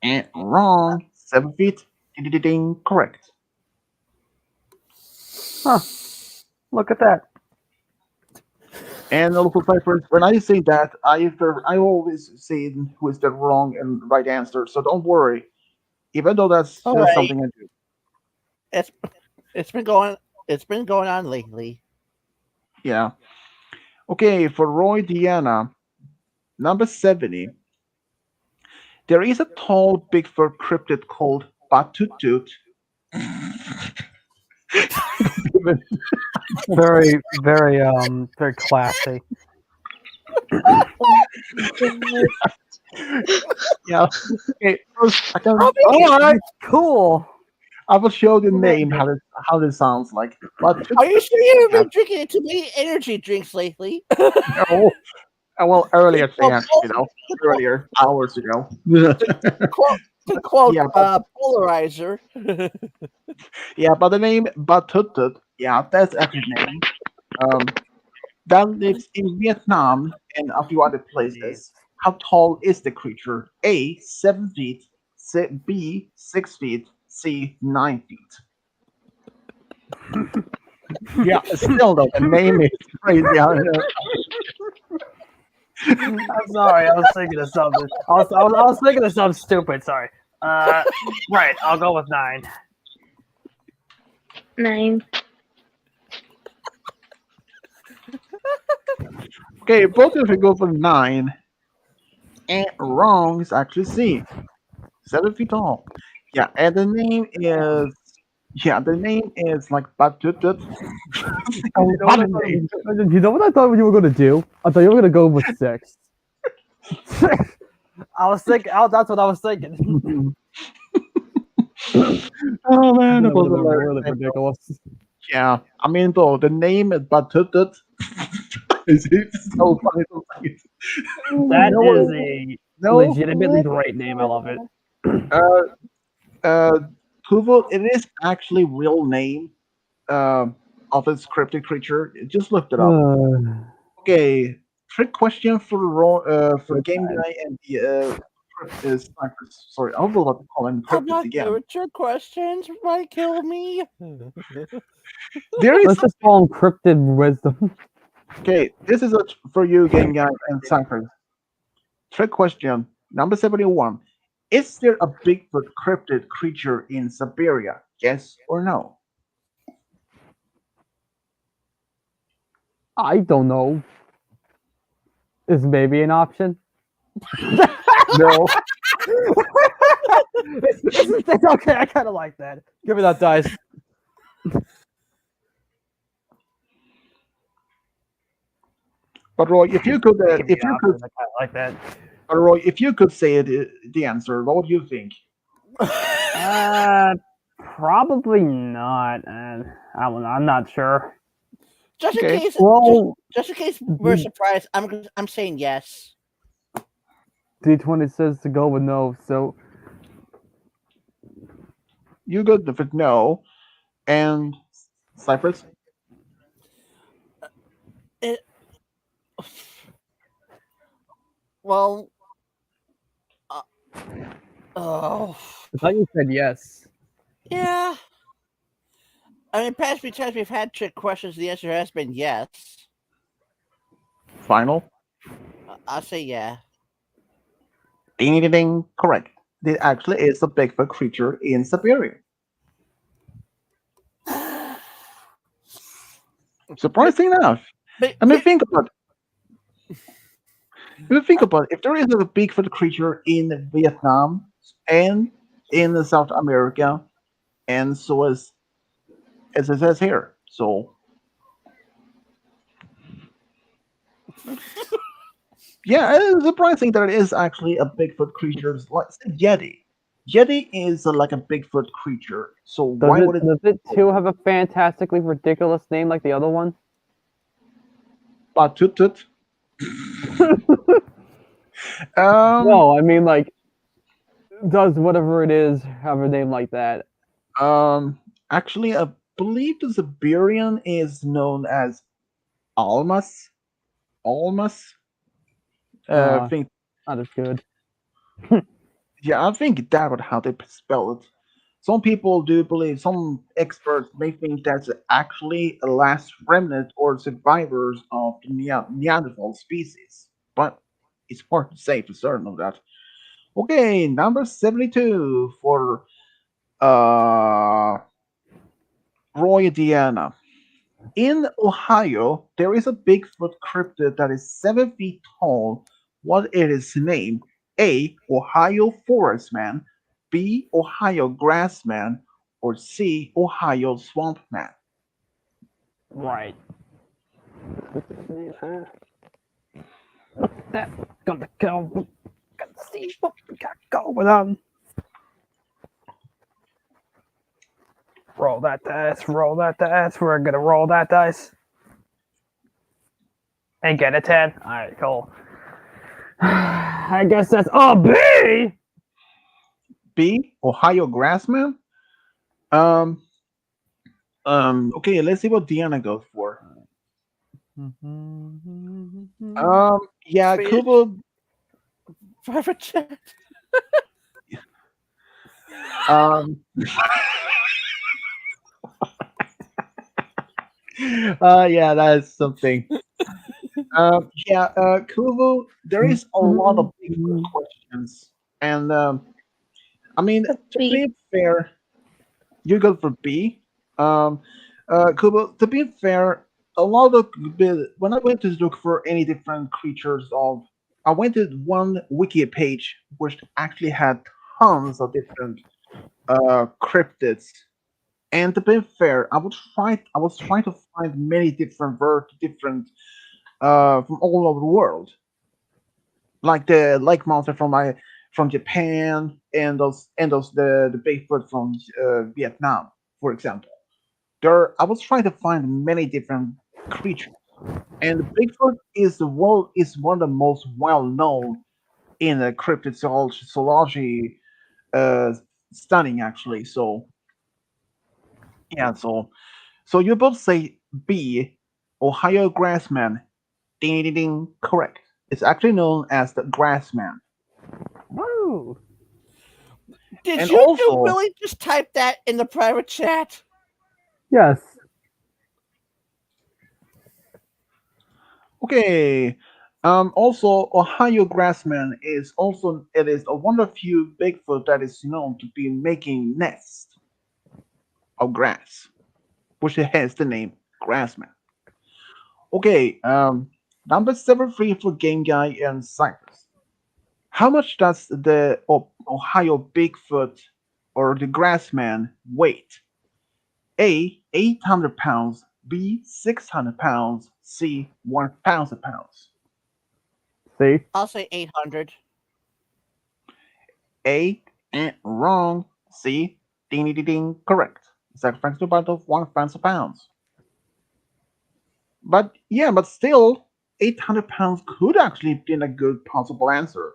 And wrong. 7 feet? Ding ding ding. Correct.
Huh. Look at that.
And also, Cypress, when I say that, I always say who is the wrong and right answer. So don't worry. Even though that's
All
just
right.
something I do.
It's it's been going it's been going on lately.
Yeah. Okay, for Roy Deanna, number 70. There is a tall Bigfoot cryptid called Batutut.
Very, very, very classy.
Yeah. Okay, first
All right, cool.
I will show the name how this sounds like. Batutut.
Are you sure you've been drinking too many energy drinks lately?
Oh, well, earlier
Well,
chance, earlier hours ago.
to quote
Yeah,
Polarizer.
Yeah, but the name Batutut, yeah, that's actually the name. That lives in Vietnam and a few other places. How tall is the creature? A. 7 feet. B. 6 feet. C. 9 feet. Yeah, still though, the name is crazy.
I'm sorry. I was thinking of something. I was thinking of something stupid. Sorry. Right. I'll go with 9.
9.
Okay, both of you go for 9. And wrong is actually C. 7 feet tall. Yeah, and the name is like Batutut.
Oh,
You know what I mean?
you know what I thought you were gonna do? I thought you were gonna go with 6.
I was thinking. Oh, that's what I was thinking.
Oh man, that
That would
was
have been
hilarious.
really ridiculous.
Yeah, I mean though the name is Batutut. It's so funny to say it.
That
No,
is a
no,
legitimately great name. I love it.
uh, uh, Kuvo, it is actually real name of this cryptid creature. Just looked it up. Okay, trick question for Game Guy and the snipers. Sorry, I was about to call them
I'm
cryptids
not
again.
good at your questions. Might kill me.
There is
Let's just call him Cryptid Wisdom.
okay. This is for you, Game Guy and snipers. Trick question number 71. Is there a Bigfoot cryptid creature in Siberia? Yes or no?
I don't know. Is maybe an option?
No.
It's okay. I kind of like that.
Give me that dice.
But Roy, if you could,
Give me an option. I kind of like that.
but Roy, if you could say the answer, what would you think?
Probably not. I'm not sure.
Just in
Okay.
case.
Well,
Just in case we're surprised, I'm saying yes.
D20 says to go with no, so
You go with no, and Cypress.
It. Well. Oh.
I thought you said yes.
Yeah. I mean, past few times we've had trick questions, the answer has been yes.
Final.
I'll say yeah.
Ding ding ding. Correct. It actually is a Bigfoot creature in Siberia. Surprising enough.
But,
I mean, think about it. If you think about it, if there is a Bigfoot creature in Vietnam and in South America, and so as it says here, so yeah, it is surprising that it is actually a Bigfoot creature. Like Yeti. Yeti is like a Bigfoot creature. So why would it?
Does it too have a fantastically ridiculous name like the other one?
Batutut.
No, I mean like does whatever it is have a name like that?
Actually, I believe the Siberian is known as Almas. Almas. I think
Not as good.
yeah, I think that would how they spell it. Some people do believe, some experts may think that's actually a last remnant or survivors of the Neanderthal species, but it's hard to say for certain of that. Okay, number 72 for uh, Roy Diana. In Ohio, there is a Bigfoot cryptid that is 7 feet tall. What is its name? A. Ohio Forest Man, B. Ohio Grass Man, or C. Ohio Swamp Man.
Right. That's gonna go. Gotta see what we got going on. Roll that dice. Roll that dice. We're gonna roll that dice. And get a 10. Alright, cool. I guess that's B!
B. Ohio Grass Man. Um. Okay, let's see what Deanna goes for. Yeah,
Sweet.
Kubo.
Private chat.
Um. Yeah, that is something. Yeah, Kubo, there is a lot of Bigfoot questions, and I mean, to be fair, you go for B. Kubo, to be fair, a lot of when I went to look for any different creatures of, I went to one wiki page which actually had tons of different cryptids. And to be fair, I was trying to find many different from all over the world, like the lake monster from Japan, and those the Bigfoot from Vietnam, for example. I was trying to find many different creatures, and Bigfoot is one of the most well known in the cryptid zoology uh, studying actually. So yeah, so you both say B, Ohio grassman. Ding ding ding, correct. It's actually known as the grassman.
Woo!
Did
And
you two
also,
really just type that in the private chat?
Yes.
okay, also Ohio grassman is one of the few Bigfoot that is known to be making nests of grass, which hence the name grassman. Okay, number 73 for Game Guy and Cypress. How much does the Ohio Bigfoot or the Grassman weigh? A. 800 pounds. B. 600 pounds. C. 1,000 pounds.
See?
I'll say 800.
A. Wrong. C. Ding ding ding ding. Correct. It's reference to about of 1,000 pounds. But yeah, but still, 800 pounds could actually be a good possible answer.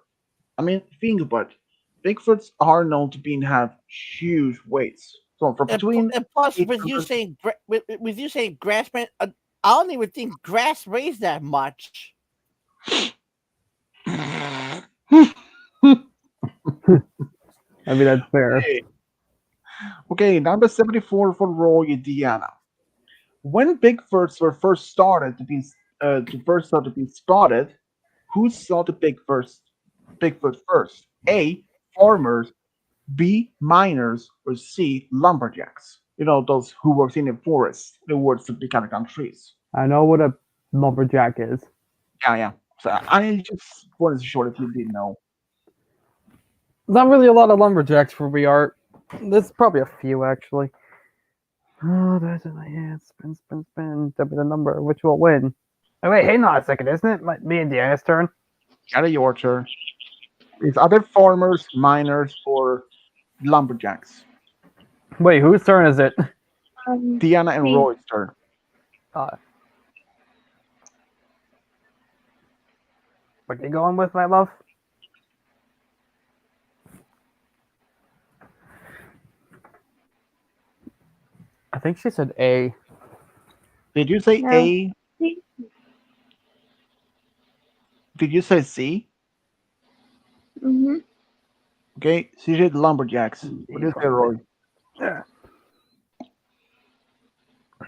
I mean, think about it. Bigfoots are known to be have huge weights. So for between
And plus, with you
800,
saying with you saying grass, man, I don't even think grass weighs that much.
I mean, that's fair.
okay, okay, number 74 for Roy Diana. When Bigfoots were first started to be spotted, who saw the Bigfoot first? A. Farmers, B. Miners, or C. Lumberjacks. You know those who works in the forest, the woods to be kind of trees.
I know what a lumberjack is.
Yeah, yeah. So I just wanted to show if you didn't know.
Not really a lot of lumberjacks where we are. There's probably a few actually. Oh, there's a yeah, spin, spin, spin. That'll be the number. Which will win?
Oh, wait, hang on a second. Isn't it me and Deanna's turn?
Out of your turn. It's other farmers, miners, or lumberjacks.
Wait, whose turn is it?
Diana and
Me.
Roy's turn.
What are you going with, my love?
I think she said A.
Did you say
No.
A? Did you say C?
Mm-hmm.
Okay, she said lumberjacks. What do you say, Roy?
Yeah.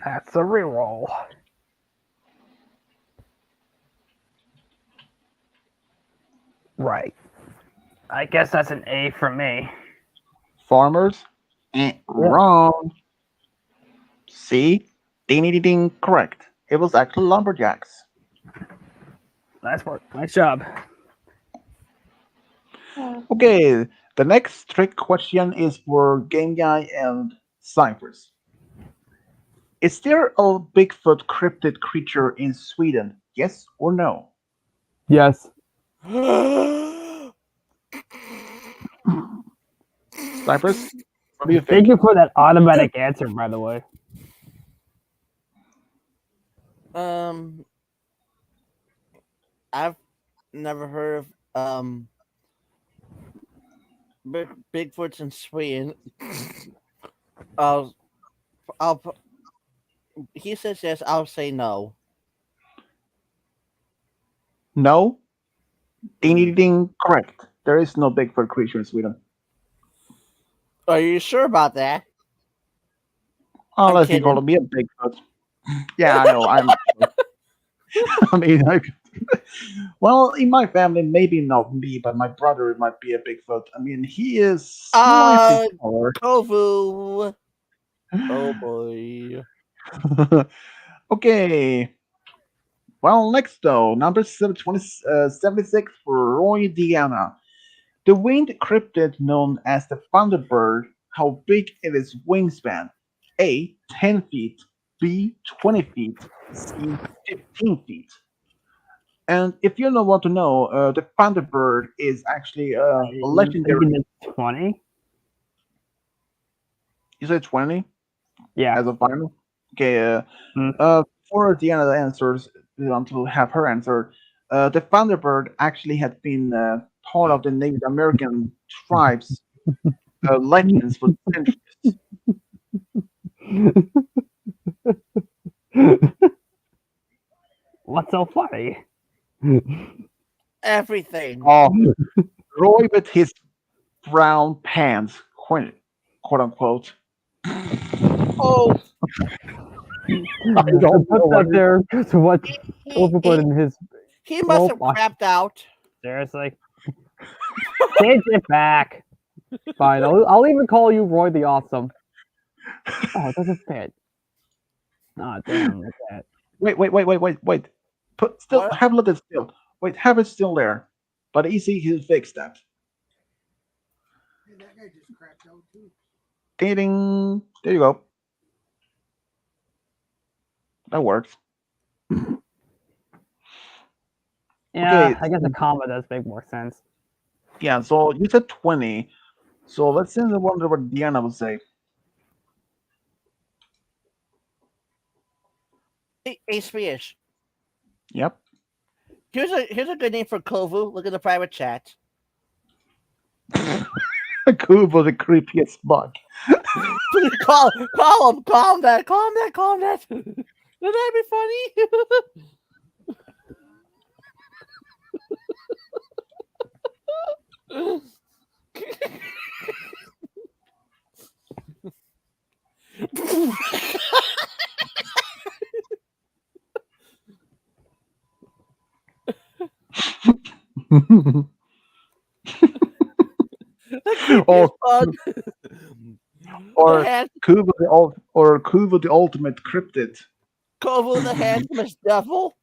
That's a reroll. Right. I guess that's an A for me.
Farmers? Wrong. C? Ding ding ding. Correct. It was actually lumberjacks.
Nice work. Nice job.
Okay, the next trick question is for Game Guy and Cypress. Is there a Bigfoot cryptid creature in Sweden? Yes or no?
Yes.
Cypress, what do you
Thank
think?
you for that automatic answer, by the way.
I've never heard of Bigfoots in Sweden. I'll, I'll. He says yes. I'll say no.
No? Ding ding ding. Correct. There is no Bigfoot creature in Sweden.
Are you sure about that?
Unless you
kidding.
call me a Bigfoot. Yeah, I know. I mean, well, in my family, maybe not me, but my brother might be a Bigfoot. I mean, he is slightly taller.
Tofu. Oh boy.
Okay. Well, next though, number 76 for Roy Diana. The winged cryptid known as the Thunderbird, how big is its wingspan? A. 10 feet, B. 20 feet, C. 15 feet. And if you don't want to know, the Thunderbird is actually a
You're thinking
legendary.
it's 20?
You said 20
Yeah.
as a final? Okay,
Hmm.
for the other answers, we want to have her answer. The Thunderbird actually had been part of the Native American tribes legends for centuries.
What's so funny?
Everything.
Oh, Roy with his brown pants, quote unquote.
Oh,
I don't know
Put
what
that there to what
he,
overput
he,
in his.
he must have
my-
crapped out.
Seriously? Kids it back.
Fine, I'll even call you Roy the Awesome. Oh, it doesn't fit.
Oh, damn, look at that.
Wait. Still
What?
have it still. Wait, have it still there. But easy to fix that.
Hey, that guy just crapped out too.
Ding ding. There you go. That works.
Yeah,
Okay.
I guess a comma does make more sense.
Yeah, so you said 20. So let's see the wonder what Diana would say.
Ace fish.
Yep.
Here's a good name for Kovu. Look at the private chat.
Kubo the creepiest bug.
call him. Calm that. Would that be funny?
or
Bug.
or
hand,
Kubo the ultimate cryptid.
Kovu the handsomest devil.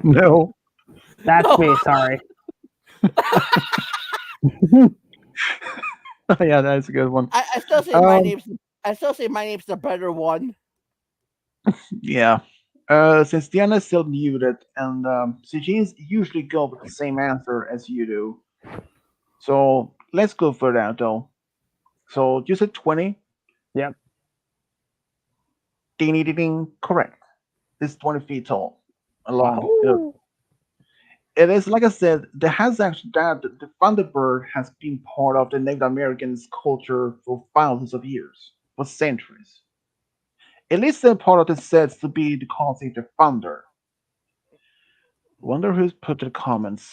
No.
That's
No.
me, sorry.
Yeah, that's a good one.
I still say my name's the better one.
Yeah. Since Diana's still muted, and Sujin's usually go with the same answer as you do. So let's go for that though. So you said 20?
Yep.
Ding ding ding. Correct. It's 20 feet tall. Along.
Oh.
It is like I said, there has actually that the Thunderbird has been part of the Native Americans' culture for thousands of years, for centuries. At least they're part of the sets to be the concept of thunder. Wonder who's put the comments.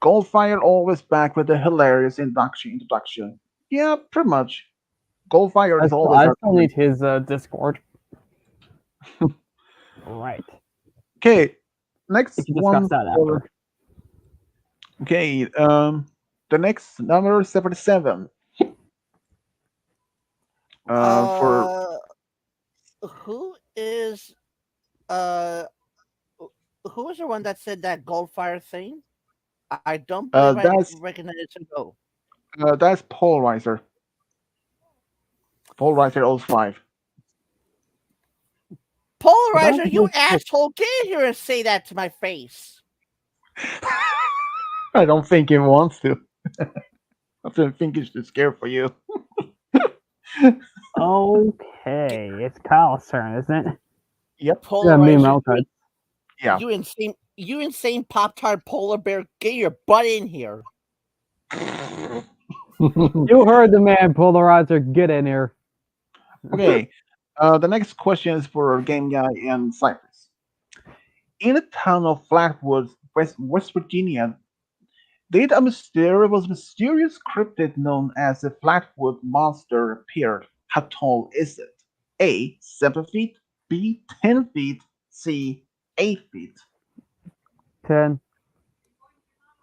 Goldfire always back with the hilarious introduction. Yeah, pretty much. Goldfire is always
I
our
still need his Discord.
Right.
Okay, next
We can
one.
discuss that after.
Okay, the next number 77. For
Who is who was the one that said that Goldfire thing? I don't believe I
that's
recognize it. No.
that's Polarizer. Polarizer 05.
Polarizer, you
Don't-
asshole! Get in here and say that to my face.
I don't think he wants to. I don't think he's too scared for you.
Okay, it's Kyle's turn, isn't it?
Yep.
Yeah, me and
Polarizer,
Malphite.
Yeah.
you insane Pop-Tart polar bear, get your butt in here.
You heard the man, Polarizer. Get in here.
Okay. The next question is for Game Guy and Cypress. In the town of Flatwoods, West Virginia, did a mysterious cryptid known as the Flatwood Monster appear? How tall is it? A. 7 feet. B. 10 feet. C. 8 feet.
10.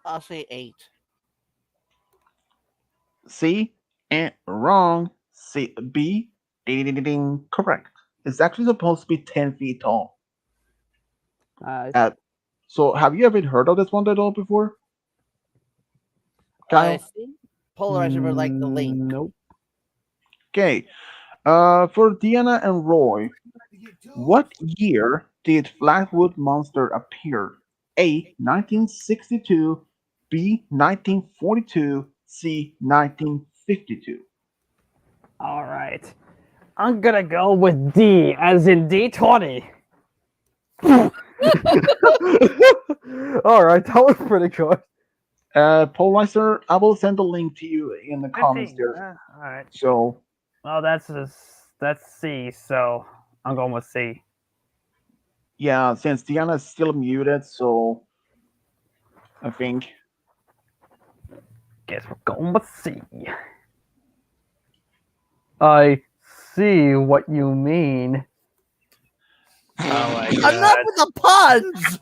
I'll say 8.
C. Wrong. C. B. Ding, ding, ding, ding. Correct. It's actually supposed to be 10 feet tall.
Uh,
At So, have you ever heard of this one at all before?
I
Kyle?
think polarizer were like the link.
Nope.
Okay. For Deanna and Roy, what year did Flatwood Monster appear? A. 1962, B. 1942, C. 1952.
All right. I'm gonna go with D, as in D20.
All right, that was pretty good.
Polarizer, I will send a link to you in the comments
15.
there.
All right.
So,
Well, that's C, so I'm going with C.
yeah, since Deanna is still muted, so I think.
Guess we're going with C.
I see what you mean.
Oh my
Enough
god.
with the puns.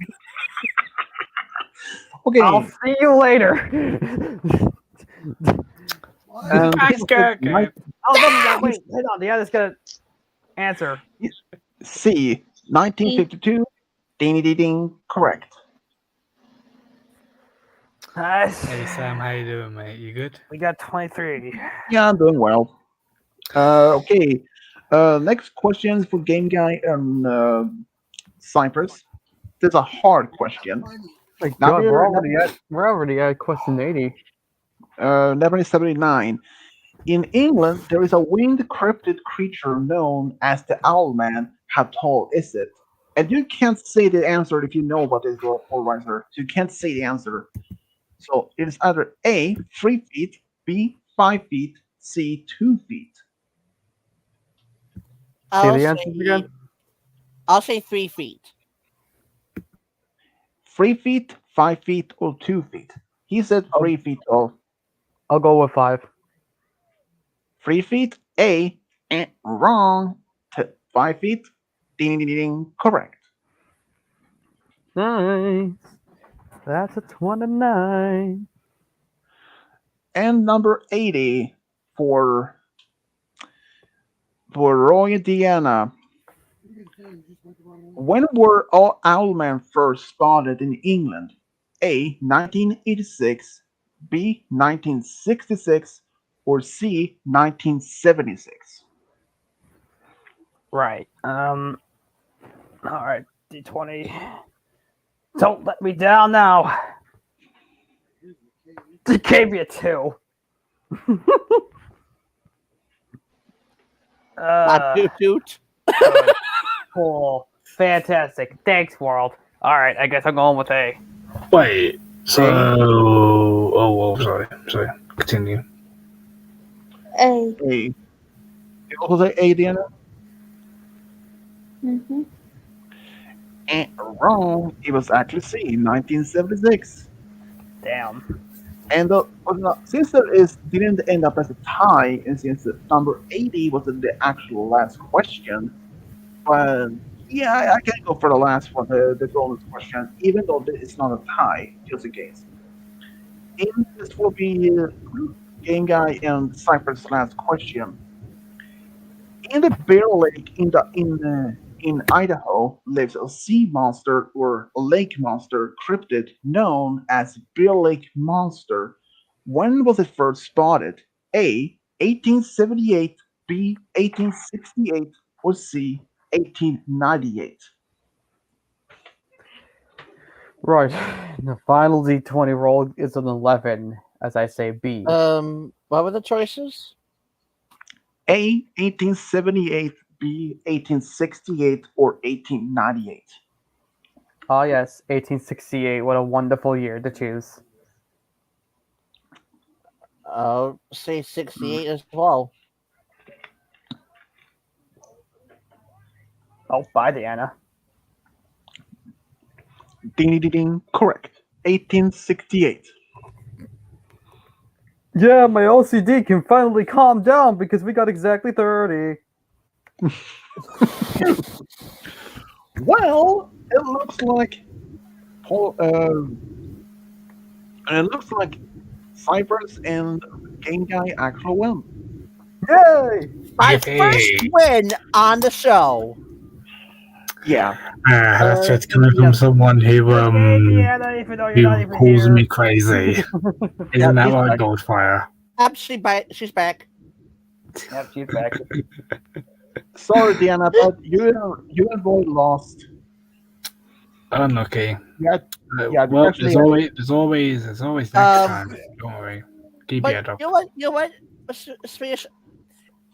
Okay.
I'll see you later.
and
Okay. Oh, no, wait, hold on. The other's gonna answer.
C. 1952. Ding ding ding. Correct.
Nice.
Hey Sam, how you doing, mate? You good?
We got 23.
Yeah, I'm doing well. Okay. Next question for Game Guy and Cypress. This is a hard question.
My
Now
God,
we're-
we're already at question 80.
1979. In England, there is a winged cryptid creature known as the Owlman. How tall is it? And you can't say the answer if you know what is your polarizer. So you can't say the answer. So it is either A, 3 feet, B, 5 feet, C, 2 feet.
I'll
the answers
say,
again?
I'll say 3 feet.
3 feet, 5 feet, or 2 feet? He said 3 feet tall.
I'll go with 5.
3 feet, A, wrong. 5 feet, ding ding ding ding, correct.
Nice. That's a 29.
And number 80 for Roy and Deanna. When were all owlmen first spotted in England? A. 1986, B. 1966, or C. 1976?
Right. All right. D20. Don't let me down now. They gave me a 2.
Toot toot.
Good. Cool. Fantastic. Thanks, world. All right. I guess I'm going with A.
Wait, so sorry. Continue.
A.
A. What was it, A, Deanna?
Mm-hmm.
Wrong. It was actually C. 1976.
Damn.
And since didn't end up as a tie, and since number 80 was the actual last question, but yeah, I can go for the last one, the bonus question, even though it's not a tie, just in case. And this will be Game Guy and Cypher's last question. In the Bear Lake in Idaho lives a sea monster or a lake monster cryptid known as Bear Lake Monster. When was it first spotted? A. 1878, B. 1868, or C. 1898?
Right. The final D20 roll is an 11, as I say B.
What were the choices?
A. 1878, B. 1868, or 1898?
Ah, yes, 1868. What a wonderful year to choose.
I'll say 68 as well.
Oh, bye, Deanna.
Ding ding ding ding. Correct. 1868.
Yeah, my OCD can finally calm down because we got exactly 30.
Well, it looks like Cypress and Game Guy actually win.
Yay!
My
Yay.
first win on the show.
Yeah.
That's just
And
coming from
yeah,
someone who
Okay, Deanna, even though you're not even
calls
here.
me crazy. Isn't that
he's
right,
back.
Goldfire?
She's back.
Yep, she's back.
Sorry, Diana, but you and Roy lost.
Unlucky.
Yeah, yeah. They
Well,
actually
there's always next time. Don't worry. Keep your
But
head up.
you know what, Swedish?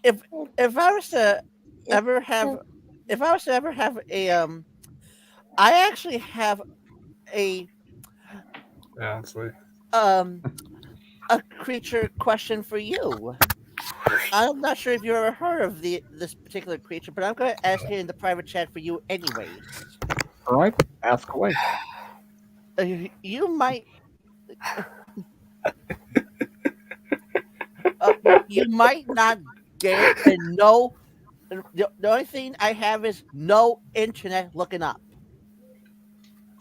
If if I was to ever have, if I was to ever have a I actually have a
Yeah, honestly.
um a creature question for you. I'm not sure if you ever heard of this particular creature, but I'm going to ask it in the private chat for you anyways.
all right. Ask away.
You might you might not get it, and no, the only thing I have is no internet looking up.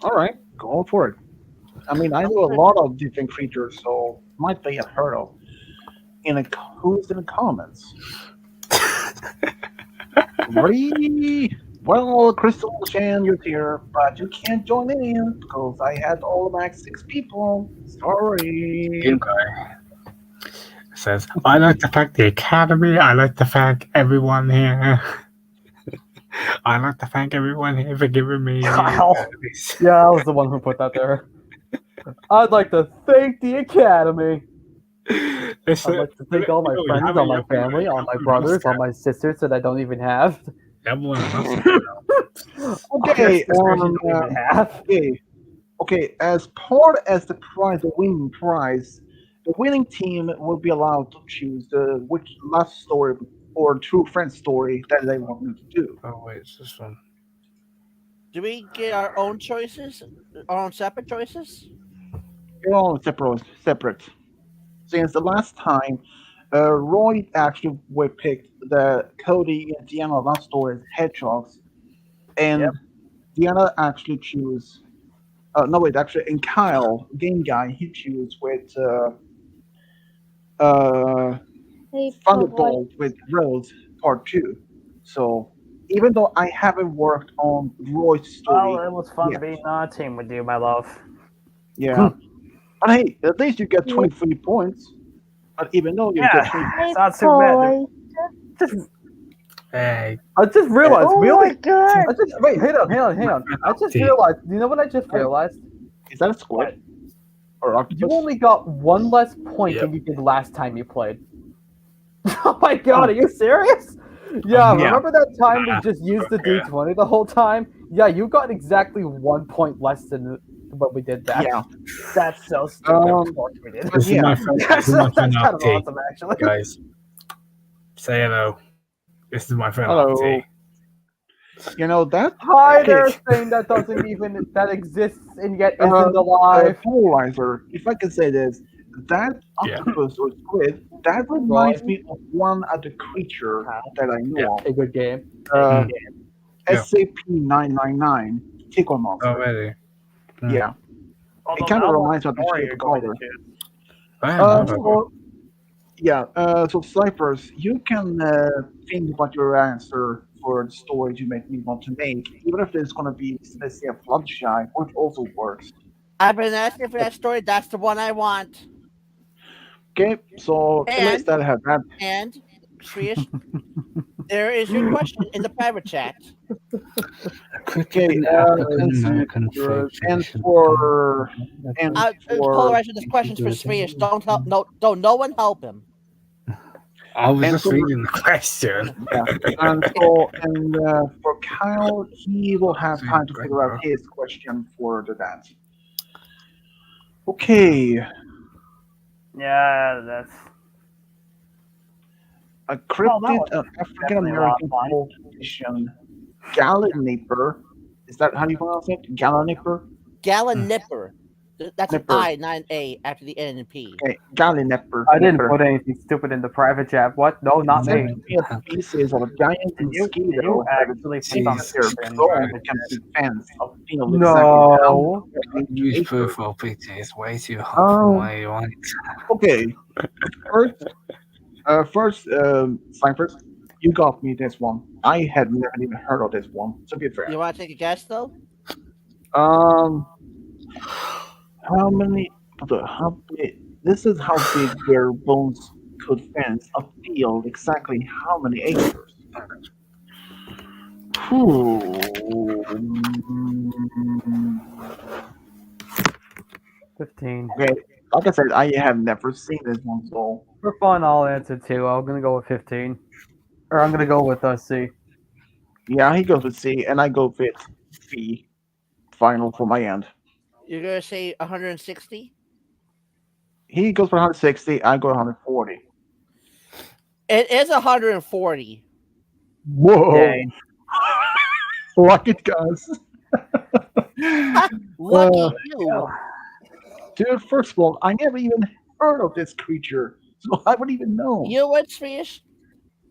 All right, go for it. I mean, I know a lot of different creatures, so might be unheard of. Who's in the comments? Ready? Well, Crystal Chan, you're here, but you can't join in because I had all max 6 people. Sorry.
You guy says, I like to thank the Academy. I like to thank everyone here. I like to thank everyone here for giving me.
Kyle. Yeah, I was the one who put that there. I'd like to thank the Academy. I'd like to thank all my friends, all my family, all my brothers, all my sisters that I don't even have.
Okay,
Have.
okay. As part as the prize, the winning prize, the winning team will be allowed to choose which love story or true friend story that they want me to do.
Oh wait, it's this one.
Do we get our own choices, our own separate choices?
They're all separate. Since the last time, Roy actually were picked the Cody and Deanna love story as hedgehogs, and
Yep.
Deanna actually choose. No wait, actually, and Kyle, game guy, he choose with Thunderbird with Rhode Part 2. So even though I haven't worked on Roy's story,
Well, it was fun
yet,
being on a team with you, my love.
yeah. But hey, at least you get 23 points. But even though you get 20,
It's not too bad.
Hey,
I just realized
Oh
we
my
only.
god!
Wait, hang on. I just realized. You know what I just realized?
is that a squid? Or octopus?
You only got one less point than you did last time you played. Oh my god, are you serious? Yeah,
Yeah.
remember that time we just used the D20 the whole time? Yeah, you got exactly 1 point less than what we did that.
Yeah.
That's so stupid. Of course we did.
this is
Yeah.
my friend.
That's,
This is my
that's
friend
kind of
Artie.
awesome, actually.
Guys, say hello. This is my friend
Hello.
Artie.
You know that?
Hi
Okay.
there, thing that doesn't even that exists and yet isn't alive.
Polarizer, if I can say this, that
Yeah.
octopus or squid, that reminds me of one other creature that I know
A good game.
of.
Yeah.
SCP-999, Tickle Monster.
Oh, really?
Yeah.
Although
It kind of
now
reminds me of the
what you're going
Chupacabra.
to choose.
So Cyphers, you can think about your answer for the stories you may want to make, even if it's going to be, let's say, a flood shy, which also works.
I've been asking for that story. That's the one I want.
Okay, so let's that have that.
And Shriyash, there is your question in the private chat.
Okay,
American
and for
Polarizing this question's for Shriyash. Don't help. No one help him.
I was
and
just
for-
reading the question.
Yeah, and for Kyle, he will have time to figure out his question for the dance. Okay,
Yeah, that's
a
that
cryptid
was
African American
fun.
politician, Gallinipper. Is that how you pronounce it? Gallinipper?
Gallon Nipper. That's an
Nipper.
I, not an A, after the N and P.
Okay, Gallinipper.
I didn't put anything stupid in the private chat. What? No, not
Said
me.
to be a species of a giant mosquito
you
that
actually
seems
put
their
something in
drone
private
that can
chat.
defend of being
No.
Use
exactly
profile picture is way too hot for my want.
Okay. First, Cyphers, You got me this one. I had never even heard of this one. To be fair.
You want to take a guess though?
Um, how many? How big? This is how big their bones could fence a field. Exactly how many acres? Whew.
15.
Okay, like I said, I have never seen this one, so
For fun, I'll answer 2. I'm gonna go with 15. Or I'm gonna go with C.
yeah, he goes with C, and I go with B. Final for my end.
You're gonna say 160?
He goes for 160. I go 140.
It is 140.
Whoa!
Dang.
Lucky guys.
Lucky you.
Dude, first of all, I never even heard of this creature, so I wouldn't even know.
You know what's fish?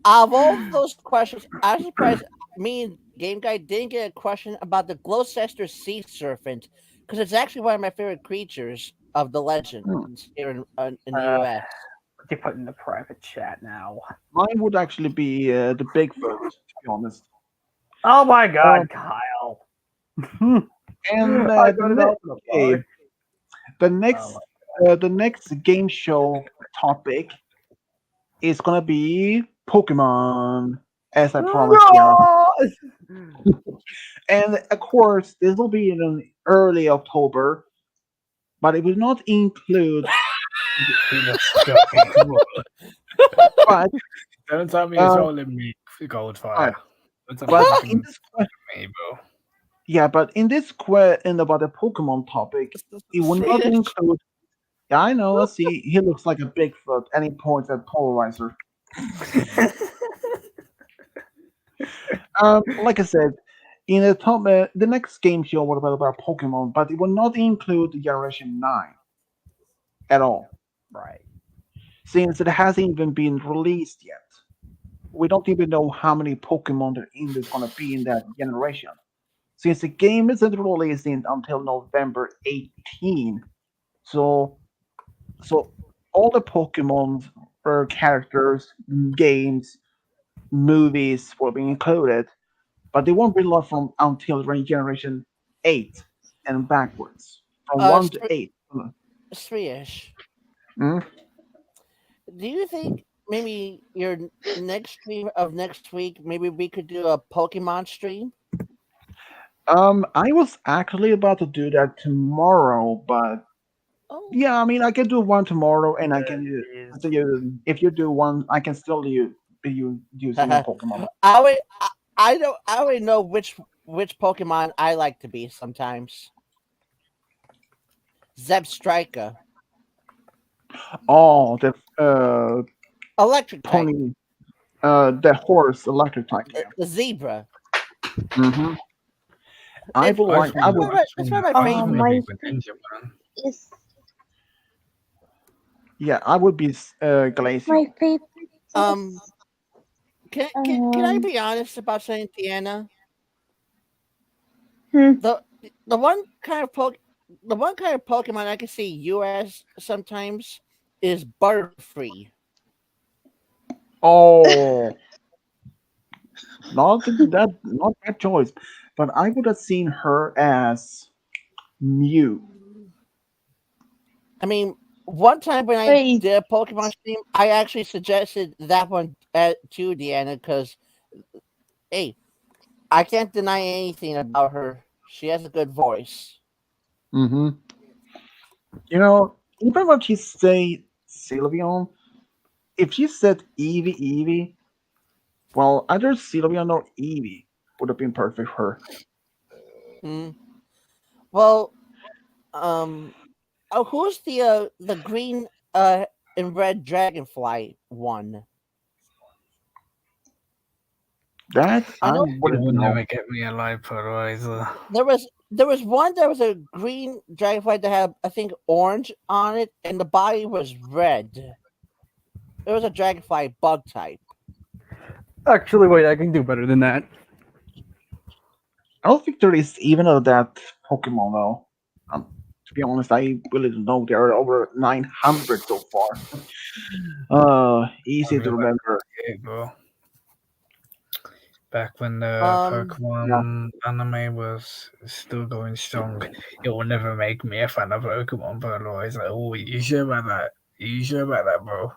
Of all those questions, I'm surprised me and Game Guy didn't get a question about the Gloucester sea serpent because it's actually one of my favorite creatures of the legends here in the U.S.
What you put in the private chat now?
Mine would actually be the Bigfoot, to be honest.
Oh my God, Kyle!
And
I got it out.
okay, the next game show topic is gonna be Pokemon, as I promised. And of course, this will be in early October, but it will not include. But
Don't tell me it's all in me, Goldfire. Don't tell me
but
it's
in this
me, bro.
yeah, but in this in about the Pokemon topic, it will not include. Yeah, I know. Let's see. He looks like a Bigfoot, and he points at Polarizer. Like I said, in the top, the next game show will be about Pokemon, but it will not include the Generation 9 at all,
Right.
since it hasn't even been released yet. We don't even know how many Pokemon there is going to be in that generation, since the game isn't releasing until November 18. So all the Pokemon characters, games, movies will be included, but they won't be launched from until Generation 8 and backwards, from 1 to 8.
Swish.
Hmm?
Do you think maybe your next stream of next week, maybe we could do a Pokemon stream?
I was actually about to do that tomorrow, but
Oh,
yeah, I mean, I can do one tomorrow, and I can
Is-
if you do one, I can still be using a Pokemon.
I already know which Pokemon I like to be sometimes. Zebstrika.
Oh, the
Electric type.
pony, the horse, electric type. Yeah.
The zebra.
Mm-hmm. I
It's-
would like. I would.
It's one of my favorites.
Is
Yeah, I would be Glacier.
my favorite.
Can I
Um,
be honest about saying Tiana?
Hmm.
The one kind of Pokemon I can see you as sometimes is Butterfree.
Oh, not that choice, but I would have seen her as Mew.
I mean, one time when I
Wait.
did a Pokemon stream, I actually suggested that one to Deanna because, hey, I can't deny anything about her. She has a good voice.
Mm-hmm. You know, even when she say Sylveon, if she said Eevee, well, either Sylveon or Eevee would have been perfect for her.
Hmm. Well, who's the green and red dragonfly one?
That
I
I
know
You
wouldn't
will
know.
never get me a live polarizer.
there was one that was a green dragonfly that had I think orange on it, and the body was red. It was a dragonfly bug type.
Actually, wait, I can do better than that.
I don't think there is even of that Pokemon though. To be honest, I really don't know. There are over 900 so far. Easy to remember.
Hey, bro. Back when the Pokemon anime was still going strong, it will never make me a fan of Pokemon, but I'm always like, oh, you sure about that? You sure about that, bro?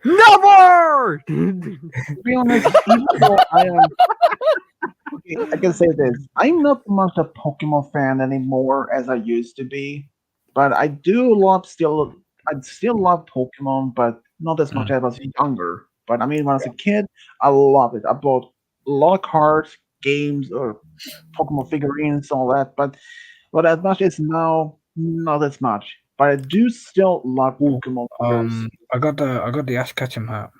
Never.
To be honest, even though I am, okay, I can say this: I'm not much a Pokemon fan anymore as I used to be, but I do love still. I still love Pokemon, but not as much as I was younger. But I mean, when I was a kid, I love it. I bought a lot of cards, games, or Pokemon figurines, all that. But as much as now, not as much. But I do still love
Ooh,
Pokemon figures.
I got the Ash Ketchum hat.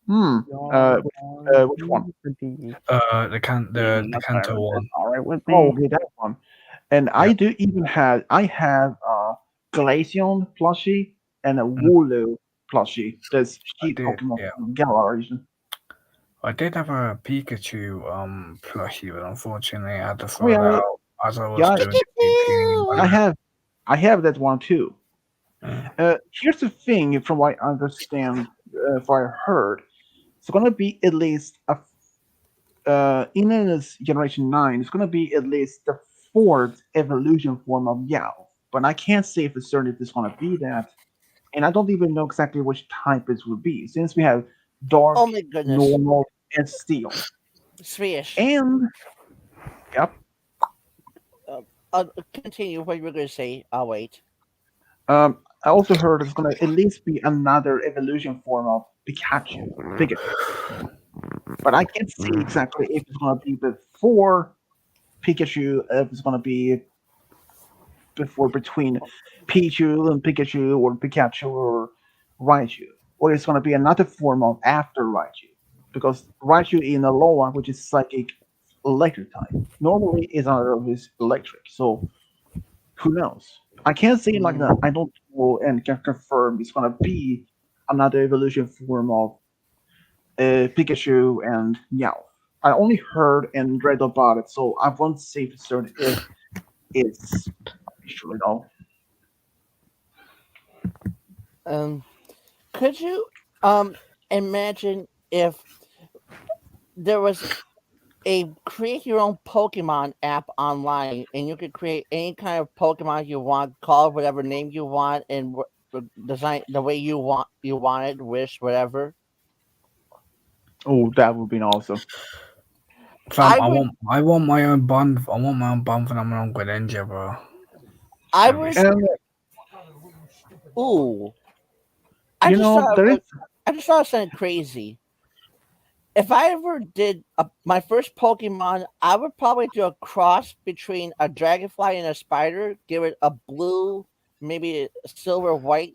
Which one?
The Kanto one.
All right with
Oh,
me.
okay, that one. And
Yeah.
I have a Glaceon plushie and a Wooloo plushie. There's cheap
did,
Pokemon
yeah.
Gallery.
I did have a Pikachu plushie, but unfortunately I had to
Oh
throw
yeah,
that out as I was
yeah,
doing the
I have that one too.
Yeah.
Here's the thing, from what I understand, if I heard, it's gonna be at least in this generation 9, it's gonna be at least the fourth evolution form of Yao. But I can't say for certain if it's gonna be that, and I don't even know exactly which type it will be, since we have dark,
Oh my goodness.
normal, and steel.
Swedish.
And yep,
Continue what you were going to say. I'll wait.
I also heard it's gonna at least be another evolution form of Pikachu. But I can't say exactly if it's gonna be before Pikachu, if it's gonna be between Pichu and Pikachu, or Pikachu or Raichu, or it's gonna be another form of after Raichu, because Raichu in Alola, which is psychic electric type, normally is another of his electric. So who knows? I can't say it like that. I don't know and can confirm it's gonna be another evolution form of Pikachu and Meow. I only heard and read about it, so I won't say for certain if it's official at all.
Could you imagine if there was a create your own Pokemon app online, and you could create any kind of Pokemon you want, call it whatever name you want, and design the way you want it, wish, whatever.
Oh, that would be awesome.
Fam,
I would,
I want my own bond. I want my own bond phenomenon with Greninja, bro.
I
That'd be
would.
sick.
And
Ooh, I
you
just
know,
thought
there
of,
is.
I just thought of something crazy. If I ever did my first Pokemon, I would probably do a cross between a dragonfly and a spider, give it a blue, maybe a silver white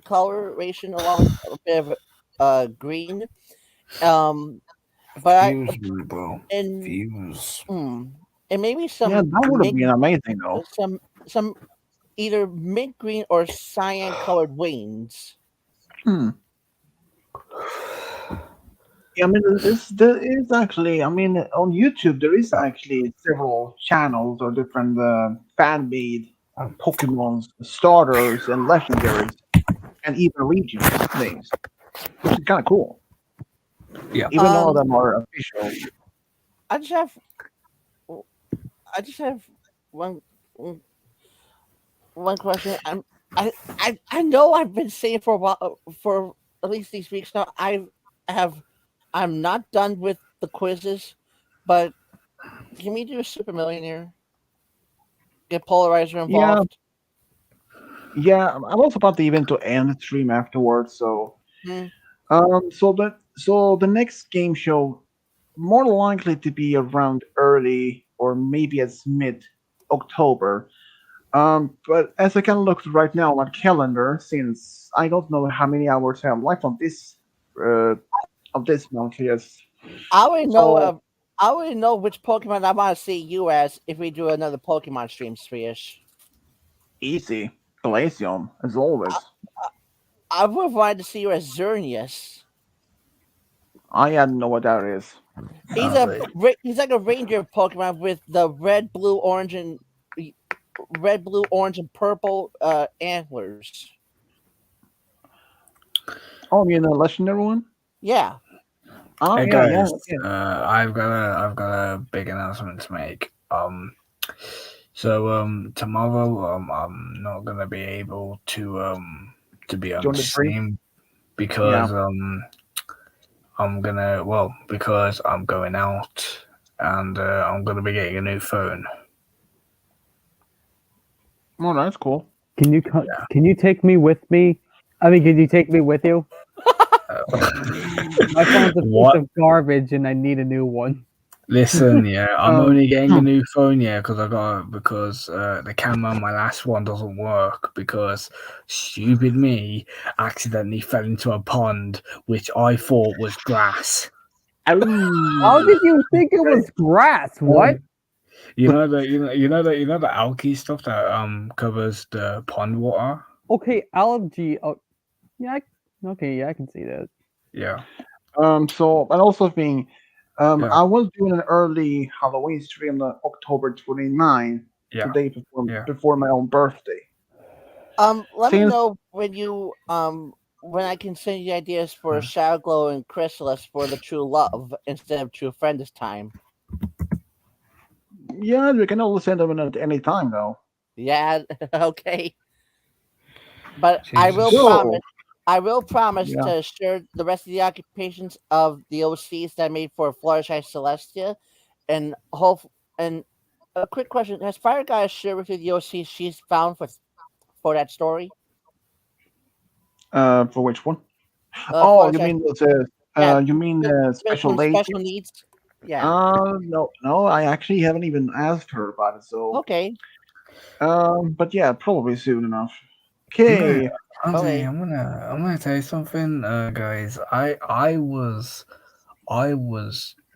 coloration, along with a bit of green. Um, but I
Fuse me, bro.
and
Fuse.
and maybe
Yeah,
some
that would have been amazing, though.
some either mint green or cyan colored wings.
Hmm. Yeah, I mean, there is actually. I mean, on YouTube there is actually several channels or different fan-made Pokemon starters and legendaries, and even region names, which is kind of cool.
Yeah.
Even none of them are official.
I just have I just have one one question. I know I've been saying for a while, for at least these weeks now. Have I'm not done with the quizzes, but can we do a super millionaire? Get polarizer
Yeah,
involved.
yeah. I'm also about to even to end the stream afterwards. So,
Hmm.
so the next game show more likely to be around early or maybe as mid October. But as I can look right now on my calendar, since I don't know how many hours I have left uh, of this month, yes.
I already know.
So
I already know which Pokemon I want to see you as if we do another Pokemon stream, Swish.
easy, Glaceon as always.
I would have wanted to see you as Xerneas.
I don't know what that is.
He's like a ranger Pokemon with the red, blue, orange, and purple antlers.
Oh, you know, legendary one.
Yeah.
Oh
Hey
yeah,
guys,
yeah.
I've got a big announcement to make. Tomorrow I'm not gonna be able to be on
Join
the
the stream.
stream
Yeah.
because because I'm going out and I'm gonna be getting a new phone.
Oh, that's cool.
Can you can you take me with me? I mean, can you take me with you? My phone's a piece
What?
of garbage, and I need a new one.
Listen, yeah, I'm
Um,
only getting a new phone, yeah, because the camera on my last one doesn't work because stupid me accidentally fell into a pond which I thought was grass.
How
oh,
did you think it was grass? What?
You know the algae stuff that covers the pond water.
Okay, allergy. Oh, yeah. Okay, yeah, I can see that.
Yeah,
so and also thing,
yeah,
I was doing an early Halloween stream on October 29th,
yeah,
the day before
yeah.
before my own birthday.
Let me
Since
know when I can send you ideas for Shadow Glow and Chrysalis for the True Love instead of True Friend this time.
yeah, we can always send them in at any time though.
Yeah, okay. But
Jesus.
I will promise
Yeah.
to share the rest of the occupations of the OCs that I made for Fluttershy Celestia, and and a quick question: has Fire Guy shared with you the OCs she's found for that story?
For which one? Oh, you
Fluttershy,
mean
yeah,
you mean special
with
lady?
special needs. Yeah.
No, no, I actually haven't even asked her about it. So,
Okay.
but yeah, probably soon enough.
I'm
Okay.
Okay.
I'm gonna tell you something, guys. I was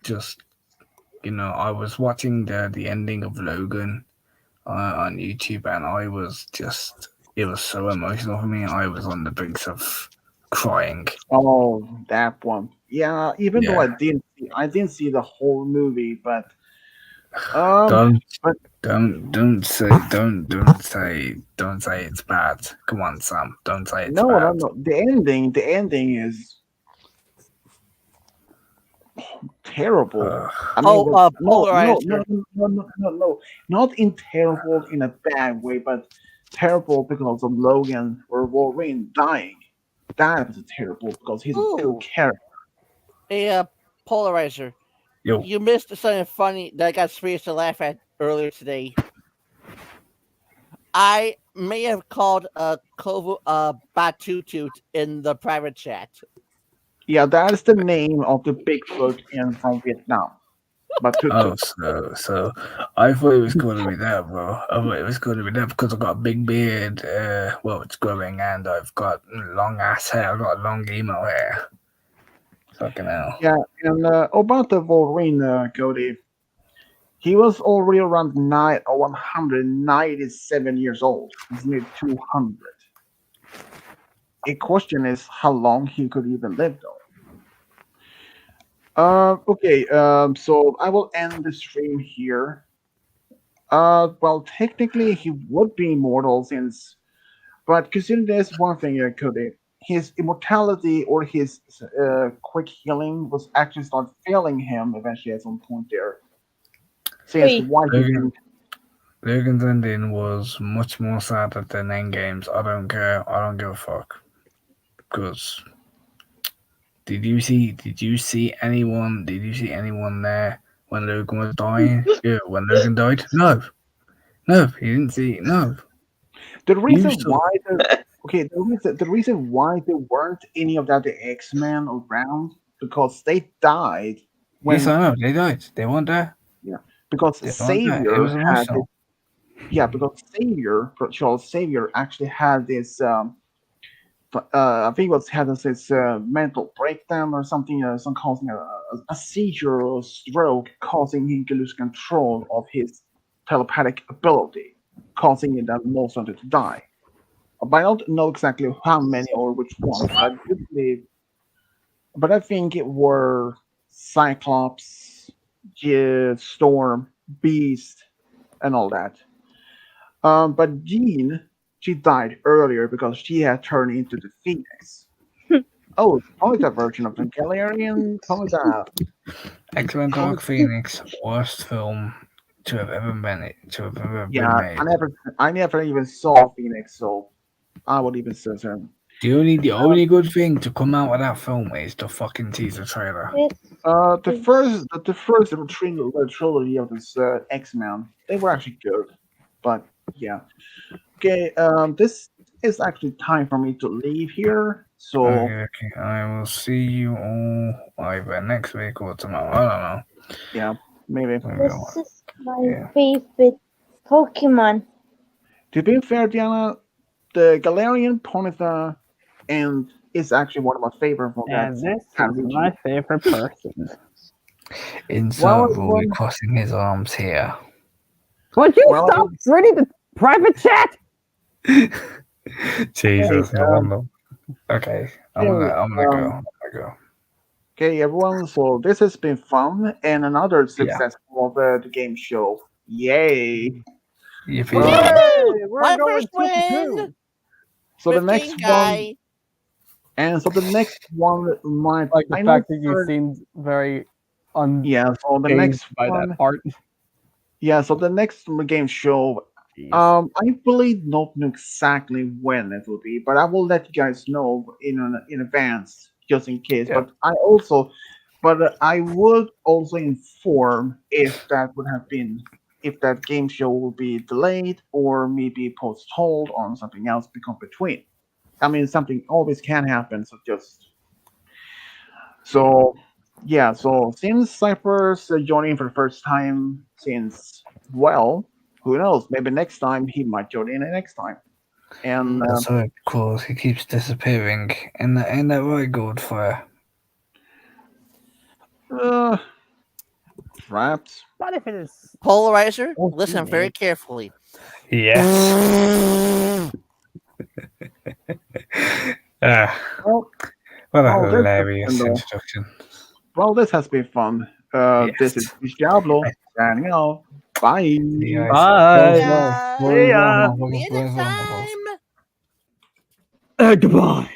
just I was watching the ending of Logan on YouTube, and it was so emotional for me. I was on the brink of crying.
Oh, that one. Yeah, even though
Yeah,
I didn't see the whole movie, but um,
don't
but
don't say it's bad. Come on, Sam, don't say it's
no, no,
bad.
no. The ending is terrible.
Uh,
I mean, no, no, no,
Polarizer.
no, no, no, no, no, not in terrible in a bad way, but terrible because of Logan or Wolverine dying. That was terrible because he's a good
Ooh,
character.
a polarizer.
yo,
You missed something funny that I got serious to laugh at earlier today. I may have called Kovu Batutut in the private chat.
Yeah, that is the name of the Bigfoot in from Vietnam. But
oh,
Tutu.
so I thought it was going to be that, bro. I thought it was going to be that because I got a big beard. Well, it's growing, and I've got long ass hair. I've got long emo hair. Fucking hell.
Yeah, and about the Wolverine, Cody, he was already around 197 years old. He's near 200. A question is how long he could even live, though. Okay, so I will end the stream here. Well, technically he would be immortal since, but consider this one thing, Cody. His immortality or his quick healing was actually start failing him eventually at some point there. Since
Wait.
why he didn't.
Logan's ending was much more sadder than Endgame's. I don't care. I don't give a fuck. Because did you see anyone? Did you see anyone there when Logan was dying? Yeah, when Logan died? No, no, he didn't see. No,
The
you
reason
saw.
why the reason why there weren't any of that the X-Men around because they died
Yes,
when
I know. They died. They weren't there.
yeah because
They weren't there. It was emotional.
Because Charles Xavier actually had this I think it was had this mental breakdown or something, some causing a seizure or stroke, causing him to lose control of his telepathic ability, causing him that most wanted to die. But I don't know exactly how many or which ones, but I do believe, but I think it were Cyclops, Storm, Beast, and all that. But Jean, she died earlier because she had turned into the Phoenix. Oh, Ponyta version of the Galarian Ponyta.
X-Men Dark Phoenix, worst film to have ever been
Yeah,
made.
I never even saw Phoenix, so I would even say so.
The only good thing to come out of that film is the fucking teaser trailer.
It's
The first trilogy of this X-Men, they were actually good, but yeah. Okay, this is actually time for me to leave here. So
Okay. I will see you all either next week or tomorrow. I don't know.
yeah, maybe.
this is my
Yeah.
favorite Pokemon.
To be fair, Diana, the Galarian Ponyta and is actually one of my favorite from that
And this
kind
is
of region.
my favorite person.
Insert
Well,
Roy
well-
crossing his arms here.
Would you
Well,
stop reading the private chat?
Jesus,
Hey,
no wonder. Okay, I'm gonna go.
um, Okay, everyone. So this has been fun and another success of the game show. Yay!
Yippee.
Hooray! We're
My
going
first
2-2.
win.
So the
15
next one,
guy.
and so the next one might
Like the
I know
fact that you
for-
seemed very unfazed
yeah. So the next
by
one,
that part.
yeah. So the next game show,
Jeez.
I believe not know exactly when it will be, but I will let you guys know in advance just in case.
Yeah.
But I would also inform if that would have been if that game show will be delayed or maybe postponed on something else become between. I mean, something always can happen. So yeah. So since Cypher's joining for the first time since who knows? Maybe next time he might join in next time. And
That's right, course. He keeps disappearing. Ain't that right, Godfire?
perhaps
What if it is?
Polarizer,
Oh,
listen very carefully.
Yes. Ah,
well,
what a
Oh, there's
hilarious
something, though.
introduction.
well, this has been fun. This is
Yes.
Diablo signing out. Bye.
See you guys.
Bye.
Yeah.
See ya.
See you next time.
Goodbye.